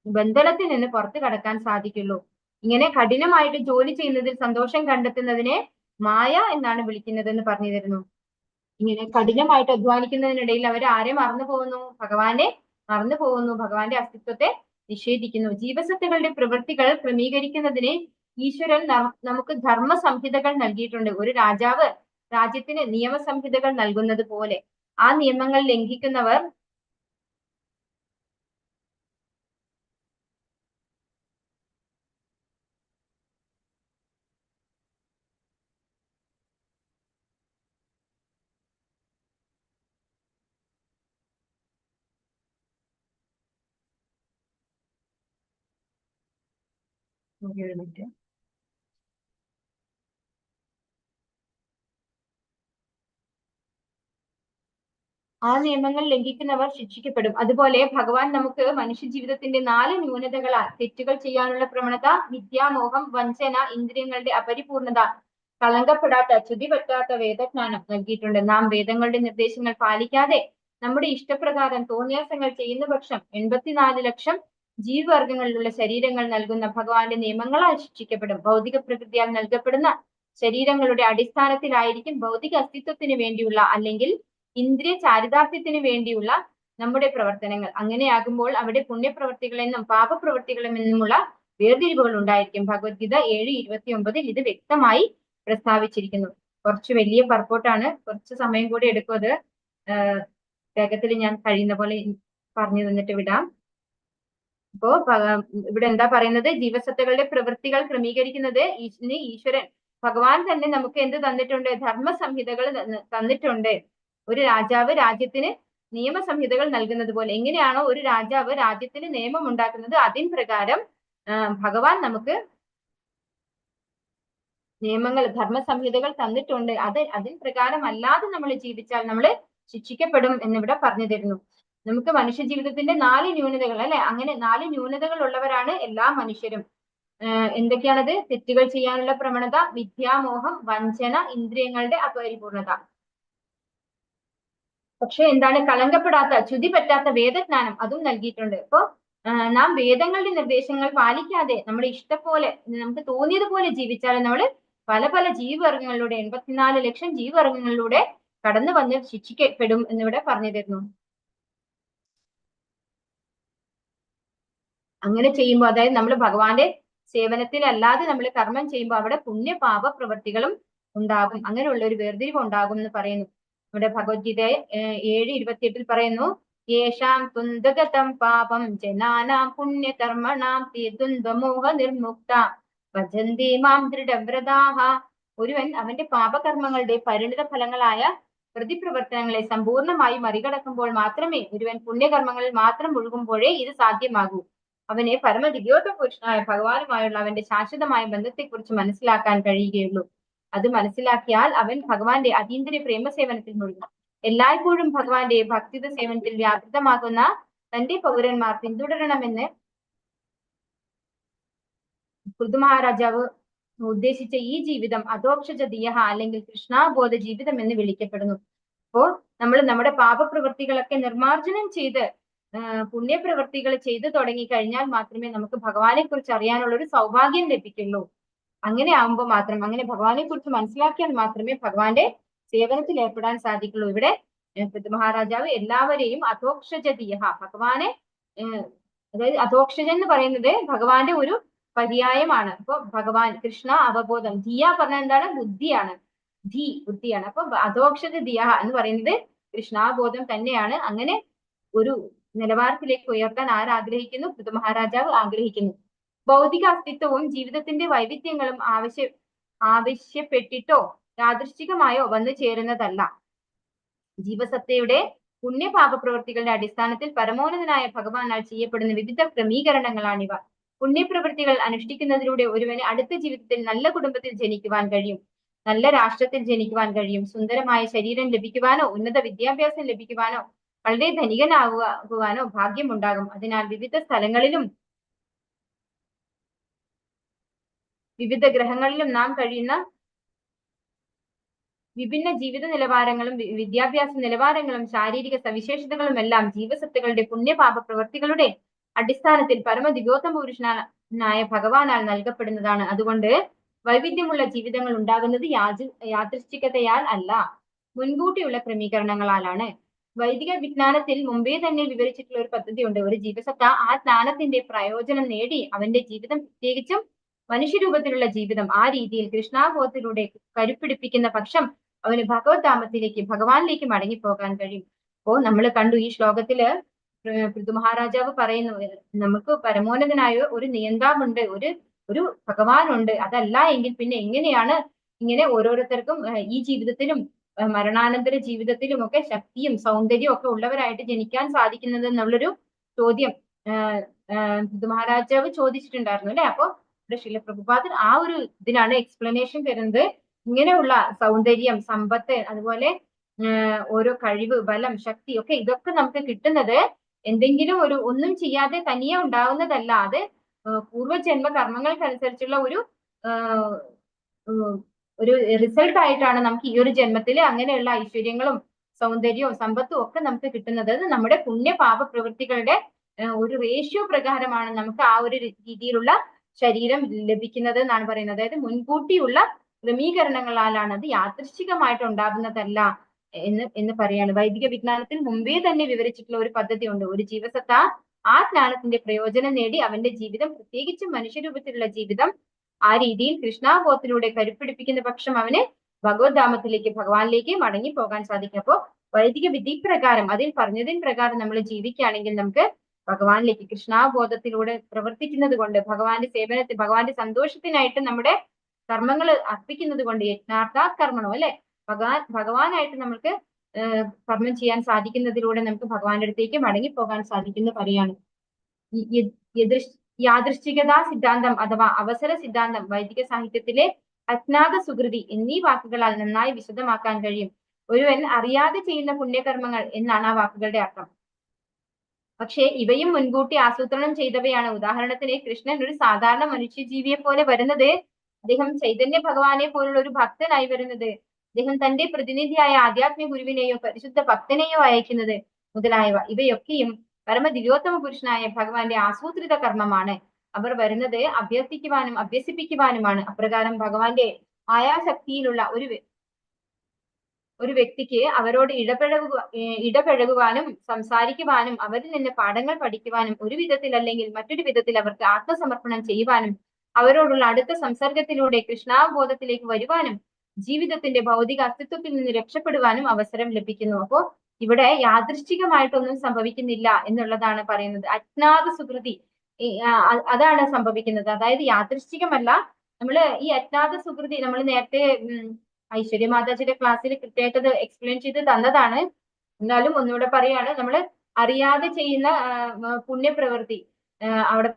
ബന്ധനത്തിൽ നിന്ന് പുറത്തു കടക്കാൻ സാധിക്കുള്ളൂ. ഇങ്ങനെ കഠിനമായിട്ട് ജോലി ചെയ്യുന്നതിൽ സന്തോഷം കണ്ടെത്തുന്നതിനെ മായ എന്നാണ് വിളിക്കുന്നത് എന്ന് പറഞ്ഞു തരുന്നു. ഇങ്ങനെ കഠിനമായിട്ട് അധ്വാനിക്കുന്നതിനിടയിൽ അവർ ആരെ മറന്നു പോകുന്നു? ഭഗവാനെ മറന്നു പോകുന്നു. ഭഗവാന്റെ അസ്തിത്വത്തെ നിഷേധിക്കുന്നു. ജീവസത്തകളുടെ പ്രവൃത്തികൾ ക്രമീകരിക്കുന്നതിന് ഈശ്വരൻ നമുക്ക് ധർമ്മ സംഹിതകൾ നൽകിയിട്ടുണ്ട്. ഒരു രാജാവ് രാജ്യത്തിന് നിയമസംഹിതകൾ നൽകുന്നത് പോലെ ആ നിയമങ്ങൾ ലംഘിക്കുന്നവർ ആ നിയമങ്ങൾ ലംഘിക്കുന്നവർ ശിക്ഷിക്കപ്പെടും. അതുപോലെ ഭഗവാൻ നമുക്ക് മനുഷ്യ ജീവിതത്തിന്റെ 4 ന്യൂനതകളാൽ തെറ്റുകൾ ചെയ്യാനുള്ള പ്രവണത, വിദ്യാമോഹം, വഞ്ചന, ഇന്ദ്രിയങ്ങളുടെ അപരിപൂർണത, കളങ്കപ്പെടാത്ത അച്യുതി പറ്റാത്ത വേദജ്ഞാനം നൽകിയിട്ടുണ്ട്. നാം വേദങ്ങളുടെ നിർദ്ദേശങ്ങൾ പാലിക്കാതെ നമ്മുടെ ഇഷ്ടപ്രകാരം തോന്നിയാസങ്ങൾ ചെയ്യുന്ന പക്ഷം 84 ലക്ഷം ജീവവർഗങ്ങളിലുള്ള ശരീരങ്ങൾ നൽകുന്ന ഭഗവാന്റെ നിയമങ്ങളാൽ ശിക്ഷിക്കപ്പെടും. ഭൗതിക പ്രകൃതിയാൽ നൽകപ്പെടുന്ന ശരീരങ്ങളുടെ അടിസ്ഥാനത്തിലായിരിക്കും ഭൗതിക അസ്തിത്വത്തിന് വേണ്ടിയുള്ള അല്ലെങ്കിൽ ഇന്ദ്രിയ ചാരിതാർത്ഥ്യത്തിന് വേണ്ടിയുള്ള നമ്മുടെ പ്രവർത്തനങ്ങൾ. അങ്ങനെയാകുമ്പോൾ അവിടെ പുണ്യപ്രവർത്തികളെന്നും പാപപ്രവർത്തികളെന്നുമുള്ള വേർതിരിവുകൾ ഉണ്ടായിരിക്കും. ഭഗവത്ഗീത 7:29 ഇത് വ്യക്തമായി പ്രസ്താവിച്ചിരിക്കുന്നു. കുറച്ച് വലിയ പർപ്പോട്ടാണ്, കുറച്ച് സമയം കൂടി എടുക്കും. അത് വേഗത്തിൽ ഞാൻ കഴിയുന്ന പോലെ പറഞ്ഞു തന്നിട്ട് വിടാം. അപ്പോ ഇവിടെ എന്താ പറയുന്നത്? ജീവസത്തകളുടെ പ്രവൃത്തികൾ ക്രമീകരിക്കുന്നത് ഈശ്വരൻ ഭഗവാൻ തന്നെ നമുക്ക് എന്ത് തന്നിട്ടുണ്ട്? ധർമ്മസംഹിതകൾ തന്നിട്ടുണ്ട്. ഒരു രാജാവ് രാജ്യത്തിന് നിയമസംഹിതകൾ നൽകുന്നത് പോലെ എങ്ങനെയാണോ ഒരു രാജാവ് രാജ്യത്തിന് നിയമം ഉണ്ടാക്കുന്നത്, അതിൻ പ്രകാരം ഭഗവാൻ നമുക്ക് നിയമങ്ങൾ ധർമ്മസംഹിതകൾ തന്നിട്ടുണ്ട്. അതിൻ പ്രകാരം അല്ലാതെ നമ്മൾ ജീവിച്ചാൽ നമ്മൾ ശിക്ഷിക്കപ്പെടും എന്നിവിടെ പറഞ്ഞു തരുന്നു. നമുക്ക് മനുഷ്യ ജീവിതത്തിന്റെ 4 ന്യൂനതകൾ അല്ലെ, അങ്ങനെ 4 ന്യൂനതകൾ ഉള്ളവരാണ് എല്ലാ മനുഷ്യരും. എന്തൊക്കെയാണത്? തെറ്റുകൾ ചെയ്യാനുള്ള പ്രവണത, വിദ്യാമോഹം, വഞ്ചന, ഇന്ദ്രിയങ്ങളുടെ അപരിപൂർണത. പക്ഷെ എന്താണ്? കളങ്കപ്പെടാത്ത അച്യുതി പറ്റാത്ത വേദജ്ഞാനം അതും നൽകിയിട്ടുണ്ട്. അപ്പോ നാം വേദങ്ങളുടെ നിർദ്ദേശങ്ങൾ പാലിക്കാതെ നമ്മുടെ ഇഷ്ടപോലെ നമുക്ക് തോന്നിയതുപോലെ ജീവിച്ചാൽ നമ്മൾ പല ജീവവർഗങ്ങളിലൂടെ 84 ലക്ഷം ജീവവർഗങ്ങളിലൂടെ കടന്നു വന്ന് ശിക്ഷിക്കപ്പെടും എന്നിവിടെ പറഞ്ഞു തരുന്നു. അങ്ങനെ ചെയ്യുമ്പോൾ, അതായത് നമ്മൾ ഭഗവാന്റെ സേവനത്തിൽ അല്ലാതെ നമ്മൾ കർമ്മം ചെയ്യുമ്പോൾ അവിടെ പുണ്യ പാപ പ്രവൃത്തികളും ഉണ്ടാകും. അങ്ങനെയുള്ള ഒരു വേർതിരിവ് ഉണ്ടാകും എന്ന് പറയുന്നു. ഇവിടെ ഭഗവത്ഗീത 7:28 പറയുന്നു, യേഷാം തുന്തഗതം പാപം ജനാനാം പുണ്യകർമ്മണാം ദ്വന്ദ്വമോഹ നിർമുക്ത ഭജന്തി മാം ദൃഢവ്രതാഹ. ഒരുവൻ അവന്റെ പാപകർമ്മങ്ങളുടെ പരിണിത ഫലങ്ങളായ പ്രതിപ്രവർത്തനങ്ങളെ സമ്പൂർണമായി മറികടക്കുമ്പോൾ മാത്രമേ, ഒരുവൻ പുണ്യകർമ്മങ്ങളിൽ മാത്രം മുഴുകുമ്പോഴേ ഇത് സാധ്യമാകൂ. അവനെ പരമദിവ്യോത്ത പുരുഷനായ ഭഗവാനുമായുള്ള അവന്റെ ശാശ്വതമായ ബന്ധത്തെക്കുറിച്ച് മനസ്സിലാക്കാൻ കഴിയുകയുള്ളൂ. അത് മനസ്സിലാക്കിയാൽ അവൻ ഭഗവാന്റെ അതീന്ദ്രിയ പ്രേമസേവനത്തിൽ മുഴുകും. എല്ലായ്പ്പോഴും ഭഗവാന്റെ ഭക്തിത സേവനത്തിൽ വ്യാപൃതമാകുന്ന തന്റെ പൗരന്മാർ പിന്തുടരണമെന്ന് പൃഥു മഹാരാജാവ് ഉദ്ദേശിച്ച ഈ ജീവിതം അധോക്ഷജ ദിയഹ അല്ലെങ്കിൽ കൃഷ്ണാബോധ ജീവിതം എന്ന് വിളിക്കപ്പെടുന്നു. അപ്പോ നമ്മൾ നമ്മുടെ പാപപ്രവൃത്തികളൊക്കെ നിർമാർജനം ചെയ്ത് പുണ്യപ്രവൃത്തികൾ ചെയ്തു തുടങ്ങി കഴിഞ്ഞാൽ മാത്രമേ നമുക്ക് ഭഗവാനെ കുറിച്ച് അറിയാനുള്ള ഒരു സൗഭാഗ്യം ലഭിക്കുള്ളൂ. അങ്ങനെ ആകുമ്പോൾ മാത്രം, അങ്ങനെ ഭഗവാനെ കുറിച്ച് മനസ്സിലാക്കിയാൽ മാത്രമേ ഭഗവാന്റെ സേവനത്തിൽ ഏർപ്പെടാൻ സാധിക്കുള്ളൂ. ഇവിടെ പൃഥു മഹാരാജാവ് എല്ലാവരെയും അധോക്ഷജതീയ, ഭഗവാനെ അതായത് അധോക്ഷജൻ എന്ന് പറയുന്നത് ഭഗവാന്റെ ഒരു പര്യായമാണ്. അപ്പൊ ഭഗവാൻ കൃഷ്ണ അവബോധം, ധിയ പറഞ്ഞാൽ എന്താണ്? ബുദ്ധിയാണ്, ബുദ്ധിയാണ്. അപ്പൊ അധോക്ഷജതീയ എന്ന് പറയുന്നത് കൃഷ്ണാബോധം തന്നെയാണ്. അങ്ങനെ ഒരു നിലവാരത്തിലേക്ക് ഉയർത്താൻ ആരാഗ്രഹിക്കുന്നു? പൃഥു മഹാരാജാവ് ആഗ്രഹിക്കുന്നു. ഭൗതിക അസ്തിത്വവും ജീവിതത്തിന്റെ വൈവിധ്യങ്ങളും ആവശ്യപ്പെട്ടിട്ടോ യാദൃശ്ചികമായോ വന്നു ചേരുന്നതല്ല. ജീവസത്തയുടെ പുണ്യപാപ പ്രവൃത്തികളുടെ അടിസ്ഥാനത്തിൽ പരമോന്നതനായ ഭഗവാനാൽ ചെയ്യപ്പെടുന്ന വിവിധ ക്രമീകരണങ്ങളാണിവ. പുണ്യപ്രവൃത്തികൾ അനുഷ്ഠിക്കുന്നതിലൂടെ ഒരുവന് അടുത്ത ജീവിതത്തിൽ നല്ല കുടുംബത്തിൽ ജനിക്കുവാൻ കഴിയും, നല്ല രാഷ്ട്രത്തിൽ ജനിക്കുവാൻ കഴിയും, സുന്ദരമായ ശരീരം ലഭിക്കുവാനോ ഉന്നത വിദ്യാഭ്യാസം ലഭിക്കുവാനോ വളരെ ധനികനാകുവാനോ ഭാഗ്യമുണ്ടാകും. അതിനാൽ വിവിധ സ്ഥലങ്ങളിലും വിവിധ ഗ്രഹങ്ങളിലും നാം കഴിയുന്ന വിഭിന്ന ജീവിത നിലവാരങ്ങളും വിദ്യാഭ്യാസ നിലവാരങ്ങളും ശാരീരിക സവിശേഷതകളും എല്ലാം ജീവസത്തുക്കളുടെ പുണ്യപാപ പ്രവൃത്തികളുടെ അടിസ്ഥാനത്തിൽ പരമദിവ്യോത്തമ പുരുഷനായ ഭഗവാനാൽ നൽകപ്പെടുന്നതാണ്. അതുകൊണ്ട് വൈവിധ്യമുള്ള ജീവിതങ്ങൾ ഉണ്ടാകുന്നത് യാദൃശ്ചികതയാൽ അല്ല, മുൻകൂട്ടിയുള്ള ക്രമീകരണങ്ങളാലാണ്. വൈദിക വിജ്ഞാനത്തിൽ മുമ്പേ തന്നെ വിവരിച്ചിട്ടുള്ള ഒരു പദ്ധതിയുണ്ട്. ഒരു ജീവസത്ത ആ ജ്ഞാനത്തിന്റെ പ്രയോജനം നേടി അവന്റെ ജീവിതം, പ്രത്യേകിച്ചും മനുഷ്യരൂപത്തിലുള്ള ജീവിതം, ആ രീതിയിൽ കൃഷ്ണാബോധത്തിലൂടെ കരുപ്പിടിപ്പിക്കുന്ന പക്ഷം അവന് ഭഗവത് ധാമത്തിലേക്ക്, ഭഗവാനിലേക്ക് മടങ്ങിപ്പോകാൻ കഴിയും. അപ്പോൾ നമ്മൾ കണ്ടു ഈ ശ്ലോകത്തില് പൃഥു മഹാരാജാവ് പറയുന്നു, നമുക്ക് പരമോന്നതനായ ഒരു നിയന്താവുണ്ട്, ഒരു ഭഗവാനുണ്ട്. അതല്ല എങ്കിൽ പിന്നെ എങ്ങനെയാണ് ഇങ്ങനെ ഓരോരുത്തർക്കും ഈ ജീവിതത്തിലും മരണാനന്തര ജീവിതത്തിലും ഒക്കെ ശക്തിയും സൗന്ദര്യവും ഒക്കെ ഉള്ളവരായിട്ട് ജനിക്കാൻ സാധിക്കുന്നത് എന്നുള്ളൊരു ചോദ്യം പൃഥു മഹാരാജാവ് ചോദിച്ചിട്ടുണ്ടായിരുന്നു അല്ലെ. അപ്പൊ ശ്രീല പ്രഭുപാദർ ആ ഒരു ഇതിനാണ് എക്സ്പ്ലനേഷൻ തരുന്നത്. ഇങ്ങനെയുള്ള സൗന്ദര്യം, സമ്പത്ത്, അതുപോലെ ഓരോ കഴിവ്, ബലം, ശക്തി ഒക്കെ ഇതൊക്കെ നമുക്ക് കിട്ടുന്നത് എന്തെങ്കിലും ഒന്നും ചെയ്യാതെ തനിയെ ഉണ്ടാവുന്നതല്ല. അത് പൂർവ്വജന്മ കർമ്മങ്ങൾക്കനുസരിച്ചുള്ള ഒരു റിസൾട്ട് ആയിട്ടാണ് നമുക്ക് ഈ ഒരു ജന്മത്തില് അങ്ങനെയുള്ള ഐശ്വര്യങ്ങളും സൗന്ദര്യവും സമ്പത്തും ഒക്കെ നമുക്ക് കിട്ടുന്നത്. നമ്മുടെ പുണ്യപാപ പ്രവൃത്തികളുടെ ഒരു റേഷ്യോ പ്രകാരമാണ് നമുക്ക് ആ ഒരു രീതിയിലുള്ള ശരീരം ലഭിക്കുന്നത് എന്നാണ് പറയുന്നത്. അതായത് മുൻകൂട്ടിയുള്ള ക്രമീകരണങ്ങളാലാണ്, അത് യാദൃശ്ചികമായിട്ട് ഉണ്ടാകുന്നതല്ല എന്ന് പറയാണ്. വൈദിക വിജ്ഞാനത്തിൽ മുമ്പേ തന്നെ വിവരിച്ചിട്ടുള്ള ഒരു പദ്ധതി ഉണ്ട്. ഒരു ജീവസത്ത ആ ജ്ഞാനത്തിന്റെ പ്രയോജനം നേടി അവന്റെ ജീവിതം, പ്രത്യേകിച്ചും മനുഷ്യരൂപത്തിലുള്ള ജീവിതം, ആ രീതിയിൽ കൃഷ്ണാബോധത്തിലൂടെ കരുപ്പിടിപ്പിക്കുന്ന പക്ഷം അവന് ഭഗവത് ധാമത്തിലേക്ക്, ഭഗവാനിലേക്ക് മടങ്ങി പോകാൻ സാധിക്കും. അപ്പോ വൈദിക വിധി പ്രകാരം, അതിൽ പറഞ്ഞതിന് പ്രകാരം നമ്മൾ ജീവിക്കുകയാണെങ്കിൽ നമുക്ക് ഭഗവാനിലേക്ക് കൃഷ്ണാബോധത്തിലൂടെ പ്രവർത്തിക്കുന്നത് കൊണ്ട്, ഭഗവാന്റെ സേവനത്തിൽ, ഭഗവാന്റെ സന്തോഷത്തിനായിട്ട് നമ്മുടെ കർമ്മങ്ങൾ അർപ്പിക്കുന്നത് കൊണ്ട്, യജ്ഞാർത്ഥ കർമ്മണോ അല്ലെ, ഭഗവാനായിട്ട് നമുക്ക് കർമ്മം ചെയ്യാൻ സാധിക്കുന്നതിലൂടെ നമുക്ക് ഭഗവാന്റെ അടുത്തേക്ക് മടങ്ങി പോകാൻ സാധിക്കുന്നു പറയാണ്. യാദൃശ്ചികതാ സിദ്ധാന്തം അഥവാ അവസര സിദ്ധാന്തം വൈദിക സാഹിത്യത്തിലെ അജ്ഞാത സുകൃതി എന്നീ വാക്കുകളാൽ നന്നായി വിശദമാക്കാൻ കഴിയും. ഒരുവൻ അറിയാതെ ചെയ്യുന്ന പുണ്യകർമ്മങ്ങൾ എന്നാണ് ആ വാക്കുകളുടെ അർത്ഥം. പക്ഷേ ഇവയും മുൻകൂട്ടി ആസൂത്രണം ചെയ്തവയാണ്. ഉദാഹരണത്തിന് കൃഷ്ണൻ ഒരു സാധാരണ മനുഷ്യജീവിയെ പോലെ വരുന്നത്, അദ്ദേഹം ചൈതന്യ ഭഗവാനെ പോലുള്ള ഒരു ഭക്തനായി വരുന്നത്, അദ്ദേഹം തന്റെ പ്രതിനിധിയായ ആധ്യാത്മിക ഗുരുവിനെയോ പരിശുദ്ധ ഭക്തനെയോ അയക്കുന്നത് മുതലായവ, ഇവയൊക്കെയും പരമദിവ്യോത്തമ പുരുഷനായ ഭഗവാന്റെ ആസൂത്രിത കർമ്മമാണ്. അവർ വരുന്നത് അഭ്യർത്ഥിക്കുവാനും അഭ്യസിപ്പിക്കുവാനുമാണ്. അപ്രകാരം ഭഗവാന്റെ മായാശക്തിയിലുള്ള ഒരു വ്യക്തിക്ക് അവരോട് ഇടപഴകുവാനും സംസാരിക്കുവാനും അവരിൽ നിന്ന് പാഠങ്ങൾ പഠിക്കുവാനും ഒരു വിധത്തിൽ അല്ലെങ്കിൽ മറ്റൊരു വിധത്തിൽ അവർക്ക് ആത്മസമർപ്പണം ചെയ്യുവാനും അവരോടുള്ള അടുത്ത സംസർഗത്തിലൂടെ കൃഷ്ണാബോധത്തിലേക്ക് വരുവാനും ജീവിതത്തിന്റെ ഭൗതിക അസ്തിത്വത്തിൽ നിന്ന് രക്ഷപ്പെടുവാനും അവസരം ലഭിക്കുന്നു. അപ്പോ ഇവിടെ യാദൃശ്ചികമായിട്ടൊന്നും സംഭവിക്കുന്നില്ല എന്നുള്ളതാണ് പറയുന്നത്. അജ്ഞാത സുകൃതി അതാണ് സംഭവിക്കുന്നത്. അതായത് യാദൃശ്ചികമല്ല. നമ്മള് ഈ അജ്ഞാത സുകൃതി നമ്മൾ നേരത്തെ ഐശ്വര്യ മാതാജിയുടെ ക്ലാസ്സിൽ കൃത്യമായിട്ട് അത് എക്സ്പ്ലെയിൻ ചെയ്ത് തന്നതാണ്. എന്നാലും ഒന്നുകൂടെ പറയാണ്, നമ്മൾ അറിയാതെ ചെയ്യുന്ന പുണ്യപ്രവൃത്തി അവിടെ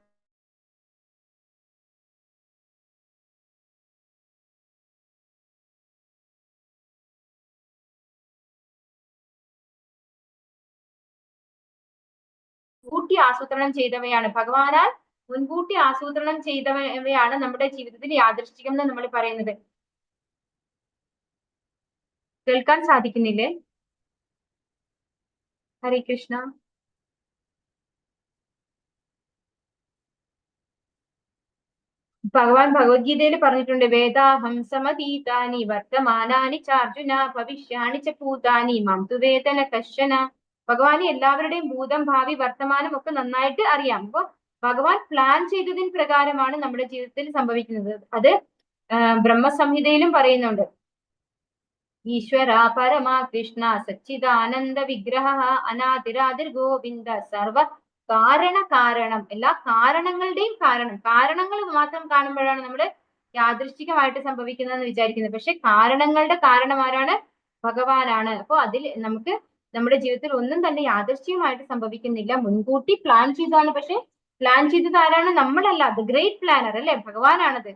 മുൻകൂട്ടി ആസൂത്രണം ചെയ്തവയാണ്. ഭഗവാനാൽ മുൻകൂട്ടി ആസൂത്രണം ചെയ്തവയാണ് നമ്മുടെ ജീവിതത്തിൽ യാദൃശ്ചികം എന്ന് നമ്മൾ പറയുന്നത്. കേൾക്കാൻ സാധിക്കുന്നില്ലേ? ഹരേ കൃഷ്ണ. ഭഗവാൻ ഭഗവത്ഗീതയിൽ പറഞ്ഞിട്ടുണ്ട്, വേദാഹം സമതീതാനി വർത്തമാനാനി ചാർജുന ഭവിഷ്യാണി ച ഭൂതാനി മാം തു വേദന കശ്ചന. ഭഗവാന് എല്ലാവരുടെയും ഭൂതം ഭാവി വർത്തമാനം ഒക്കെ നന്നായിട്ട് അറിയാം. അപ്പൊ ഭഗവാൻ പ്ലാൻ ചെയ്തതിന് പ്രകാരമാണ് നമ്മുടെ ജീവിതത്തിൽ സംഭവിക്കുന്നത്. അത് ബ്രഹ്മസംഹിതയിലും പറയുന്നുണ്ട്. ഈശ്വര പരമാ കൃഷ്ണ സച്ചിദാനന്ദ വിഗ്രഹ അനാദിരാദിർ ഗോവിന്ദ സർവ കാരണം. എല്ലാ കാരണങ്ങളുടെയും കാരണങ്ങൾ മാത്രം കാണുമ്പോഴാണ് നമ്മുടെ യാദൃശ്ചികമായിട്ട് സംഭവിക്കുന്നതെന്ന് വിചാരിക്കുന്നത്. പക്ഷെ കാരണങ്ങളുടെ കാരണമാരാണ്? ഭഗവാനാണ്. അപ്പൊ അതിൽ നമുക്ക് നമ്മുടെ ജീവിതത്തിൽ ഒന്നും തന്നെ യാദൃശ്ചികമായിട്ട് സംഭവിക്കുന്നില്ല, മുൻകൂട്ടി പ്ലാൻ ചെയ്താണ്. പക്ഷെ പ്ലാൻ ചെയ്തത് ആരാണ്? നമ്മളല്ല, അത് ഗ്രേറ്റ് പ്ലാനർ അല്ലെ, ഭഗവാനാണത്.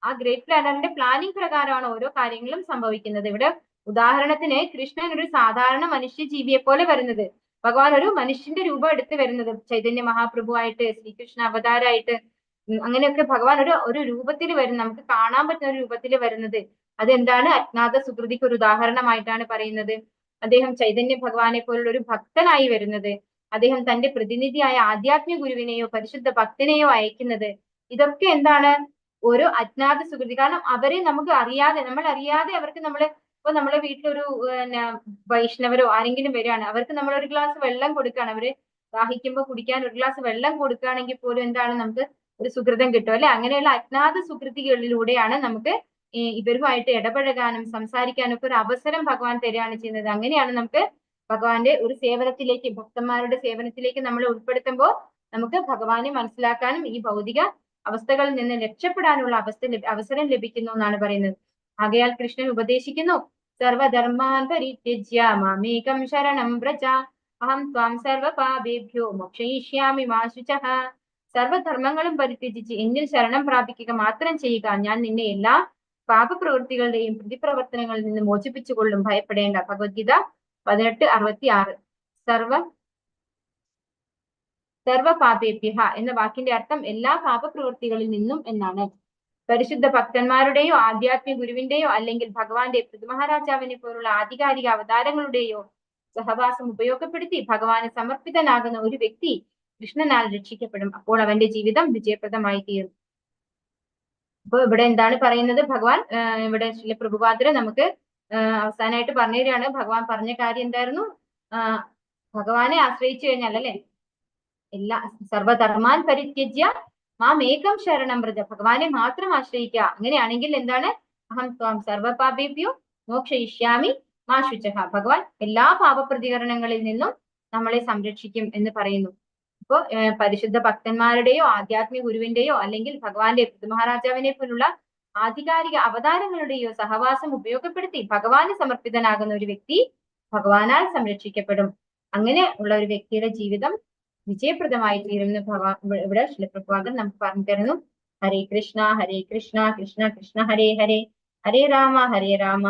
ആ ഗ്രേറ്റ് പ്ലാനറിന്റെ പ്ലാനിങ് പ്രകാരമാണ് ഓരോ കാര്യങ്ങളും സംഭവിക്കുന്നത്. ഇവിടെ ഉദാഹരണത്തിന് കൃഷ്ണൻ ഒരു സാധാരണ മനുഷ്യ ജീവിയെ പോലെ വരുന്നത്, ഭഗവാൻ ഒരു മനുഷ്യന്റെ രൂപം എടുത്ത് വരുന്നത്, ചൈതന്യ മഹാപ്രഭുവായിട്ട്, ശ്രീകൃഷ്ണ അവതാരമായിട്ട്, അങ്ങനെയൊക്കെ ഭഗവാൻ ഒരു രൂപത്തിൽ വരും, നമുക്ക് കാണാൻ പറ്റുന്ന ഒരു രൂപത്തിൽ വരുന്നത്. അതെന്താണ്? അജ്ഞാത സുകൃതിക്ക് ഒരു ഉദാഹരണമായിട്ടാണ് പറയുന്നത്. അദ്ദേഹം ചൈതന്യ ഭഗവാനെ പോലുള്ള ഒരു ഭക്തനായി വരുന്നത്, അദ്ദേഹം തന്റെ പ്രതിനിധിയായ ആധ്യാത്മിക ഗുരുവിനെയോ പരിശുദ്ധ ഭക്തനെയോ അയക്കുന്നത്, ഇതൊക്കെ എന്താണ്? ഓരോ അജ്ഞാത സുകൃതി. കാരണം അവരെ നമുക്ക് അറിയാതെ, നമ്മൾ അറിയാതെ അവർക്ക് ഇപ്പൊ നമ്മളെ വീട്ടിലൊരു വൈഷ്ണവരോ ആരെങ്കിലും വരികയാണ്, അവർക്ക് നമ്മൾ ഒരു ഗ്ലാസ് വെള്ളം കൊടുക്കുകയാണ്, അവര് ദാഹിക്കുമ്പോൾ കുടിക്കാൻ ഒരു ഗ്ലാസ് വെള്ളം കൊടുക്കുകയാണെങ്കിൽ പോലും എന്താണ്? നമുക്ക് ഒരു സുകൃതം കിട്ടും അല്ലെ? അങ്ങനെയുള്ള അജ്ഞാത സുകൃതികളിലൂടെയാണ് നമുക്ക് ഇവരുമായിട്ട് ഇടപഴകാനും സംസാരിക്കാനും ഒക്കെ ഒരു അവസരം ഭഗവാൻ തരികയാണ് ചെയ്യുന്നത്. അങ്ങനെയാണ് നമുക്ക് ഭഗവാന്റെ ഒരു സേവനത്തിലേക്ക്, ഭക്തന്മാരുടെ സേവനത്തിലേക്ക് നമ്മളെ ഉൾപ്പെടുത്തുമ്പോൾ നമുക്ക് ഭഗവാനെ മനസ്സിലാക്കാനും ഈ ഭൗതിക അവസ്ഥകളിൽ നിന്ന് രക്ഷപ്പെടാനുള്ള അവസരം ലഭിക്കുന്നു എന്നാണ് പറയുന്നത്. ആകയാൽ കൃഷ്ണൻ ഉപദേശിക്കുന്നു, സർവധർമാൻ പരിത്യജ്യ മാമേകം ശരണം വ്രജ അഹം ത്വാം സർവപാപേഭ്യോ മോക്ഷയിഷ്യാമി മാ ശുചഃ. സർവധർമ്മങ്ങളും പരിത്യജിച്ച് എന്നിൽ ശരണം പ്രാപിക്കുക മാത്രം ചെയ്യുക, ഞാൻ നിന്നെ എല്ലാ പാപപ്രവൃത്തികളുടെയും പ്രതിപ്രവർത്തനങ്ങളിൽ നിന്ന് മോചിപ്പിച്ചുകൊള്ളും, ഭയപ്പെടേണ്ട. ഭഗവത്ഗീത 18:66. സർവപാപേഭ്യഃ എന്ന വാക്കിന്റെ അർത്ഥം എല്ലാ പാപപ്രവൃത്തികളിൽ നിന്നും എന്നാണ്. പരിശുദ്ധ ഭക്തന്മാരുടെയോ ആധ്യാത്മിക ഗുരുവിന്റെയോ അല്ലെങ്കിൽ ഭഗവാന്റെ പൃഥ്വിമഹാരാജാവിനെ പോലുള്ള ആധികാരിക അവതാരങ്ങളുടെയോ സഹവാസം ഉപയോഗപ്പെടുത്തി ഭഗവാന് സമർപ്പിതനാകുന്ന ഒരു വ്യക്തി കൃഷ്ണനാൽ രക്ഷിക്കപ്പെടും. അപ്പോൾ അവന്റെ ജീവിതം വിജയപ്രദമായി തീരും. അപ്പൊ ഇവിടെ എന്താണ് പറയുന്നത്? ഭഗവാൻ ഇവിടെ ശ്രീല പ്രഭുപാദര് നമുക്ക് അവസാനമായിട്ട് പറഞ്ഞു തരികയാണ്. ഭഗവാൻ പറഞ്ഞ കാര്യം എന്തായിരുന്നു? ഭഗവാനെ ആശ്രയിച്ചു കഴിഞ്ഞാൽ അല്ലെ, സർവധർമാൻ പരിത്യജ്യ മാമേകം ശരണം വ്രജ, ഭഗവാനെ മാത്രം ആശ്രയിക്കുക. അങ്ങനെയാണെങ്കിൽ എന്താണ്? അഹം ത്വാം സർവപാപേഭ്യോ മോക്ഷയിഷ്യാമി മാ ശുചഃ, ഭഗവാൻ എല്ലാ പാപപ്രതികരണങ്ങളിൽ നിന്നും നമ്മളെ സംരക്ഷിക്കും എന്ന് പറയുന്നു. ഇപ്പൊ പരിശുദ്ധ ഭക്തന്മാരുടെയോ ആധ്യാത്മിക ഗുരുവിന്റെയോ അല്ലെങ്കിൽ ഭഗവാന്റെ മഹാരാജാവിനെ പോലുള്ള ആധികാരിക അവതാരങ്ങളുടെയോ സഹവാസം ഉപയോഗപ്പെടുത്തി ഭഗവാന് സമർപ്പിതനാകുന്ന ഒരു വ്യക്തി ഭഗവാനാൽ സംരക്ഷിക്കപ്പെടും. അങ്ങനെ ഉള്ള ഒരു വ്യക്തിയുടെ ജീവിതം വിജയപ്രദമായി തീരുന്ന ഇവിടെ ശിലപ്രഭുപാദൻ നമുക്ക് പറഞ്ഞു തരുന്നു. ഹരേ കൃഷ്ണ കൃഷ്ണ കൃഷ്ണ ഹരേ ഹരേ, ഹരേ രാമ രാമ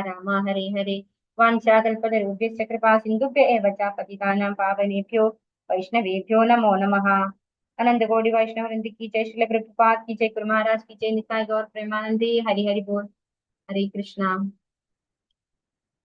രാമ ഹരേ ഹരേ. വാഞ്ചാകൽപതരുഭ്യശ്ച കൃപാ സിന്ധുഭ്യ ഏവ ച പതിതാനാം പാവനേഭ്യോ वैष्णवेभ्यो नमो नमः। अनंत कोटि वैष्णव वृंद की जय, श्रील प्रभुपाद की जय, गुरु महाराज की जय, निताई गौर प्रेमानंदे। हरि हरि बोल। हरे कृष्णा।